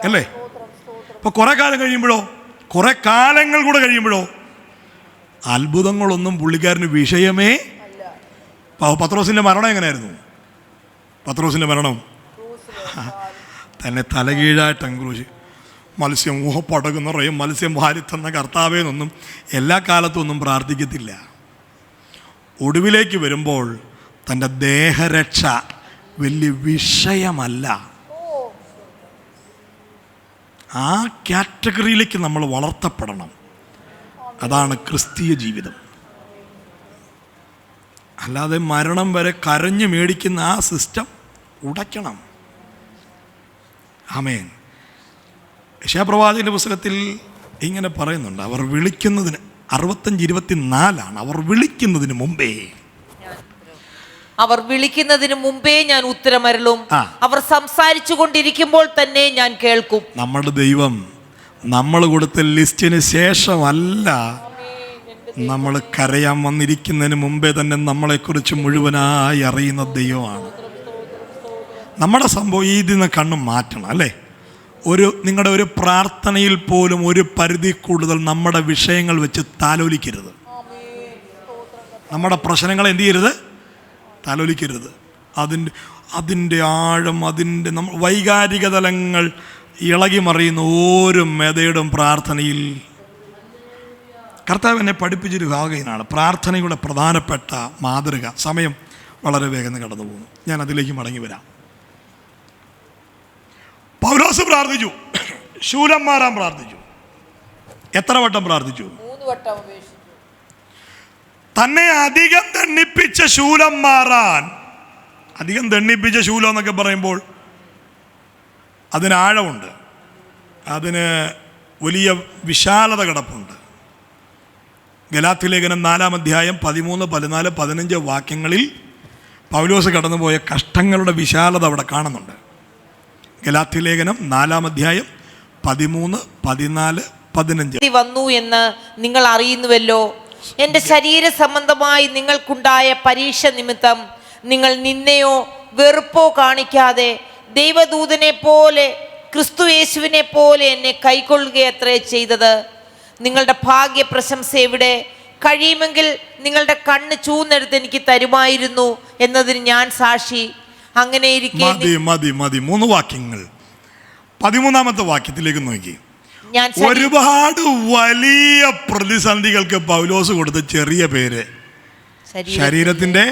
അല്ലേ. അപ്പോൾ കുറേ കാലങ്ങൾ കൂടെ കഴിയുമ്പോഴോ അത്ഭുതങ്ങളൊന്നും പുള്ളിക്കാരന് വിഷയമേ. പത്രോസിൻ്റെ മരണം എങ്ങനെയായിരുന്നു? പത്രോസിൻ്റെ മരണം തന്നെ തലകീഴായിട്ട് ക്രൂശ്, മത്സ്യം പടകു നിറയും മത്സ്യം വാരിത്തന്ന കർത്താവേന്നൊന്നും എല്ലാ കാലത്തും ഒന്നും പ്രാർത്ഥിക്കത്തില്ല. ഒടുവിലേക്ക് വരുമ്പോൾ തൻ്റെ ദേഹരക്ഷ വലിയ വിഷയമല്ല. ആ കാറ്റഗറിയിലേക്ക് നമ്മൾ വളർത്തപ്പെടണം. അതാണ് ക്രിസ്തീയ ജീവിതം. അല്ലാതെ മരണം വരെ കരഞ്ഞു മേടിക്കുന്ന ആ സിസ്റ്റം ഉടയ്ക്കണം. ആമേൻ. യെശയ്യാപ്രവാചകന്റെ പുസ്തകത്തിൽ ഇങ്ങനെ പറയുന്നുണ്ട്, അവർ വിളിക്കുന്നതിന് 65:24 അവർ വിളിക്കുന്നതിന് മുമ്പേ ഞാൻ ഉത്തരമരുളും, അവർ സംസാരിച്ചു കൊണ്ടിരിക്കുമ്പോൾ തന്നെ ഞാൻ കേൾക്കും. നമ്മുടെ ദൈവം നമ്മൾ കൊടുത്ത ലിസ്റ്റിന് ശേഷമല്ല, നമ്മൾ കരയാൻ വന്നിരിക്കുന്നതിന് മുമ്പേ തന്നെ നമ്മളെക്കുറിച്ച് മുഴുവനായി അറിയുന്ന ദൈവമാണ്. നമ്മുടെ സംഭവം ഇതിന്ന് കണ്ണും മാറ്റണം അല്ലേ. നിങ്ങളുടെ ഒരു പ്രാർത്ഥനയിൽ പോലും ഒരു പരിധി കൂടുതൽ നമ്മുടെ വിഷയങ്ങൾ വെച്ച് താലോലിക്കരുത്. നമ്മുടെ പ്രശ്നങ്ങൾ എന്ത് ചെയ്യരുത്? താലോലിക്കരുത്. അതിൻ്റെ ആഴം, നമ്മൾ വൈകാരിക തലങ്ങൾ ഇളകി മറിയുന്ന ഓരോ മെതയുടെ പ്രാർത്ഥനയിൽ കർത്താവ് എന്നെ പഠിപ്പിച്ചൊരു ഭാഗമാണ് പ്രാർത്ഥനയുടെ പ്രധാനപ്പെട്ട മാതൃക. സമയം വളരെ വേഗം കടന്നു പോകുന്നു, ഞാൻ അതിലേക്ക് മടങ്ങി വരാം. പൗലോസ് പ്രാർത്ഥിച്ചു, ശൂലം മാറാൻ പ്രാർത്ഥിച്ചു. എത്ര വട്ടം പ്രാർത്ഥിച്ചു? 3 വട്ടം. തന്നെ അധികം ദണ്ഡിപ്പിച്ച ശൂലം മാറാൻ. അധികം ദണ്ഡിപ്പിച്ച ശൂലം എന്നൊക്കെ പറയുമ്പോൾ അതിന് ആഴമുണ്ട്, അതിന് വലിയ വിശാലത കിടപ്പുണ്ട്. ഗലാത്യലേഖനം 4-ാം അധ്യായം 13, 14, 15 വാക്യങ്ങളിൽ പൗലോസ് കടന്നുപോയ കഷ്ടങ്ങളുടെ വിശാലത അവിടെ കാണുന്നുണ്ട്. ഗലാത്യലേഖനം 4-ാം അധ്യായം 13, 14, 15 വന്നു എന്ന് നിങ്ങൾ അറിയുന്നുവല്ലോ. എൻ്റെ ശരീര സംബന്ധമായി നിങ്ങൾക്കുണ്ടായ പരീക്ഷ നിമിത്തം നിങ്ങൾ നിന്നെയോ വെറുപ്പോ കാണിക്കാതെ ദൈവദൂതനെ പോലെ ക്രിസ്തുയേശുവിനെ പോലെ എന്നെ കൈക്കൊള്ളുകയത്രേ ചെയ്തത്. നിങ്ങളുടെ ഭാഗ്യ പ്രശംസ എവിടെ? കഴിയുമെങ്കിൽ നിങ്ങളുടെ കണ്ണ് ചൂന്നെടുത്ത് എനിക്ക് തരുമായിരുന്നു എന്നതിന് ഞാൻ സാക്ഷി. അങ്ങനെ ഇരിക്കെ മതി 3 വാക്യങ്ങൾ. 13-ാമത്തെ വാക്യത്തിലേക്ക് നോക്കി. ഒരുപാട് വലിയ പ്രതിസന്ധികൾക്ക് പൗലോസ് കൊടുത്ത ചെറിയ പേര് ശരീരത്തിന്റെ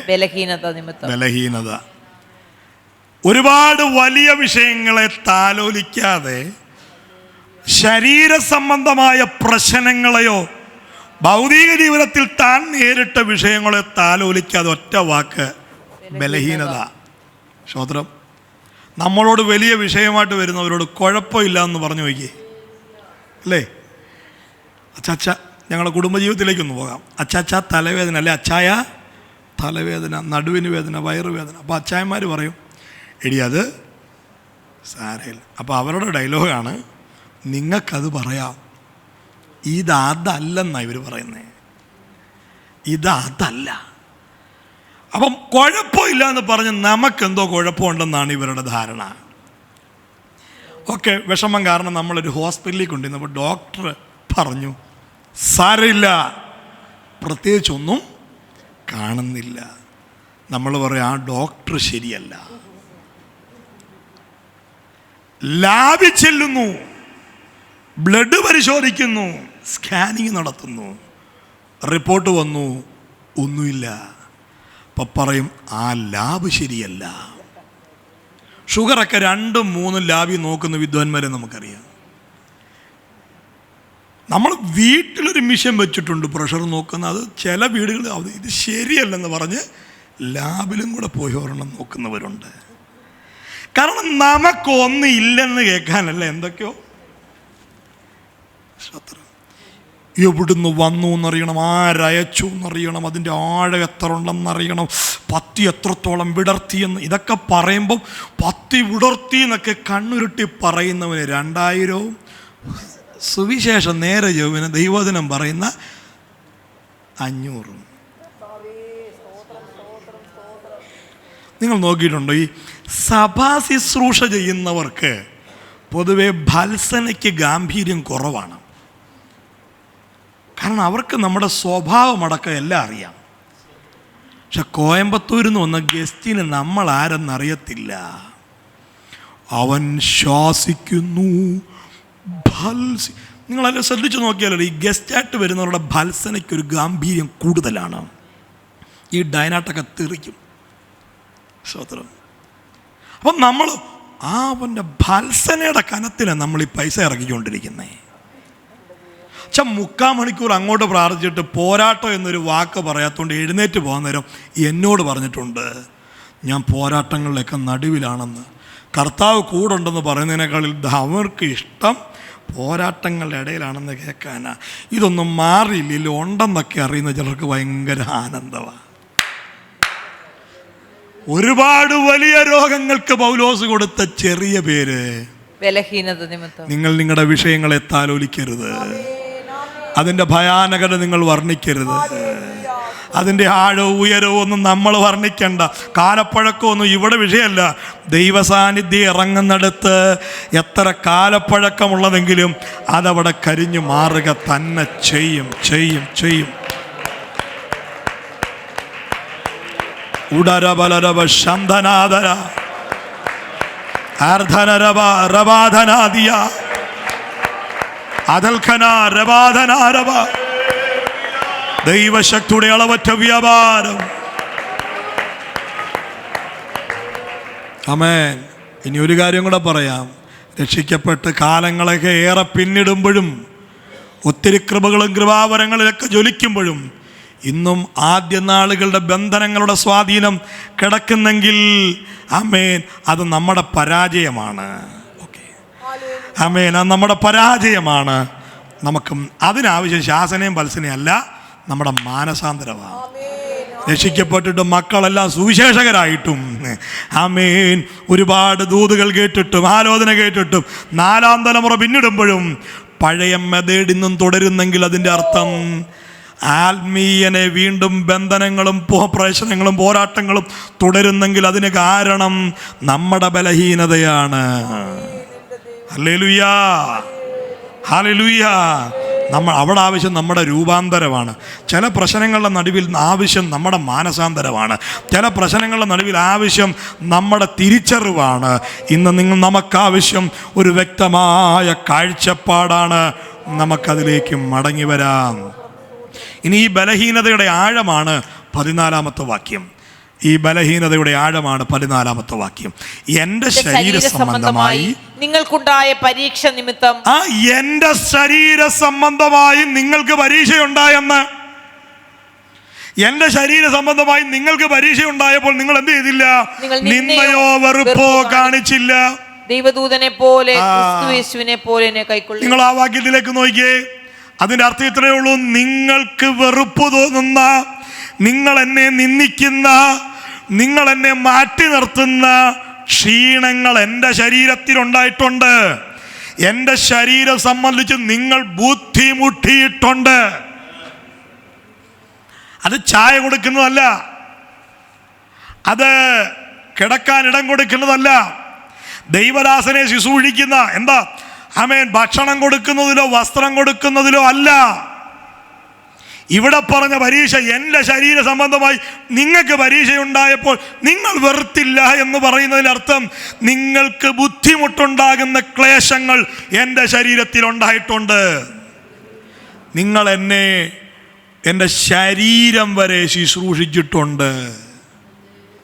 ബലഹീനത. ഒരുപാട് വലിയ വിഷയങ്ങളെ താലോലിക്കാതെ, ശരീര സംബന്ധമായ പ്രശ്നങ്ങളെയോ ഭൗതിക ജീവിതത്തിൽ താൻ നേരിട്ട വിഷയങ്ങളെ താലോലിക്കാതെ ഒറ്റ വാക്ക് ബലഹീനത. സ്തോത്രം. നമ്മളോട് വലിയ വിഷയമായിട്ട് വരുന്നവരോട് കുഴപ്പമില്ല എന്ന് പറഞ്ഞു വയ്ക്കേ അല്ലേ. അച്ചാച്ച, ഞങ്ങളുടെ കുടുംബജീവിതത്തിലേക്കൊന്ന് പോകാം. അച്ചാച്ച തലവേദന അല്ലേ, അച്ചായ തലവേദന, നടുവിന് വേദന, വയറുവേദന. അപ്പോൾ അച്ചായന്മാർ പറയും, എടി അത് സാരമില്ല. അപ്പോൾ അവരുടെ ഡയലോഗാണ്, നിങ്ങൾക്കത് പറയാം, ഇതല്ലെന്നാണ് ഇവർ പറയുന്നത്. ഇതല്ല. അപ്പം കുഴപ്പമില്ല എന്ന് പറഞ്ഞ് നമുക്കെന്തോ കുഴപ്പമുണ്ടെന്നാണ് ഇവരുടെ ധാരണ. ഓക്കെ, വിഷമം കാരണം നമ്മളൊരു ഹോസ്പിറ്റലിൽ കൊണ്ടുവന്നപ്പോൾ ഡോക്ടർ പറഞ്ഞു സാരമില്ല, പ്രത്യേകിച്ചൊന്നും കാണുന്നില്ല. നമ്മൾ പറയും ആ ഡോക്ടർ ശരിയല്ല. ലാബിൽ ചെല്ലുന്നു, ബ്ലഡ് പരിശോധിക്കുന്നു, സ്കാനിങ് നടത്തുന്നു, റിപ്പോർട്ട് വന്നു, ഒന്നുമില്ല. അപ്പം പറയും ആ ലാബ് ശരിയല്ല. ഷുഗറൊക്കെ 2-3 ലാബിൽ നോക്കുന്ന വിദ്വാൻമാരെ നമുക്കറിയാം. നമ്മൾ വീട്ടിലൊരു മിഷൻ വെച്ചിട്ടുണ്ട് പ്രഷർ നോക്കുന്ന. അത് ചില വീടുകൾ ഇത് ശരിയല്ലെന്ന് പറഞ്ഞ് ലാബിലും കൂടെ പോയി ഒരെണ്ണം നോക്കുന്നവരുണ്ട്. കാരണം നമുക്കൊന്നും ഇല്ലെന്ന് കേൾക്കാനല്ല എന്തൊക്കെയോ. എവിടുന്ന് വന്നു എന്നറിയണം, ആരയച്ചു എന്നറിയണം, അതിൻ്റെ ആഴം എത്ര ഉണ്ടെന്നറിയണം, പത്തി എത്രത്തോളം വിടർത്തിയെന്ന്. ഇതൊക്കെ പറയുമ്പം പത്തി വിടർത്തി എന്നൊക്കെ കണ്ണുരുട്ടി പറയുന്നവന് 2000 സുവിശേഷം നേരെ ജോവിന് ദൈവവചനം പറയുന്ന 500. നിങ്ങൾ നോക്കിയിട്ടുണ്ടോ, ഈ സഭാ ശുശ്രൂഷ ചെയ്യുന്നവർക്ക് പൊതുവെ ഭത്സനയ്ക്ക് ഗാംഭീര്യം കുറവാണ്. കാരണം അവർക്ക് നമ്മുടെ സ്വഭാവമടക്കം എല്ലാം അറിയാം. പക്ഷെ കോയമ്പത്തൂരിൽ നിന്ന് വന്ന ഗസ്റ്റിന് നമ്മൾ ആരെന്നറിയത്തില്ല. അവൻ ശ്വാസിക്കുന്നു. നിങ്ങളെല്ലാം ശ്രദ്ധിച്ചു നോക്കിയാലോ, ഈ ഗസ്റ്റായിട്ട് വരുന്നവരുടെ ഭത്സനയ്ക്കൊരു ഗാംഭീര്യം കൂടുതലാണ്. ഈ ഡയനാട്ടൊക്കെ തെറിക്കും. സ്വത്രം. അപ്പം നമ്മൾ അവൻ്റെ ഭത്സനയുടെ കനത്തിലാണ് നമ്മൾ ഈ പൈസ ഇറക്കിക്കൊണ്ടിരിക്കുന്നത്. 3/4 മണിക്കൂർ അങ്ങോട്ട് പ്രാർത്ഥിച്ചിട്ട് പോരാട്ടം എന്നൊരു വാക്ക് പറയാത്തതുകൊണ്ട് എഴുന്നേറ്റ് പോകാൻ നേരം എന്നോട് പറഞ്ഞിട്ടുണ്ട്, ഞാൻ പോരാട്ടങ്ങളിലൊക്കെ നടുവിലാണെന്ന്. കർത്താവ് കൂടുണ്ടെന്ന് പറയുന്നതിനേക്കാളിൽ അവർക്ക് ഇഷ്ടം പോരാട്ടങ്ങളുടെ ഇടയിലാണെന്ന് കേൾക്കാനാ. ഇതൊന്നും മാറിയില്ലല്ലോ, ഉണ്ടെന്നൊക്കെ അറിയുന്ന ചിലർക്ക് ഭയങ്കര ആനന്ദമാണ്. ഒരുപാട് വലിയ രോഗങ്ങൾക്ക് പൗലോസ് കൊടുത്ത ചെറിയ പേര് ബലഹീനത നിമിത്തം. നിങ്ങൾ നിങ്ങളുടെ വിഷയങ്ങളെ താലോലിക്കരുത്. അതിൻ്റെ ഭയാനകത നിങ്ങൾ വർണ്ണിക്കരുത്. അതിൻ്റെ ആഴവും ഉയരവും ഒന്നും നമ്മൾ വർണ്ണിക്കണ്ട. കാലപ്പഴക്കമൊന്നും ഇവിടെ വിഷയമല്ല. ദൈവസാന്നിധ്യം ഇറങ്ങുന്നിടത്ത് എത്ര കാലപ്പഴക്കമുള്ളതെങ്കിലും അതവിടെ കരിഞ്ഞു മാറുക തന്നെ ചെയ്യും ചെയ്യും ചെയ്യും. ഉടരബലരവ ശന്തനാദര അർദ്ധനരവ രവാധനാദിയ അദൽഖന രവാധനാരവ. ദൈവശക്തിയുടെ അളവറ്റ വ്യാപാരം. ആമേൻ. ഇനി ഒരു കാര്യം കൂടെ പറയാം. രക്ഷിക്കപ്പെട്ട് കാലങ്ങളൊക്കെ ഏറെ പിന്നിടുമ്പോഴും ഒത്തിരി കൃപകളും കൃപാവരങ്ങളിലൊക്കെ ജ്വലിക്കുമ്പോഴും ഇന്നും ആദ്യ നാളുകളുടെ ബന്ധനങ്ങളുടെ സ്വാധീനം കിടക്കുന്നെങ്കിൽ ആമേൻ, അത് നമ്മുടെ പരാജയമാണ്. ഓക്കെ, ആമേൻ, അത് നമ്മുടെ പരാജയമാണ്. നമുക്ക് അതിനാവശ്യം ശാസനയും പത്സനയും അല്ല, നമ്മുടെ മാനസാന്തരമാണ്. രക്ഷിക്കപ്പെട്ടിട്ടും മക്കളെല്ലാം സുവിശേഷകരായിട്ടും ആമേൻ ഒരുപാട് ദൂതുകൾ കേട്ടിട്ടും ആലോചന കേട്ടിട്ടും 4ാം തലമുറ പിന്നിടുമ്പോഴും പഴയ മെതേഡ് ഇന്നും തുടരുന്നെങ്കിൽ അതിൻ്റെ അർത്ഥം ആത്മീയനെ വീണ്ടും ബന്ധനങ്ങളും പ്രശ്നങ്ങളും പോരാട്ടങ്ങളും തുടരുന്നെങ്കിൽ അതിന് കാരണം നമ്മുടെ ബലഹീനതയാണ്. Hallelujah, hallelujah. അവിടെ ആവശ്യം നമ്മുടെ രൂപാന്തരമാണ്. ചില പ്രശ്നങ്ങളുടെ നടുവിൽ ആവശ്യം നമ്മുടെ മാനസാന്തരമാണ്. ചില പ്രശ്നങ്ങളുടെ നടുവിൽ ആവശ്യം നമ്മുടെ തിരിച്ചറിവാണ്. ഇന്ന് നമുക്കാവശ്യം ഒരു വ്യക്തമായ കാഴ്ചപ്പാടാണ്. നമുക്കതിലേക്ക് മടങ്ങി വരാം. ഇനി ഈ ബലഹീനതയുടെ ആഴമാണ് 14ാമത്തെ വാക്യം. ഈ ബലഹീനതയുടെ ആഴമാണ് 14ാമത്തെ വാക്യം. എന്റെ ശരീര സംബന്ധമായി നിങ്ങൾക്കുണ്ടായ പരീക്ഷ നിമിത്തം. എന്റെ ശരീര സംബന്ധമായി നിങ്ങൾക്ക് പരീക്ഷയുണ്ടായെന്ന്. എന്റെ ശരീര സംബന്ധമായി നിങ്ങൾക്ക് പരീക്ഷയുണ്ടായപ്പോൾ നിങ്ങൾ എന്ത് ചെയ്തില്ല? നിന്നയോ വെറുപ്പോ കാണിച്ചില്ല. ദൈവദൂതനെ പോലെ ക്രിസ്തുയേശുവിനെ പോലെ കൈക്കൊള്ളി. നിങ്ങൾ ആ വാക്യത്തിലേക്ക് നോക്കിയേ. അതിൻ്റെ അർത്ഥം ഇത്രയേ ഉള്ളൂ. നിങ്ങൾക്ക് വെറുപ്പ് തോന്നുന്ന, നിങ്ങൾ എന്നെ നിന്ദിക്കുന്ന, നിങ്ങൾ എന്നെ മാറ്റി നിർത്തുന്ന ക്ഷീണങ്ങൾ എൻ്റെ ശരീരത്തിലുണ്ടായിട്ടുണ്ട്. എൻ്റെ ശരീരം സംബന്ധിച്ച് നിങ്ങൾ ബുദ്ധിമുട്ടിയിട്ടുണ്ട്. അത് ചായ കൊടുക്കുന്നതല്ല, അത് കിടക്കാൻ ഇടം കൊടുക്കുന്നതല്ല, ദൈവദാസനെ ശുശ്രൂഷിക്കുന്ന എന്താ ആമേൻ ഭക്ഷണം കൊടുക്കുന്നതിലോ വസ്ത്രം കൊടുക്കുന്നതിലോ അല്ല. ഇവിടെ പറഞ്ഞ പരീക്ഷ എൻ്റെ ശരീര സംബന്ധമായി നിങ്ങൾക്ക് പരീക്ഷയുണ്ടായപ്പോൾ നിങ്ങൾ വെറുത്തില്ല എന്ന് പറയുന്നതിനർത്ഥം നിങ്ങൾക്ക് ബുദ്ധിമുട്ടുണ്ടാകുന്ന ക്ലേശങ്ങൾ എൻ്റെ ശരീരത്തിൽ ഉണ്ടായിട്ടുണ്ട്. നിങ്ങൾ എന്നെ എൻ്റെ ശരീരം വരെ ശുശ്രൂഷിച്ചിട്ടുണ്ട്.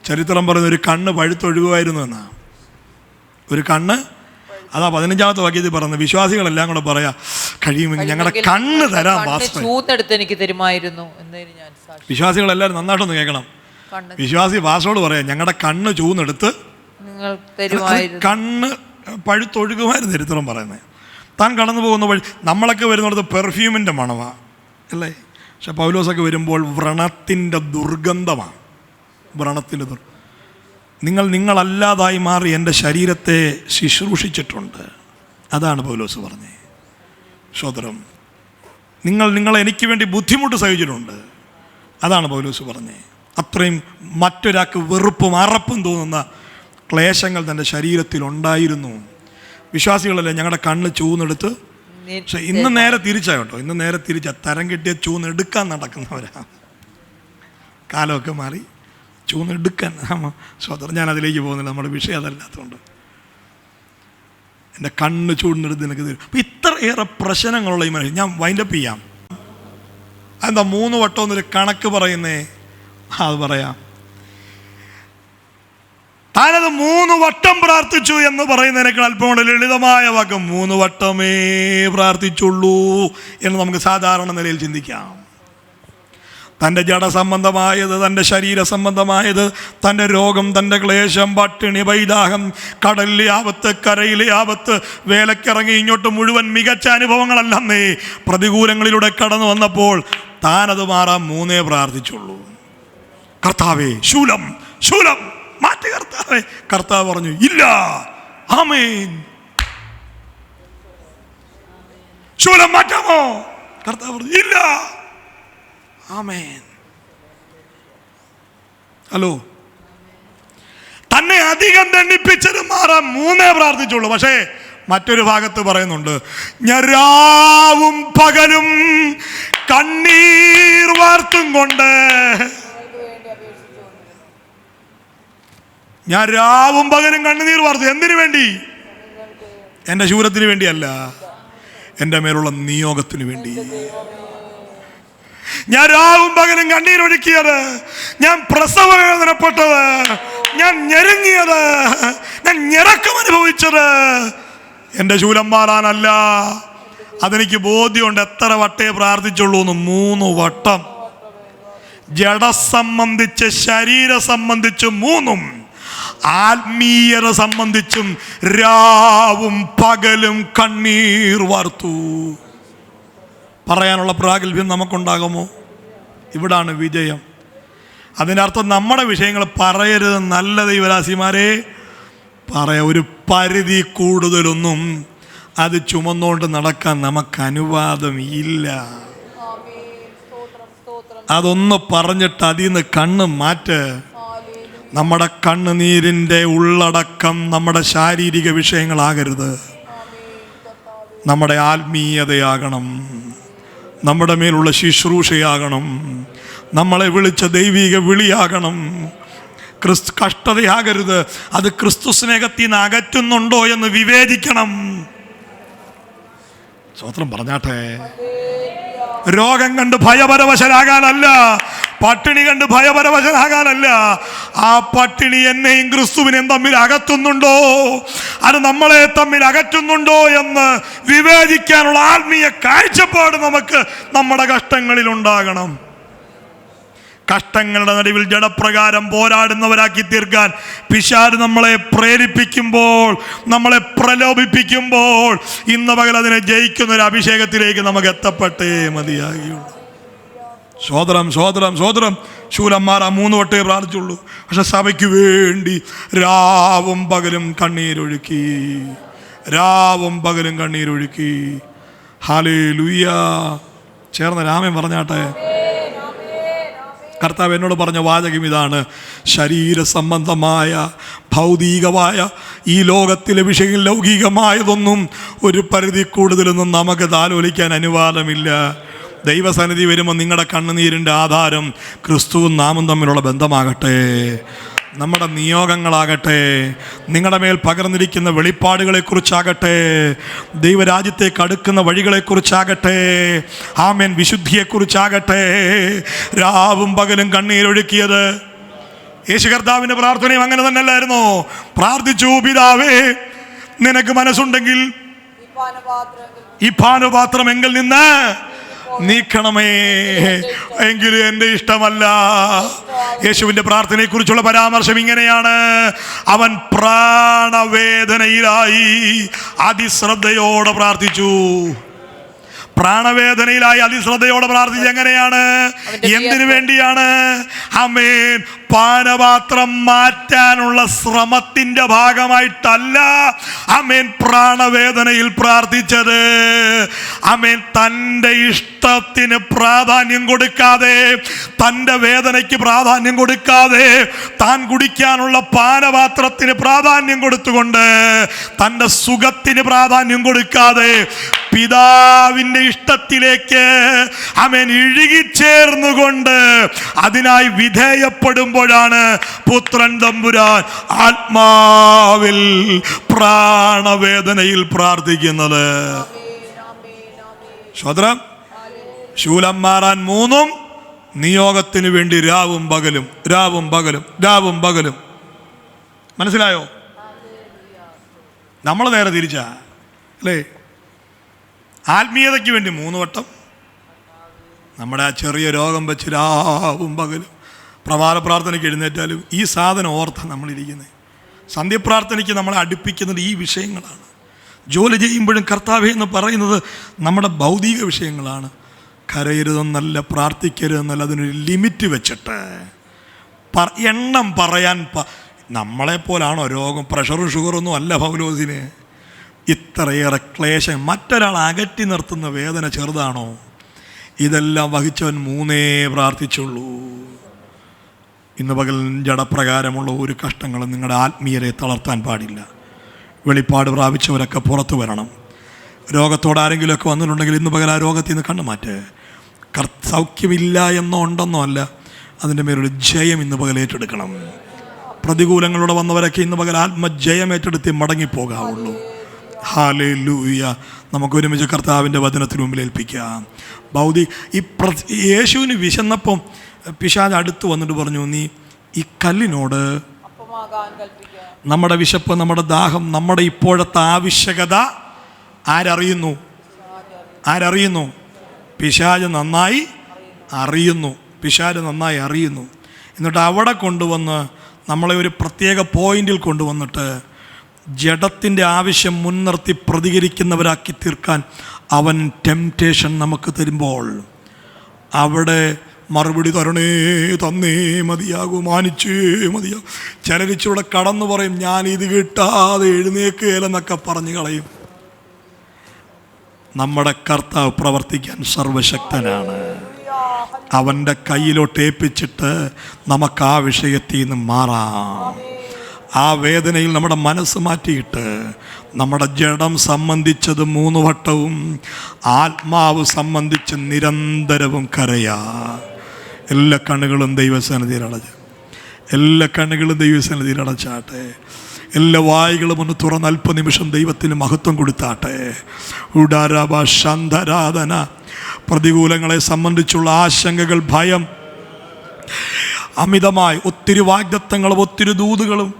ചരിത്രം പറയുന്ന ഒരു കണ്ണ് പഴുത്തൊഴുകുമായിരുന്നു എന്നാ. ഒരു കണ്ണ്, അതാ 15-ാമത്തെ വാക്യത്തിൽ പറയുന്നത്. വിശ്വാസികളെല്ലാം കൂടെ പറയാ കഴിയുമെങ്കിൽ ഞങ്ങളുടെ കണ്ണ് തരാം പാസ്റ്റർ. എനിക്ക് തരുമായിരുന്നു. വിശ്വാസികളെല്ലാവരും നന്നായിട്ടൊന്ന് കേൾക്കണം. വിശ്വാസി പാസ്റ്ററോട് പറയാം ഞങ്ങളുടെ കണ്ണ് ചൂന്നെടുത്ത് കണ്ണ് പഴുത്തൊഴുകുമായിരുന്നു. ചരിത്രം പറയുന്നത്. താൻ കടന്നു പോകുന്ന വഴി നമ്മളൊക്കെ വരുന്നിടത്ത് പെർഫ്യൂമിൻ്റെ മണമാണ് അല്ലേ? പക്ഷെ പൗലോസൊക്കെ വരുമ്പോൾ വ്രണത്തിൻ്റെ ദുർഗന്ധമാണ്. വ്രണത്തിൻ്റെ നിങ്ങളല്ലാതായി മാറി എൻ്റെ ശരീരത്തെ ശുശ്രൂഷിച്ചിട്ടുണ്ട്. അതാണ് പൗലോസ് പറഞ്ഞത്. സഹോദരം, നിങ്ങൾ എനിക്ക് വേണ്ടി ബുദ്ധിമുട്ട് സഹിച്ചിട്ടുണ്ട്. അതാണ് പൗലോസ് പറഞ്ഞത്. അത്രയും മറ്റൊരാൾക്ക് വെറുപ്പും അറപ്പും തോന്നുന്ന ക്ലേശങ്ങൾ തൻ്റെ ശരീരത്തിലുണ്ടായിരുന്നു. വിശ്വാസികളല്ലേ ഞങ്ങളുടെ കണ്ണ് ചൂന്നെടുത്ത്. പക്ഷെ ഇന്ന് നേരെ തിരിച്ചാ കേട്ടോ. ഇന്ന് നേരെ തിരിച്ചാ. തരം കിട്ടിയ ചൂന്നെടുക്കാൻ നടക്കുന്നവരാ. കാലമൊക്കെ മാറി ചൂന്നെടുക്കാൻ. സ്വതന്ത്രം ഞാൻ അതിലേക്ക് പോകുന്നില്ല, നമ്മുടെ വിഷയം അതല്ലാത്തതുകൊണ്ട്. എൻ്റെ കണ്ണ് ചൂടിനെടുത്ത് നിനക്ക് തരും. അപ്പം ഇത്രയേറെ പ്രശ്നങ്ങളുള്ള ഈ മനുഷ്യൻ. ഞാൻ വൈൻഡപ്പ് ചെയ്യാം. അതെന്താ 3 വട്ടം എന്നൊരു കണക്ക് പറയുന്നേ? അത് പറയാം. താനത് 3 വട്ടം പ്രാർത്ഥിച്ചു എന്ന് പറയുന്നതിനേക്കാൾ അല്പം ലളിതമായ വാക്ക് 3 വട്ടമേ പ്രാർത്ഥിച്ചുള്ളൂ എന്ന് നമുക്ക് സാധാരണ നിലയിൽ ചിന്തിക്കാം. തൻ്റെ ജഡസംബന്ധമായത്, തൻ്റെ ശരീര സംബന്ധമായത്, തൻ്റെ രോഗം, തൻ്റെ ക്ലേശം, പട്ടിണി, വൈദാഹം, കടലിലെ ആപത്ത്, കരയിലെ ആപത്ത്, വേലക്കിറങ്ങി ഇങ്ങോട്ട് മുഴുവൻ മികച്ച അനുഭവങ്ങളല്ലെന്നേ പ്രതികൂലങ്ങളിലൂടെ കടന്നു വന്നപ്പോൾ താനത് മാറാൻ 3 പ്രാർത്ഥിച്ചുള്ളൂ. കർത്താവേ ശൂലം ശൂലം മാറ്റി കർത്താവേ. കർത്താവ് പറഞ്ഞു ഇല്ല. ആമേൻ. ശൂലം മാറ്റാമോ? കർത്താവ് പറഞ്ഞു ഇല്ല. ആമേൻ. ഹലോ, തന്നെ അധികം ദണ്ഡിപ്പിച്ചത് മാറാൻ 3 പ്രാർത്ഥിച്ചുള്ളൂ. പക്ഷേ മറ്റൊരു ഭാഗത്ത് പറയുന്നുണ്ട് ഞാൻ രാവും പകലും കണ്ണീർ വാർത്തും കൊണ്ട്. ഞാൻ രാവും പകലും കണ്ണുനീർ വാർത്തു. എന്തിനു വേണ്ടി? എൻ്റെ ശൂലത്തിന് വേണ്ടിയല്ല, എൻ്റെ മേലുള്ള നിയോഗത്തിന് വേണ്ടി. ഞാൻ രാവും പകലും കണ്ണീരൊഴുക്കിയത്, ഞാൻ പ്രസവവേദനപ്പെട്ടത്, ഞാൻ ഞെരുങ്ങിയത്, ഞാൻ ഞെരക്കം അനുഭവിച്ചത് എൻ്റെ ശൂലം മാറാനല്ല. അതെനിക്ക് ബോധ്യമുണ്ട്. എത്ര വട്ടേ പ്രാർത്ഥിച്ചുള്ളൂ എന്ന്? 3 വട്ടം. ജഡ സംബന്ധിച്ച്, ശരീര സംബന്ധിച്ച് 3ഉം, ആത്മീയത സംബന്ധിച്ചും രാവും പകലും കണ്ണീർ വാർത്തു. പറയാനുള്ള പ്രാഗൽഭ്യം നമുക്കുണ്ടാകുമോ? ഇവിടാണ് വിജയം. അതിനർത്ഥം നമ്മുടെ വിഷയങ്ങൾ പറയരുത്. നല്ല ദൈവരാശിമാരെ, പറയാം. ഒരു പരിധി കൂടുതലൊന്നും അത് ചുമന്നുകൊണ്ട് നടക്കാൻ നമുക്ക് അനുവാദം ഇല്ല. അതൊന്ന് പറഞ്ഞിട്ട് അതിൽ നിന്ന് കണ്ണ് മാറ്റ്. നമ്മുടെ കണ്ണുനീരിൻ്റെ ഉള്ളടക്കം നമ്മുടെ ശാരീരിക വിഷയങ്ങളാകരുത്, നമ്മുടെ ആത്മീയതയാകണം, നമ്മുടെ മേലുള്ള ശുശ്രൂഷയാകണം, നമ്മളെ വിളിച്ച ദൈവിക വിളിയാകണം. കഷ്ടതയാകരുത്. അത് ക്രിസ്തു സ്നേഹത്തിൽ നിന്ന് അകറ്റുന്നുണ്ടോ എന്ന് വിവേചിക്കണം. സ്വത്രം പറഞ്ഞാട്ടെ. രോഗം കണ്ട് ഭയപരവശനാകാനല്ല, പട്ടിണി കണ്ട് ഭയപരവശനാകാനല്ല. ആ പട്ടിണി എന്നെയും ക്രിസ്തുവിനെയും തമ്മിൽ അകറ്റുന്നുണ്ടോ, അത് നമ്മളെ തമ്മിൽ അകറ്റുന്നുണ്ടോ എന്ന് വിവേചിക്കാനുള്ള ആത്മീയ കാഴ്ചപ്പാട് നമുക്ക് നമ്മുടെ കഷ്ടങ്ങളിൽ ഉണ്ടാകണം. കഷ്ടങ്ങളുടെ നടുവിൽ ജഡപ്രകാരം പോരാടുന്നവരാക്കി തീർക്കാൻ പിശാച് നമ്മളെ പ്രേരിപ്പിക്കുമ്പോൾ, നമ്മളെ പ്രലോഭിപ്പിക്കുമ്പോൾ ഇന്ന് പകൽ അതിനെ ജയിക്കുന്ന ഒരു അഭിഷേകത്തിലേക്ക് നമുക്ക് എത്തപ്പെട്ടേ മതിയാകുള്ളൂ. സോദരം സോദരം സോദരം ശൂലന്മാർ 3 വട്ടേ പ്രാർത്ഥിച്ചുള്ളൂ. പക്ഷെ സഭയ്ക്ക് വേണ്ടി രാവും പകലും കണ്ണീരൊഴുക്കി. രാവും പകലും കണ്ണീരൊഴുക്കി. ഹല്ലേലൂയ. ചേർന്ന് രാമൻ പറഞ്ഞാട്ടെ. കർത്താവ് എന്നോട് പറഞ്ഞ വാചകം ഇതാണ്: ശരീര സംബന്ധമായ ഭൗതികമായ ഈ ലോകത്തിലെ വിഷയങ്ങൾ, ലൗകികമായതൊന്നും ഒരു പരിധി കൂടുതലൊന്നും നമുക്ക് താലോലിക്കാൻ അനുവാദമില്ല. ദൈവസന്നിധി വരുമ്പോൾ നിങ്ങളുടെ കണ്ണുനീരിൻ്റെ ആധാരം ക്രിസ്തുവും നാമും തമ്മിലുള്ള ബന്ധമാകട്ടെ, നമ്മുടെ നിയോഗങ്ങളാകട്ടെ, നിങ്ങളുടെ മേൽ പകർന്നിരിക്കുന്ന വെളിപ്പാടുകളെക്കുറിച്ചാകട്ടെ, ദൈവരാജ്യത്തേക്ക് അടുക്കുന്ന വഴികളെക്കുറിച്ചാകട്ടെ, ആമേൻ, വിശുദ്ധിയെക്കുറിച്ചാകട്ടെ. രാവും പകലും കണ്ണീരൊഴുക്കിയത് യേശു കർത്താവിൻ്റെ പ്രാർത്ഥനയും അങ്ങനെ തന്നെ അല്ലായിരുന്നോ? പ്രാർത്ഥിച്ചു, പിതാവേ, നിനക്ക് മനസ്സുണ്ടെങ്കിൽ ഈ പാനപാത്രം എങ്കിൽ നിന്ന് നീക്കണമേ, എങ്കിലും എൻ്റെ ഇഷ്ടമല്ല. യേശുവിൻ്റെ പ്രാർത്ഥനയെ കുറിച്ചുള്ള പരാമർശം ഇങ്ങനെയാണ്: അവൻ പ്രാണവേദനയിലായി അതിശ്രദ്ധയോടെ പ്രാർത്ഥിച്ചു. പ്രാണവേദനയിലായി അതിശ്രദ്ധയോടെ പ്രാർത്ഥിച്ച് എങ്ങനെയാണ്? എന്തിനു വേണ്ടിയാണ്? ആമേൻ, പാനപാത്രം മാറ്റാനുള്ള ശ്രമത്തിന്റെ ഭാഗമായിട്ടല്ല ആമേൻ പ്രാണവേദനയിൽ പ്രാർത്ഥിച്ചത്. ആമേൻ, തൻ്റെ ഇഷ്ടത്തിന് പ്രാധാന്യം കൊടുക്കാതെ, തൻ്റെ വേദനയ്ക്ക് പ്രാധാന്യം കൊടുക്കാതെ, താൻ കുടിക്കാനുള്ള പാനപാത്രത്തിന് പ്രാധാന്യം കൊടുത്തുകൊണ്ട്, തൻ്റെ സുഖത്തിന് പ്രാധാന്യം കൊടുക്കാതെ, പിതാവിൻ്റെ ഇഷ്ടത്തിലേക്ക് ആമേൻ ഇഴുകിച്ചേർന്നുകൊണ്ട് അതിനായി വിധേയപ്പെടുമ്പോഴാണ് പുത്രൻ തമ്പുരാൻ ആത്മാവിൽ പ്രാണവേദനയിൽ പ്രാർത്ഥിക്കുന്നത്. സ്വതന്ത്രം ശൂലം മാറാൻ 3 നിയോഗത്തിന് വേണ്ടി രാവും പകലും, രാവും പകലും, രാവും പകലും. മനസ്സിലായോ? നമ്മൾ നേരെ തിരിച്ചാ അല്ലേ? ആത്മീയതയ്ക്ക് വേണ്ടി 3 വട്ടം, നമ്മുടെ ആ ചെറിയ രോഗം വെച്ച് രാവും പകലും. പ്രഭാത പ്രാർത്ഥനയ്ക്ക് എഴുന്നേറ്റാലും ഈ സാധനം ഓർത്താണ് നമ്മളിരിക്കുന്നത്. സന്ധ്യപ്രാർത്ഥനയ്ക്ക് നമ്മളെ അടുപ്പിക്കുന്നത് ഈ വിഷയങ്ങളാണ്. ജോലി ചെയ്യുമ്പോഴും കർത്താവേ എന്ന് പറയുന്നത് നമ്മുടെ ഭൗതിക വിഷയങ്ങളാണ്. കരയരുതെന്നല്ല, പ്രാർത്ഥിക്കരുതെന്നല്ല, അതിനൊരു ലിമിറ്റ് വെച്ചിട്ട് എണ്ണം പറയാൻ. നമ്മളെപ്പോലാണോ രോഗം? പ്രഷറും ഷുഗറൊന്നും അല്ല പൗലോസിന്. ഇത്രയേറെ ക്ലേശം, മറ്റൊരാൾ അകറ്റി നിർത്തുന്ന വേദന ചെറുതാണോ? ഇതെല്ലാം വഹിച്ചവൻ 3 പ്രാർത്ഥിച്ചുള്ളൂ. ഇന്ന് പകൽ ജഡപ്രകാരമുള്ള ഒരു കഷ്ടങ്ങളും നിങ്ങളുടെ ആത്മീയരെ തളർത്താൻ പാടില്ല. വെളിപ്പാട് പ്രാപിച്ചവരൊക്കെ പുറത്തു വരണം. രോഗത്തോട് ആരെങ്കിലുമൊക്കെ വന്നിട്ടുണ്ടെങ്കിൽ ഇന്ന് പകൽ ആ രോഗത്തിൽ നിന്ന് കണ്ണുമാറ്റ്. സൗഖ്യമില്ല എന്നോ ഉണ്ടെന്നോ അല്ല, അതിൻ്റെ മേലൊരു ജയം ഇന്ന് പകൽ ഏറ്റെടുക്കണം. പ്രതികൂലങ്ങളോടെ വന്നവരൊക്കെ ഇന്ന് പകൽ ആത്മജയം ഏറ്റെടുത്ത് മടങ്ങിപ്പോകാവുള്ളൂ. ഹല്ലേലൂയ. നമുക്ക് ഒരുമിച്ച് കർത്താവിൻ്റെ വചനത്തിന് മുമ്പിൽ ഏൽപ്പിക്കാം. യേശുവിന് വിശന്നപ്പം പിശാച് അടുത്ത് വന്നിട്ട് പറഞ്ഞു, നീ ഈ കല്ലിനോട് നമ്മുടെ വിശപ്പ്, നമ്മുടെ ദാഹം, നമ്മുടെ ഇപ്പോഴത്തെ ആവശ്യകത ആരറിയുന്നു? പിശാച് നന്നായി അറിയുന്നു. പിശാച് നന്നായി അറിയുന്നു. എന്നിട്ട് അവിടെ കൊണ്ടുവന്ന് നമ്മളെ ഒരു പ്രത്യേക പോയിന്റിൽ കൊണ്ടുവന്നിട്ട് ജഡത്തിൻ്റെ ആവശ്യം മുൻനിർത്തി പ്രതികരിക്കുന്നവരാക്കി തീർക്കാൻ അവൻ ടെംപ്റ്റേഷൻ നമുക്ക് തരുമ്പോൾ അവിടെ മറുപടി തരണേ, തന്നേ മതിയാകും, മാനിച്ചേ മതിയാകും. ചിലരിച്ചൂടെ കടന്നു പറയും, ഞാനിത് കിട്ടാതെ എഴുന്നേക്കേലെന്നൊക്കെ പറഞ്ഞു കളയും. നമ്മുടെ കർത്താവ് പ്രവർത്തിക്കാൻ സർവശക്തനാണ്. അവൻ്റെ കയ്യിലോട്ട് ഏൽപ്പിച്ചിട്ട് നമുക്ക് ആ വിഷയത്തിൽ നിന്ന് മാറാം. ആ വേദനയിൽ നമ്മുടെ മനസ്സ് മാറ്റിയിട്ട് നമ്മുടെ ജഡം സംബന്ധിച്ചത് 3 വട്ടവും ആത്മാവ് സംബന്ധിച്ച് നിരന്തരവും കരയാ. എല്ലാ കണ്ണുകളും ദൈവസന്നിധിയിൽ അടച്ച്, എല്ലാ കണ്ണുകളും ദൈവസന്നിധിയിൽ അടച്ചാട്ടെ. എല്ലാ വായികളും ഒന്ന് തുറന്ന് അല്പനിമിഷം ദൈവത്തിന് മഹത്വം കൊടുത്താട്ടെ. ഉടാരാബ ശാന്തരാധന. പ്രതികൂലങ്ങളെ സംബന്ധിച്ചുള്ള ആശങ്കകൾ, ഭയം, അമിതമായി ഒത്തിരി വാഗ്ദത്തങ്ങളും ഒത്തിരി ദൂതുകളും,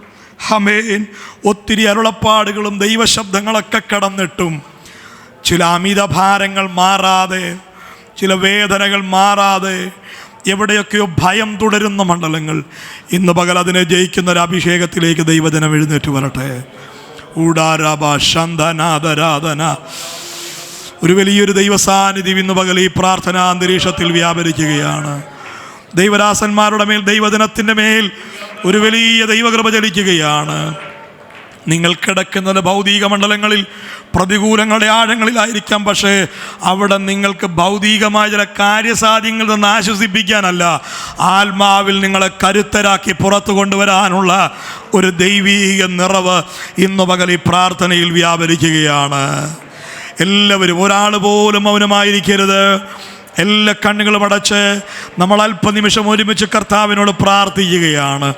ആമേൻ, ഒത്തിരി അരുളപ്പാടുകളും ദൈവശബ്ദങ്ങളൊക്കെ കടന്നിട്ടും ചില അമിത ഭാരങ്ങൾ മാറാതെ, ചില വേദനകൾ മാറാതെ, എവിടെയൊക്കെയോ ഭയം തുടരുന്ന മണ്ഡലങ്ങൾ, ഇന്ന് പകൽ അതിനെ ജയിക്കുന്ന ഒരു അഭിഷേകത്തിലേക്ക് ദൈവജനം എഴുന്നേറ്റ് വരട്ടെ. ഊടാരാബ ശാന്തനാദരാധന. ഒരു വലിയൊരു ദൈവസാന്നിധ്യം ഇന്ന് പകൽ ഈ പ്രാർത്ഥനാ അന്തരീക്ഷത്തിൽ വ്യാപരിക്കുകയാണ്. ദൈവദാസന്മാരുടെ മേൽ, ദൈവജനത്തിൻ്റെ മേൽ ഒരു വലിയ ദൈവകൃപ ചലിക്കുകയാണ്. നിങ്ങൾ കിടക്കുന്നത് ഭൗതിക മണ്ഡലങ്ങളിൽ പ്രതികൂലങ്ങളുടെ ആഴങ്ങളിലായിരിക്കാം. പക്ഷേ അവിടെ നിങ്ങൾക്ക് ഭൗതികമായ ചില കാര്യസാധ്യങ്ങൾ തന്ന് ആശ്വസിപ്പിക്കാനല്ല, ആത്മാവിൽ നിങ്ങളെ കരുത്തരാക്കി പുറത്തു കൊണ്ടുവരാനുള്ള ഒരു ദൈവീക നിറവ് ഇന്നു പകൽ ഈ പ്രാർത്ഥനയിൽ വ്യാപരിക്കുകയാണ്. എല്ലാവരും, ഒരാൾ പോലും മൗനമായിരിക്കരുത്. എല്ലാ കണ്ണുകളും അടച്ച് നമ്മൾ അല്പനിമിഷം ഒരുമിച്ച് കർത്താവിനോട് പ്രാർത്ഥിക്കുകയാണ്.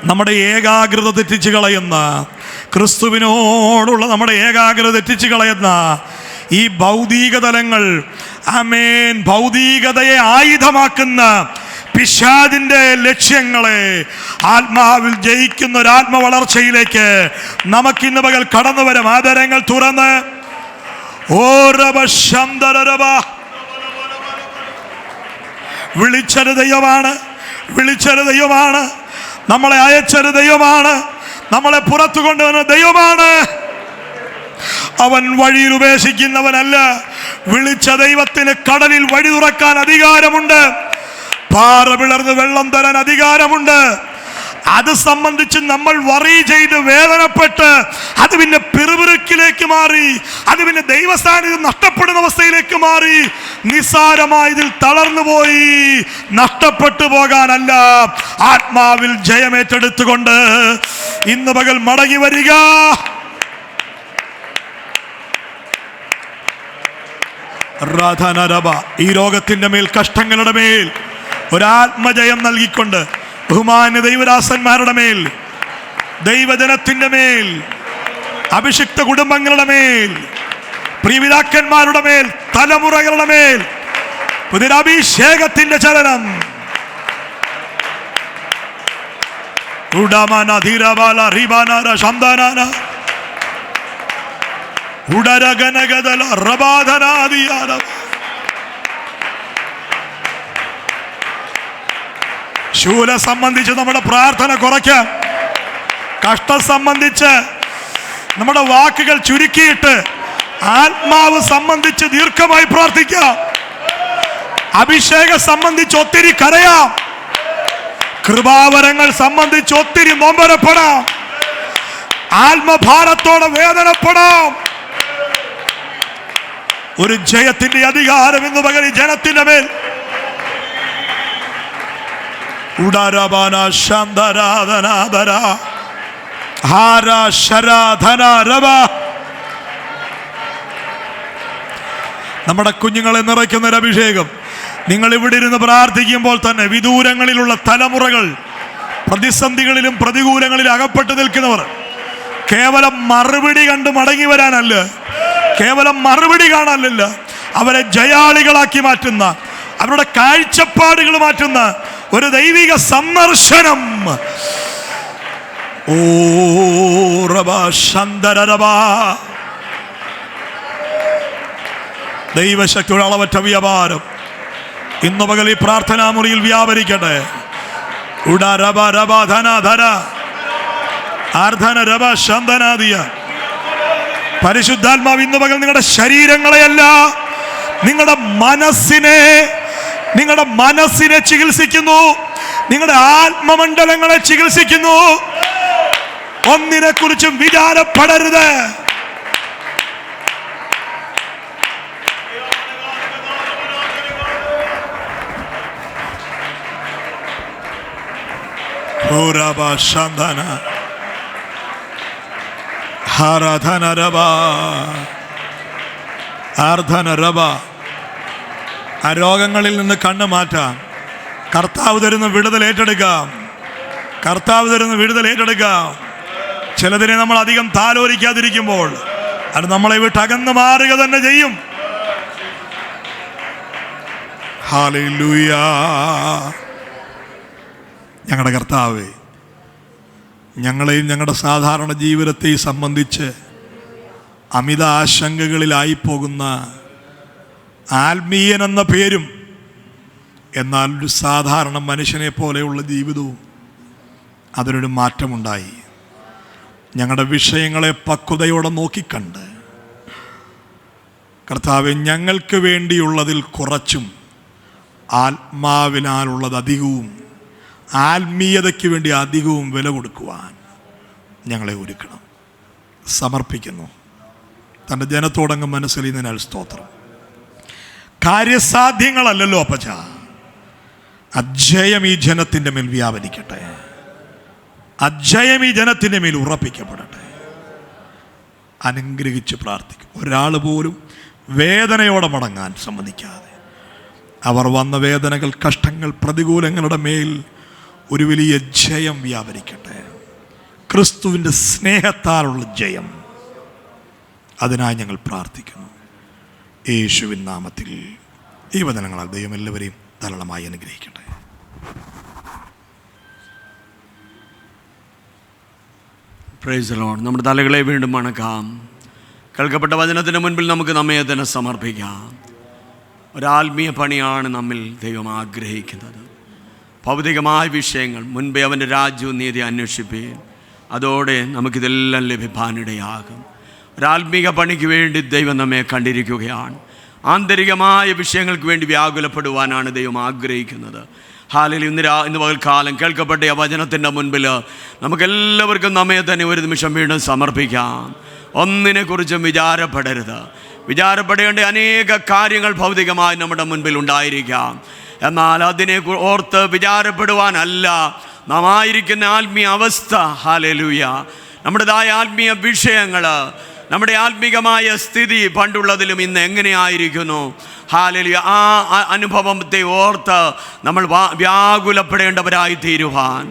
നമ്മുടെ ഏകാഗ്രത തെറ്റിച്ച് കളയുന്ന, ക്രിസ്തുവിനോടുള്ള നമ്മുടെ ഏകാഗ്രത തെറ്റിച്ച് കളയുന്ന ഈ ഭൗതിക തലങ്ങൾ, ആമേൻ, ഭൗതികതയെ ആയുധമാക്കുന്ന പിശാചിന്റെ ലക്ഷ്യങ്ങളെ ആത്മാവിൽ ജയിക്കുന്ന ഒരു ആത്മവളർച്ചയിലേക്ക് നമുക്കിന്ന് പകൽ കടന്നു വരും. ആദരങ്ങൾ തുറന്ന് വിളിച്ചൊരു ദൈവമാണ്, വിളിച്ചൊരു ദൈവമാണ്, നമ്മളെ അയച്ചൊരു ദൈവമാണ്, നമ്മളെ പുറത്തു കൊണ്ടുവന്ന ദൈവമാണ്. അവൻ വഴിയിൽ ഉപേക്ഷിക്കുന്നവനല്ല. വിളിച്ച ദൈവത്തിന് കടലിൽ വഴി തുറക്കാൻ അധികാരമുണ്ട്, പാറ പിളർന്ന് വെള്ളം തരാൻ അധികാരമുണ്ട്. അത് സംബന്ധിച്ച് നമ്മൾ വറി ചെയ്ത് വേദനപ്പെട്ട് അത് പിന്നെ പിറുപിറുക്കിലേക്ക് മാറി, അത് പിന്നെ ദൈവസാന്നിധ്യം നഷ്ടപ്പെടുന്ന അവസ്ഥയിലേക്ക് മാറി, നിസ്സാരമായതിൽ തളർന്നു പോയി നഷ്ടപ്പെട്ടു പോകാനല്ല, ആത്മാവിൽ ജയമേറ്റെടുത്തുകൊണ്ട് ഇന്ന് പകൽ മടങ്ങി വരിക. ഈ ലോകത്തിന്റെ മേൽ, കഷ്ടങ്ങളുടെ മേൽ ഒരാത്മജയം നൽകിക്കൊണ്ട് ബഹുമാന്യ ദൈവദാസന്മാരുടെ മേൽ, ദൈവജനത്തിന്റെ മേൽ, അഭിഷിക്ത കുടുംബങ്ങളുടെ മേൽ, പ്രിയപിതാക്കന്മാരുടെ മേൽ, തലമുറകളുടെ മേൽ പുതിരഭിഷേകത്തിന്റെ ചലനം. ശൂല സംബന്ധിച്ച് നമ്മുടെ പ്രാർത്ഥന കുറയ്ക്കാം. കഷ്ടം സംബന്ധിച്ച് നമ്മുടെ വാക്കുകൾ ചുരുക്കിയിട്ട് ആത്മാവ് സംബന്ധിച്ച് ദീർഘമായി പ്രാർത്ഥിക്കാം. അഭിഷേകം സംബന്ധിച്ച് ഒത്തിരി കരയാം. കൃപാവരങ്ങൾ സംബന്ധിച്ച് ഒത്തിരി നൊമ്പരപ്പെടാം. ആത്മഭാരത്തോടെ വേദനപ്പെടാം. ഒരു ജയത്തിന്റെ അധികാരം ഇന്ന് പകൽ ഈ ജനത്തിന്റെ മേൽ. ഉടരബന ശാന്തരാധനാധര ഹാര ശരാധന രവ. നമ്മുടെ കുഞ്ഞുങ്ങളെ നിറയ്ക്കുന്ന ഒരു അഭിഷേകം. നിങ്ങൾ ഇവിടെ ഇരുന്ന് പ്രാർത്ഥിക്കുമ്പോൾ തന്നെ വിദൂരങ്ങളിലുള്ള തലമുറകൾ, പ്രതിസന്ധികളിലും പ്രതികൂലങ്ങളിലും അകപ്പെട്ടു നിൽക്കുന്നവർ കേവലം മറുപടി കണ്ട് മടങ്ങി വരാനല്ല, കേവലം മറുപടി കാണാനല്ല, അവരെ ജയാളികളാക്കി മാറ്റുന്ന, അവരുടെ കാഴ്ചപ്പാടുകൾ മാറ്റുന്ന ഒരു ദൈവിക സന്ദർശനം. ഓ റബ ശന്തരബ. ദൈവശക്തിയുടെ അളവറ്റ വ്യാപാരം ഇന്നു പകൽ ഈ പ്രാർത്ഥനാ മുറിയിൽ വ്യാപരിക്കട്ടെ. ഉടരബ രബ ധന ധര ആർധന രബ ശന്തനാദിയ. പരിശുദ്ധാത്മാവ് ഇന്നു പകൽ നിങ്ങളുടെ ശരീരങ്ങളെയല്ല, നിങ്ങളുടെ മനസ്സിനെ ചികിത്സിക്കുന്നു, നിങ്ങളുടെ ആത്മമണ്ഡലങ്ങളെ ചികിത്സിക്കുന്നു. ഒന്നിനെ കുറിച്ചും വിചാരപ്പെടരുത്. ആ രോഗങ്ങളിൽ നിന്ന് കണ്ണ് മാറ്റാം. കർത്താവ് തരുന്ന വിടുതൽ ഏറ്റെടുക്കാം. കർത്താവ് തരുന്ന വിടുതൽ ഏറ്റെടുക്കാം. ചിലതിനെ നമ്മൾ അധികം താലോലിക്കാതിരിക്കുമ്പോൾ അത് നമ്മളെ വിട്ട് അകന്ന് മാറുക തന്നെ ചെയ്യും. ഹല്ലേലൂയ. ഞങ്ങളുടെ കർത്താവേ, ഞങ്ങളെയും ഞങ്ങളുടെ സാധാരണ ജീവിതത്തെ സംബന്ധിച്ച് അമിത ആശങ്കകളിലായിപ്പോകുന്ന ആത്മീയൻ എന്ന പേരും എന്നാൽ ഒരു സാധാരണ മനുഷ്യനെ പോലെയുള്ള ജീവിതവും അതിനൊരു മാറ്റമുണ്ടായി. ഞങ്ങളുടെ വിഷയങ്ങളെ പക്വതയോടെ നോക്കിക്കണ്ട് കർത്താവെ, ഞങ്ങൾക്ക് വേണ്ടിയുള്ളതിൽ കുറച്ചും ആത്മാവിനാലുള്ളത് അധികവും, ആത്മീയതയ്ക്ക് വേണ്ടി അധികവും വില കൊടുക്കുവാൻ ഞങ്ങളെ ഒരുക്കണം. സമർപ്പിക്കുന്നു. തൻ്റെ ജനത്തോടങ്ങ് മനസ്സിലിരുന്നതിനാൽ സ്തോത്രം. കാര്യസാധ്യങ്ങളല്ലല്ലോ അപ്പച്ച, അജയം ഈ ജനത്തിൻ്റെ മേൽ വ്യാപരിക്കട്ടെ. അജയം ഈ ജനത്തിൻ്റെ മേൽ ഉറപ്പിക്കപ്പെടട്ടെ. അനുഗ്രഹിച്ച് പ്രാർത്ഥിക്കും. ഒരാൾ പോലും വേദനയോടെ മടങ്ങാൻ സമ്മതിക്കാതെ അവർ വന്ന വേദനകൾ, കഷ്ടങ്ങൾ, പ്രതികൂലങ്ങളുടെ മേൽ ഒരു വലിയ ജയം വ്യാപരിക്കട്ടെ. ക്രിസ്തുവിൻ്റെ സ്നേഹത്താലുള്ള ജയം. അതിനായി ഞങ്ങൾ പ്രാർത്ഥിക്കുന്നു. യേശുവിൻ നാമത്തിൽ ഈ വചനങ്ങളാൽ ദൈവം എല്ലാവരെയും ധാരാളമായി അനുഗ്രഹിക്കട്ടെ. Price the Lord. നമ്മുടെ തലകളെ വീണ്ടും വണക്കാം. കേൾക്കപ്പെട്ട വചനത്തിന് മുൻപിൽ നമുക്ക് നമ്മെ തന്നെ സമർപ്പിക്കാം. ഒരാത്മീയ പണിയാണ് നമ്മിൽ ദൈവം ആഗ്രഹിക്കുന്നത്. ഭൗതികമായ വിഷയങ്ങൾ മുൻപേ അവൻ്റെ രാജ്യവും നീതി അന്വേഷിപ്പീൻ, അതോടെ നമുക്കിതെല്ലാം ലഭിക്കാനിടയാകും. ഒരാത്മീക പണിക്ക് വേണ്ടി ദൈവം നമ്മെ കണ്ടിരിക്കുകയാണ്. ആന്തരികമായ വിഷയങ്ങൾക്ക് വേണ്ടി വ്യാകുലപ്പെടുവാനാണ് ദൈവം ആഗ്രഹിക്കുന്നത്. ഹാലയിൽ ഇന്ന് പകൽക്കാലം കേൾക്കപ്പെട്ട ആ വചനത്തിൻ്റെ മുൻപിൽ നമുക്കെല്ലാവർക്കും നമ്മെ തന്നെ ഒരു നിമിഷം വീണ്ടും സമർപ്പിക്കാം. ഒന്നിനെക്കുറിച്ചും വിചാരപ്പെടരുത്. വിചാരപ്പെടേണ്ട അനേക കാര്യങ്ങൾ ഭൗതികമായി നമ്മുടെ മുൻപിൽ ഉണ്ടായിരിക്കാം. എന്നാൽ അതിനെ ഓർത്ത് വിചാരപ്പെടുവാനല്ല നാം ആയിരിക്കുന്ന ആത്മീയ അവസ്ഥ. ഹല്ലേലൂയ. നമ്മുടേതായ ആത്മീയ വിഷയങ്ങൾ, നമ്മുടെ ആത്മീകമായ സ്ഥിതി പണ്ടുള്ളതിലും ഇന്ന് എങ്ങനെയായിരിക്കുന്നു? ഹല്ലേലൂയ. ആ അനുഭവത്തെ ഓർത്ത് നമ്മൾ വ്യാകുലപ്പെടേണ്ടവരായി തീരുവാൻ.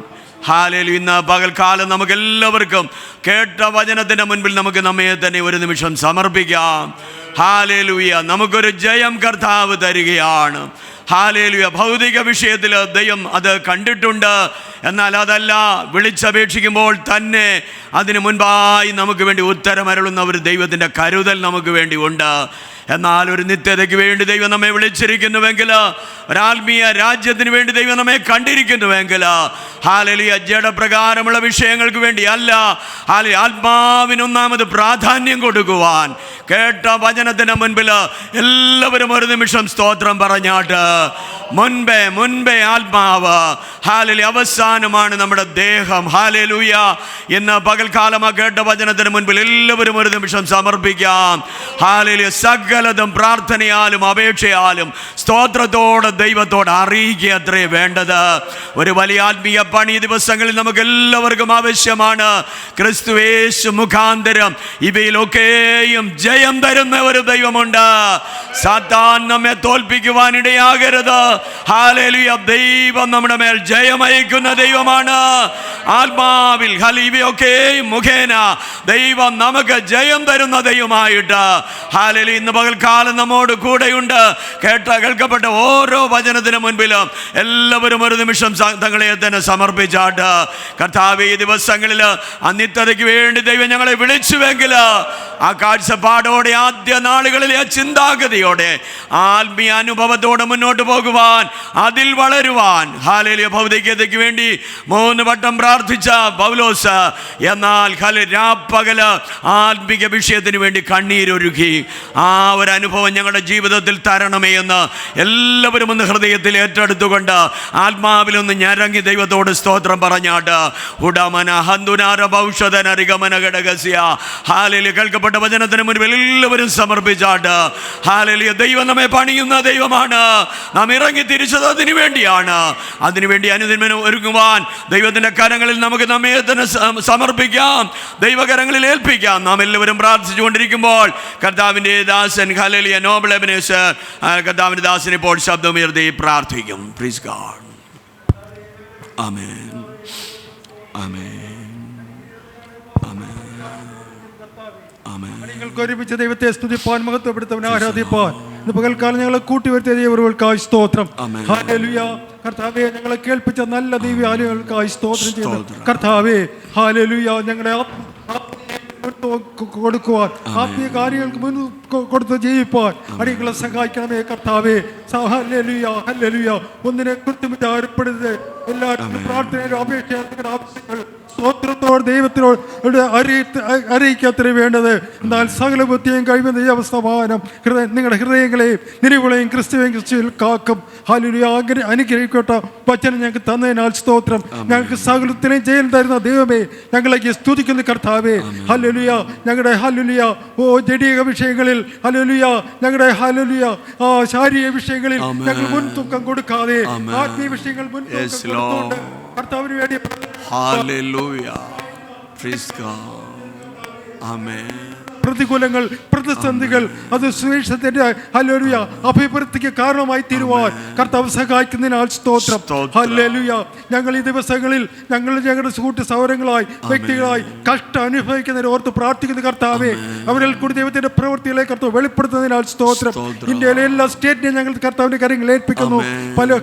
ഹല്ലേലൂയ. ഇന്ന് പകൽക്കാലം നമുക്കെല്ലാവർക്കും കേട്ട വചനത്തിൻ്റെ മുൻപിൽ നമുക്ക് നമ്മെ തന്നെ ഒരു നിമിഷം സമർപ്പിക്കാം. ഹല്ലേലൂയ. നമുക്കൊരു ജയം കർത്താവ് തരികയാണ്. ഹല്ലേലൂയ. ഭൗതിക വിഷയത്തിൽ ദൈവം അത് കണ്ടിട്ടുണ്ട്. എന്നാൽ അതല്ല, വിളിച്ചപേക്ഷിക്കുമ്പോൾ തന്നെ അതിന് മുൻപായി നമുക്ക് വേണ്ടി ഉത്തരമരുളുന്ന ഒരു ദൈവത്തിൻ്റെ കരുതൽ നമുക്ക് വേണ്ടി ഉണ്ട്. എന്നാൽ ഒരു നിത്യതയ്ക്ക് വേണ്ടി ദൈവം നമ്മെ വിളിച്ചിരിക്കുന്നുവെങ്കിൽ, ഒരാത്മീയ രാജ്യത്തിന് വേണ്ടി ദൈവം നമ്മെ കണ്ടിരിക്കുന്നുവെങ്കിൽ, ഹല്ലേലൂയ, ജഡപ്രകാരമുള്ള വിഷയങ്ങൾക്ക് വേണ്ടി അല്ല, ഹല്ലേലൂയ, ആത്മാവിനൊന്നാമത് പ്രാധാന്യം കൊടുക്കുവാൻ കേട്ട വചനത്തിന് മുൻപിൽ എല്ലാവരും ഒരു നിമിഷം സ്തോത്രം പറഞ്ഞാട്ട് മുൻപേ ആത്മാവ്, ഹല്ലേലൂയ, അവസാനമാണ് നമ്മുടെ ദേഹം. ഹല്ലേലൂയ. ഇന്ന് പകൽക്കാലം കേട്ട വചനത്തിന് മുൻപിൽ എല്ലാവരും ഒരു നിമിഷം സമർപ്പിക്കാം. ഹല്ലേലൂയ. സകലതും പ്രാർത്ഥനയാലും അപേക്ഷയാലും സ്തോത്രത്തോടെ ദൈവത്തോട് അറിയിക്കുക അത്രേ വേണ്ടത്. ഒരു വലിയ ആത്മീയ പണി ദിവസങ്ങളിൽ നമുക്ക് എല്ലാവർക്കും ആവശ്യമാണ്. ക്രിസ്തുയേശു മുഖാന്തരം ഇവയിലൊക്കെയും ജയം തരുന്ന ഒരു ദൈവമുണ്ട്. സാത്താൻ നമ്മെ തോൽപ്പിക്കുവാനിടയാകരുത്. ഹല്ലേലൂയ. ദൈവം നമ്മുടെ മേൽ ജയമയക്കുന്ന ദൈവമാണ്. ആത്മാവിൽ ഇവയൊക്കെയും മുഖേന ദൈവം നമുക്ക് ജയം തരുന്ന ദൈവമായിട്ട് ഹല്ലേലൂയ ഇന്ന് പകൽക്കാലം നമ്മോട് കൂടെയുണ്ട്. കേൾക്കപ്പെട്ട ഓരോ വചനത്തിന് മുൻപിലും എല്ലാവരും ഒരു നിമിഷം തങ്ങളെ തന്നെ സമർപ്പിച്ചാട്ട് കർത്താവേ, ഈ ദിവസങ്ങളിൽ അനിത്യതയ്ക്ക് വേണ്ടി ദൈവം ഞങ്ങളെ വിളിച്ചുവെങ്കിൽ ആ കാഴ്ചപ്പാടോടെ, ആദ്യ നാളുകളിലെ ആ ചിന്താഗതിയോടെ, ആത്മീയ അനുഭവത്തോടെ മുന്നോട്ട് പോകുവാൻ, അതിൽ വളരുവാൻ. ഹല്ലേലൂയ. ഭൗതികതയ്ക്ക് വേണ്ടി 3 വട്ടം പ്രാർത്ഥിച്ച പൗലോസ് എന്നാൽ രാപ്പകല് ആത്മീക വിഷയത്തിന് വേണ്ടി കണ്ണീരൊരുക്കി. ആ ഒരു അനുഭവം ഞങ്ങളുടെ ജീവിതത്തിൽ തരണമേ എന്ന് എല്ലാവരും ഒന്ന് ഹൃദയത്തിൽ ഏറ്റെടുത്തുകൊണ്ട് ആത്മാവിലൊന്ന് ഞരങ്ങി ദൈവത്തോട് സ്തോത്രം പറഞ്ഞാട്ട് ഉടമന ഹന്തുനാര ഭൗഷധനരികമന ഘടകസ്യ. ഹല്ലേലൂയ. കേൾക്കപ്പെട്ട വചനത്തിന് മുൻപിൽ എല്ലാവരും സമർപ്പിച്ചാട്ട് ഹല്ലേലൂയ. ദൈവം നമ്മെ പണിയുന്ന ദൈവമാണ്. നാം ഇറങ്ങി തിരിച്ചത് അതിനു വേണ്ടിയാണ്. അതിനുവേണ്ടി അനുദിനം ഒരുങ്ങുവാൻ ദൈവത്തിൻ്റെ കരങ്ങളിൽ നമുക്ക് നമ്മെ തന്നെ സമർപ്പിക്കാം, ദൈവകരങ്ങളിൽ ഏൽപ്പിക്കാം. നാം എല്ലാവരും പ്രാർത്ഥിച്ചുകൊണ്ടിരിക്കുമ്പോൾ കർത്താവിൻ്റെ ദാസൻ ഹല്ലേലൂയ നോബൽ എബനേസർ കർത്താവിൻ്റെ ദാസൻ ഇപ്പോൾ ശബ്ദമുയർത്തി പ്രാർത്ഥിക്കും. Praise God. ആമേൻ, ആമേൻ, ആമേൻ, ആമേൻ. നിങ്ങൾക്ക് ഒരുമിച്ച് ദൈവത്തെ സ്തുതിപ്പാൻ, മഹത്വപ്പെടുത്തവനെ ആരാധിപ്പാൻ ഇന്ന് പകൽക്കാലം ഞങ്ങളെ കൂട്ടിവരുത്തിയ ദൈവങ്ങൾക്കായി സ്തോത്രം. ഹല്ലേലൂയ. കർത്താവേ, ഞങ്ങളെ കേൾപ്പിച്ച നല്ല ദിവ്യാലുകൾക്കായി സ്തോത്രം ചെയ്തു. കർത്താവേ, ഹല്ലേലൂയ, ഞങ്ങളെ കൊടുക്കുവാൻ, ആത്മീയ കാര്യങ്ങൾക്ക് മുൻ കൊടുത്ത് ജീവിപ്പാൻ അടികളെ സഹായിക്കണമേ കർത്താവേ. Hallelujah, hallelujah. ഒന്നിനെ കുറിച്ചും വിചാരപ്പെടരുത്. എല്ലാവരും പ്രാർത്ഥനയിലും അപേക്ഷ ആവശ്യങ്ങൾ സ്തോത്രത്തോട് ദൈവത്തിനോട് അറിയിക്കത്ര വേണ്ടത്. എന്നാൽ സകല ബുദ്ധിയും കഴിയുന്ന ദൈവസമാനം നിങ്ങളുടെ ഹൃദയങ്ങളെയും നിലവിളെയും ക്രിസ്തുവിൽ കാക്കും. ഹല്ലേലൂയ. അനുഗ്രഹിക്കപ്പെട്ട വചനം ഞങ്ങൾക്ക് തന്നതിനാൽ സ്തോത്രം. ഞങ്ങൾക്ക് സകലത്തിനെയും ജയം തരുന്ന ദൈവമേ, ഞങ്ങളേക്ക് സ്തുതിക്കുന്ന കർത്താവേ. ഹല്ലേലൂയ. ഞങ്ങളുടെ ഹല്ലേലൂയ ജഡീക വിഷയങ്ങളിൽ ഹല്ലേലൂയ, ഞങ്ങളുടെ ഹല്ലേലൂയ ശാരീരിക വിഷയങ്ങളിൽ ഞങ്ങൾ മുൻതൂക്കം കൊടുക്കാതെ ആത്മീയ വിഷയങ്ങൾ മുൻതൂക്കം കൊടുത്തുകൊണ്ട് കർത്താവിന് വേണ്ടി Hallelujah. Praise God. Amen. പ്രതികൂലങ്ങൾ, പ്രതിസന്ധികൾ അത് സുവിശേഷത്തിന്റെ ഹല്ലേലൂയ അഭിവൃദ്ധിക്ക് കാരണമായി തീരുവാൻ കർത്താവ് സഹായിക്കുന്നതിനാൽ സ്തോത്രം. ഹല്ലേലൂയ. ഞങ്ങൾ ഈ ദിവസങ്ങളിൽ ഞങ്ങളുടെ കൂട്ടു സൗരങ്ങളായി വ്യക്തികളായി കഷ്ടം അനുഭവിക്കുന്നവരെ ഓർത്ത് പ്രാർത്ഥിക്കുന്ന കർത്താവെ, അവരിൽ കൂടി ദൈവത്തിന്റെ പ്രവൃത്തികളെ കർത്താവ് വെളിപ്പെടുത്തുന്നതിനാൽ സ്തോത്രം. ഇന്ത്യയിലെ എല്ലാ സ്റ്റേറ്റിനെയും ഞങ്ങൾ കർത്താവിന്റെ കാര്യങ്ങൾ ഏൽപ്പിക്കുന്നു.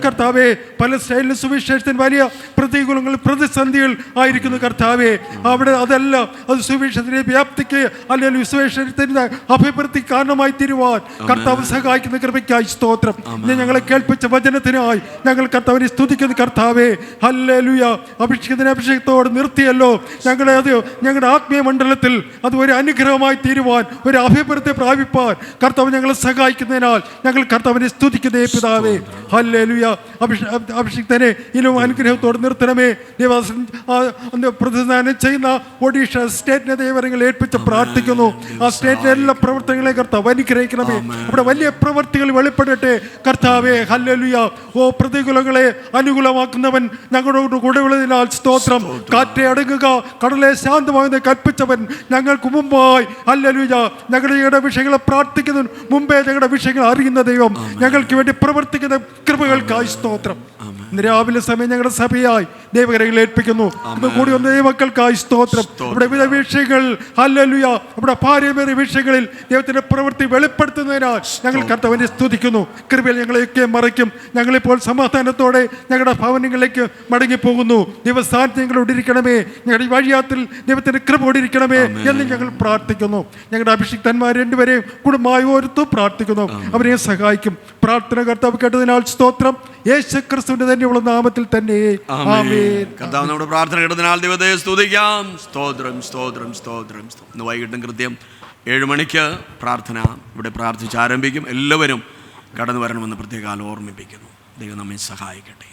കർത്താവെ, പല സ്റ്റേറ്റിലും സുവിശേഷത്തിന് വലിയ പ്രതികൂലങ്ങൾ, പ്രതിസന്ധികൾ ആയിരിക്കുന്നു കർത്താവെ. അവിടെ അതല്ല, അത് സുവിശേഷത്തിന്റെ വ്യാപ്തിക്ക് അല്ലെങ്കിൽ സുവിശേഷത്തിന്റെ അഭിവൃദ്ധി കാരണമായി തീരുവാൻ കർത്താവ് സഹായിക്കുന്ന കൃപയ്ക്കായി സ്തോത്രം. ഇന്ന് ഞങ്ങളെ കേൾപ്പിച്ച വചനത്തിനായി ഞങ്ങൾ കർത്താവിനെ സ്തുതിക്കുന്ന കർത്താവേ. ഹല്ലേലൂയ. അഭിഷേകത്തോട് നിർത്തിയല്ലോ ഞങ്ങളെ. അത് ഞങ്ങളുടെ ആത്മീയ മണ്ഡലത്തിൽ അത് ഒരു അനുഗ്രഹമായി തീരുവാൻ, ഒരു അഭിവൃദ്ധി പ്രാപിപ്പാൻ കർത്താവ് ഞങ്ങളെ സഹായിക്കുന്നതിനാൽ ഞങ്ങൾ കർത്താവിനെ സ്തുതിക്കുന്നേ പിതാവേ. ഹല്ലേലൂയ. അഭിഷിക്തനെ ഇനിയും അനുഗ്രഹത്തോട് നിർത്തണമേ. ദേവാസൻ പ്രതിദാനം ചെയ്യുന്ന ഒഡീഷ സ്റ്റേറ്റിനെ ദൈവങ്ങൾ ഏൽപ്പിച്ച് പ്രാർത്ഥിക്കുന്നു. ആ സ്റ്റേറ്റിലെ എല്ലാ പ്രവർത്തനങ്ങളെ കർത്താവ് അനുഗ്രഹിക്കണമേ. അവിടെ വലിയ പ്രവർത്തികൾ വെളിപ്പെടട്ടെ കർത്താവേ. ഹല്ലേലൂയ. പ്രതികൂലങ്ങളെ അനുകൂലമാക്കുന്നവൻ ഞങ്ങളോട് കൂടെ ഉള്ളതിനാൽ സ്തോത്രം. കാറ്റെ അടങ്ങുക, കടലെ ശാന്തമാകുന്ന കൽപ്പിച്ചവൻ ഞങ്ങൾക്ക് മുമ്പായി. ഹല്ലേലൂയ. ഞങ്ങളുടെ വിഷയങ്ങളെ പ്രാർത്ഥിക്കുന്നതിന് മുമ്പേ ഞങ്ങളുടെ വിഷയങ്ങൾ അറിയുന്ന ദൈവം ഞങ്ങൾക്ക് വേണ്ടി പ്രവർത്തിക്കുന്ന കൃപകൾക്കായി സ്തോത്രം. ഇന്ന് രാവിലെ സമയം ഞങ്ങളുടെ സഭയായി ദൈവകരയിൽ ഏൽപ്പിക്കുന്നു. ഇന്ന് കൂടി വന്ന ദൈവമക്കൾക്കായി സ്തോത്രം. ഇവിടെ വിവിധ വിഷയങ്ങൾ ഹല്ലേലൂയ, ഇവിടെ പാരമ്പര്യ വിഷയങ്ങളിൽ ദൈവത്തിന്റെ പ്രവൃത്തി വെളിപ്പെടുത്തുന്നതിനാൽ ഞങ്ങൾ കർത്താവിനെ സ്തുതിക്കുന്നു. കൃപയിൽ ഞങ്ങളെയൊക്കെ മറയ്ക്കും. ഞങ്ങളിപ്പോൾ സമാധാനത്തോടെ ഞങ്ങളുടെ ഭവനങ്ങളിലേക്ക് മടങ്ങിപ്പോകുന്നു. ദൈവസ്ഥാനത്ത് ഞങ്ങളോട് ഇരിക്കണമേ, ഞങ്ങളുടെ വഴിയാത്തിൽ ദൈവത്തിന്റെ കൃപ ഓടിരിക്കണമേ എന്ന് ഞങ്ങൾ പ്രാർത്ഥിക്കുന്നു. ഞങ്ങളുടെ അഭിഷിക്തന്മാർ രണ്ടുപേരെയും കുടുംബമായി ഓർത്തു പ്രാർത്ഥിക്കുന്നു. അവരെ സഹായിക്കും. പ്രാർത്ഥന കർത്താവ് കേട്ടതിനാൽ സ്തോത്രം. യേശു ക്രിസ്തുവിന്റെ തന്നെയുള്ള നാമത്തിൽ തന്നെ ആമേൻ. കർത്താവ് നമ്മുടെ പ്രാർത്ഥന കേട്ടതിനാൽ ദൈവത്തെ സ്തുതിക്കാം. സ്തോത്രം, സ്തോത്രം, സ്തോത്രം. ഇന്ന് വൈകിട്ടും കൃത്യം 7 മണിക്ക് പ്രാർത്ഥന ഇവിടെ പ്രാർത്ഥിച്ച് ആരംഭിക്കും. എല്ലാവരും കടന്നു വരണമെന്ന് പ്രത്യേകം ഓർമ്മിപ്പിക്കുന്നു. ദൈവം നമ്മെ സഹായിക്കട്ടെ.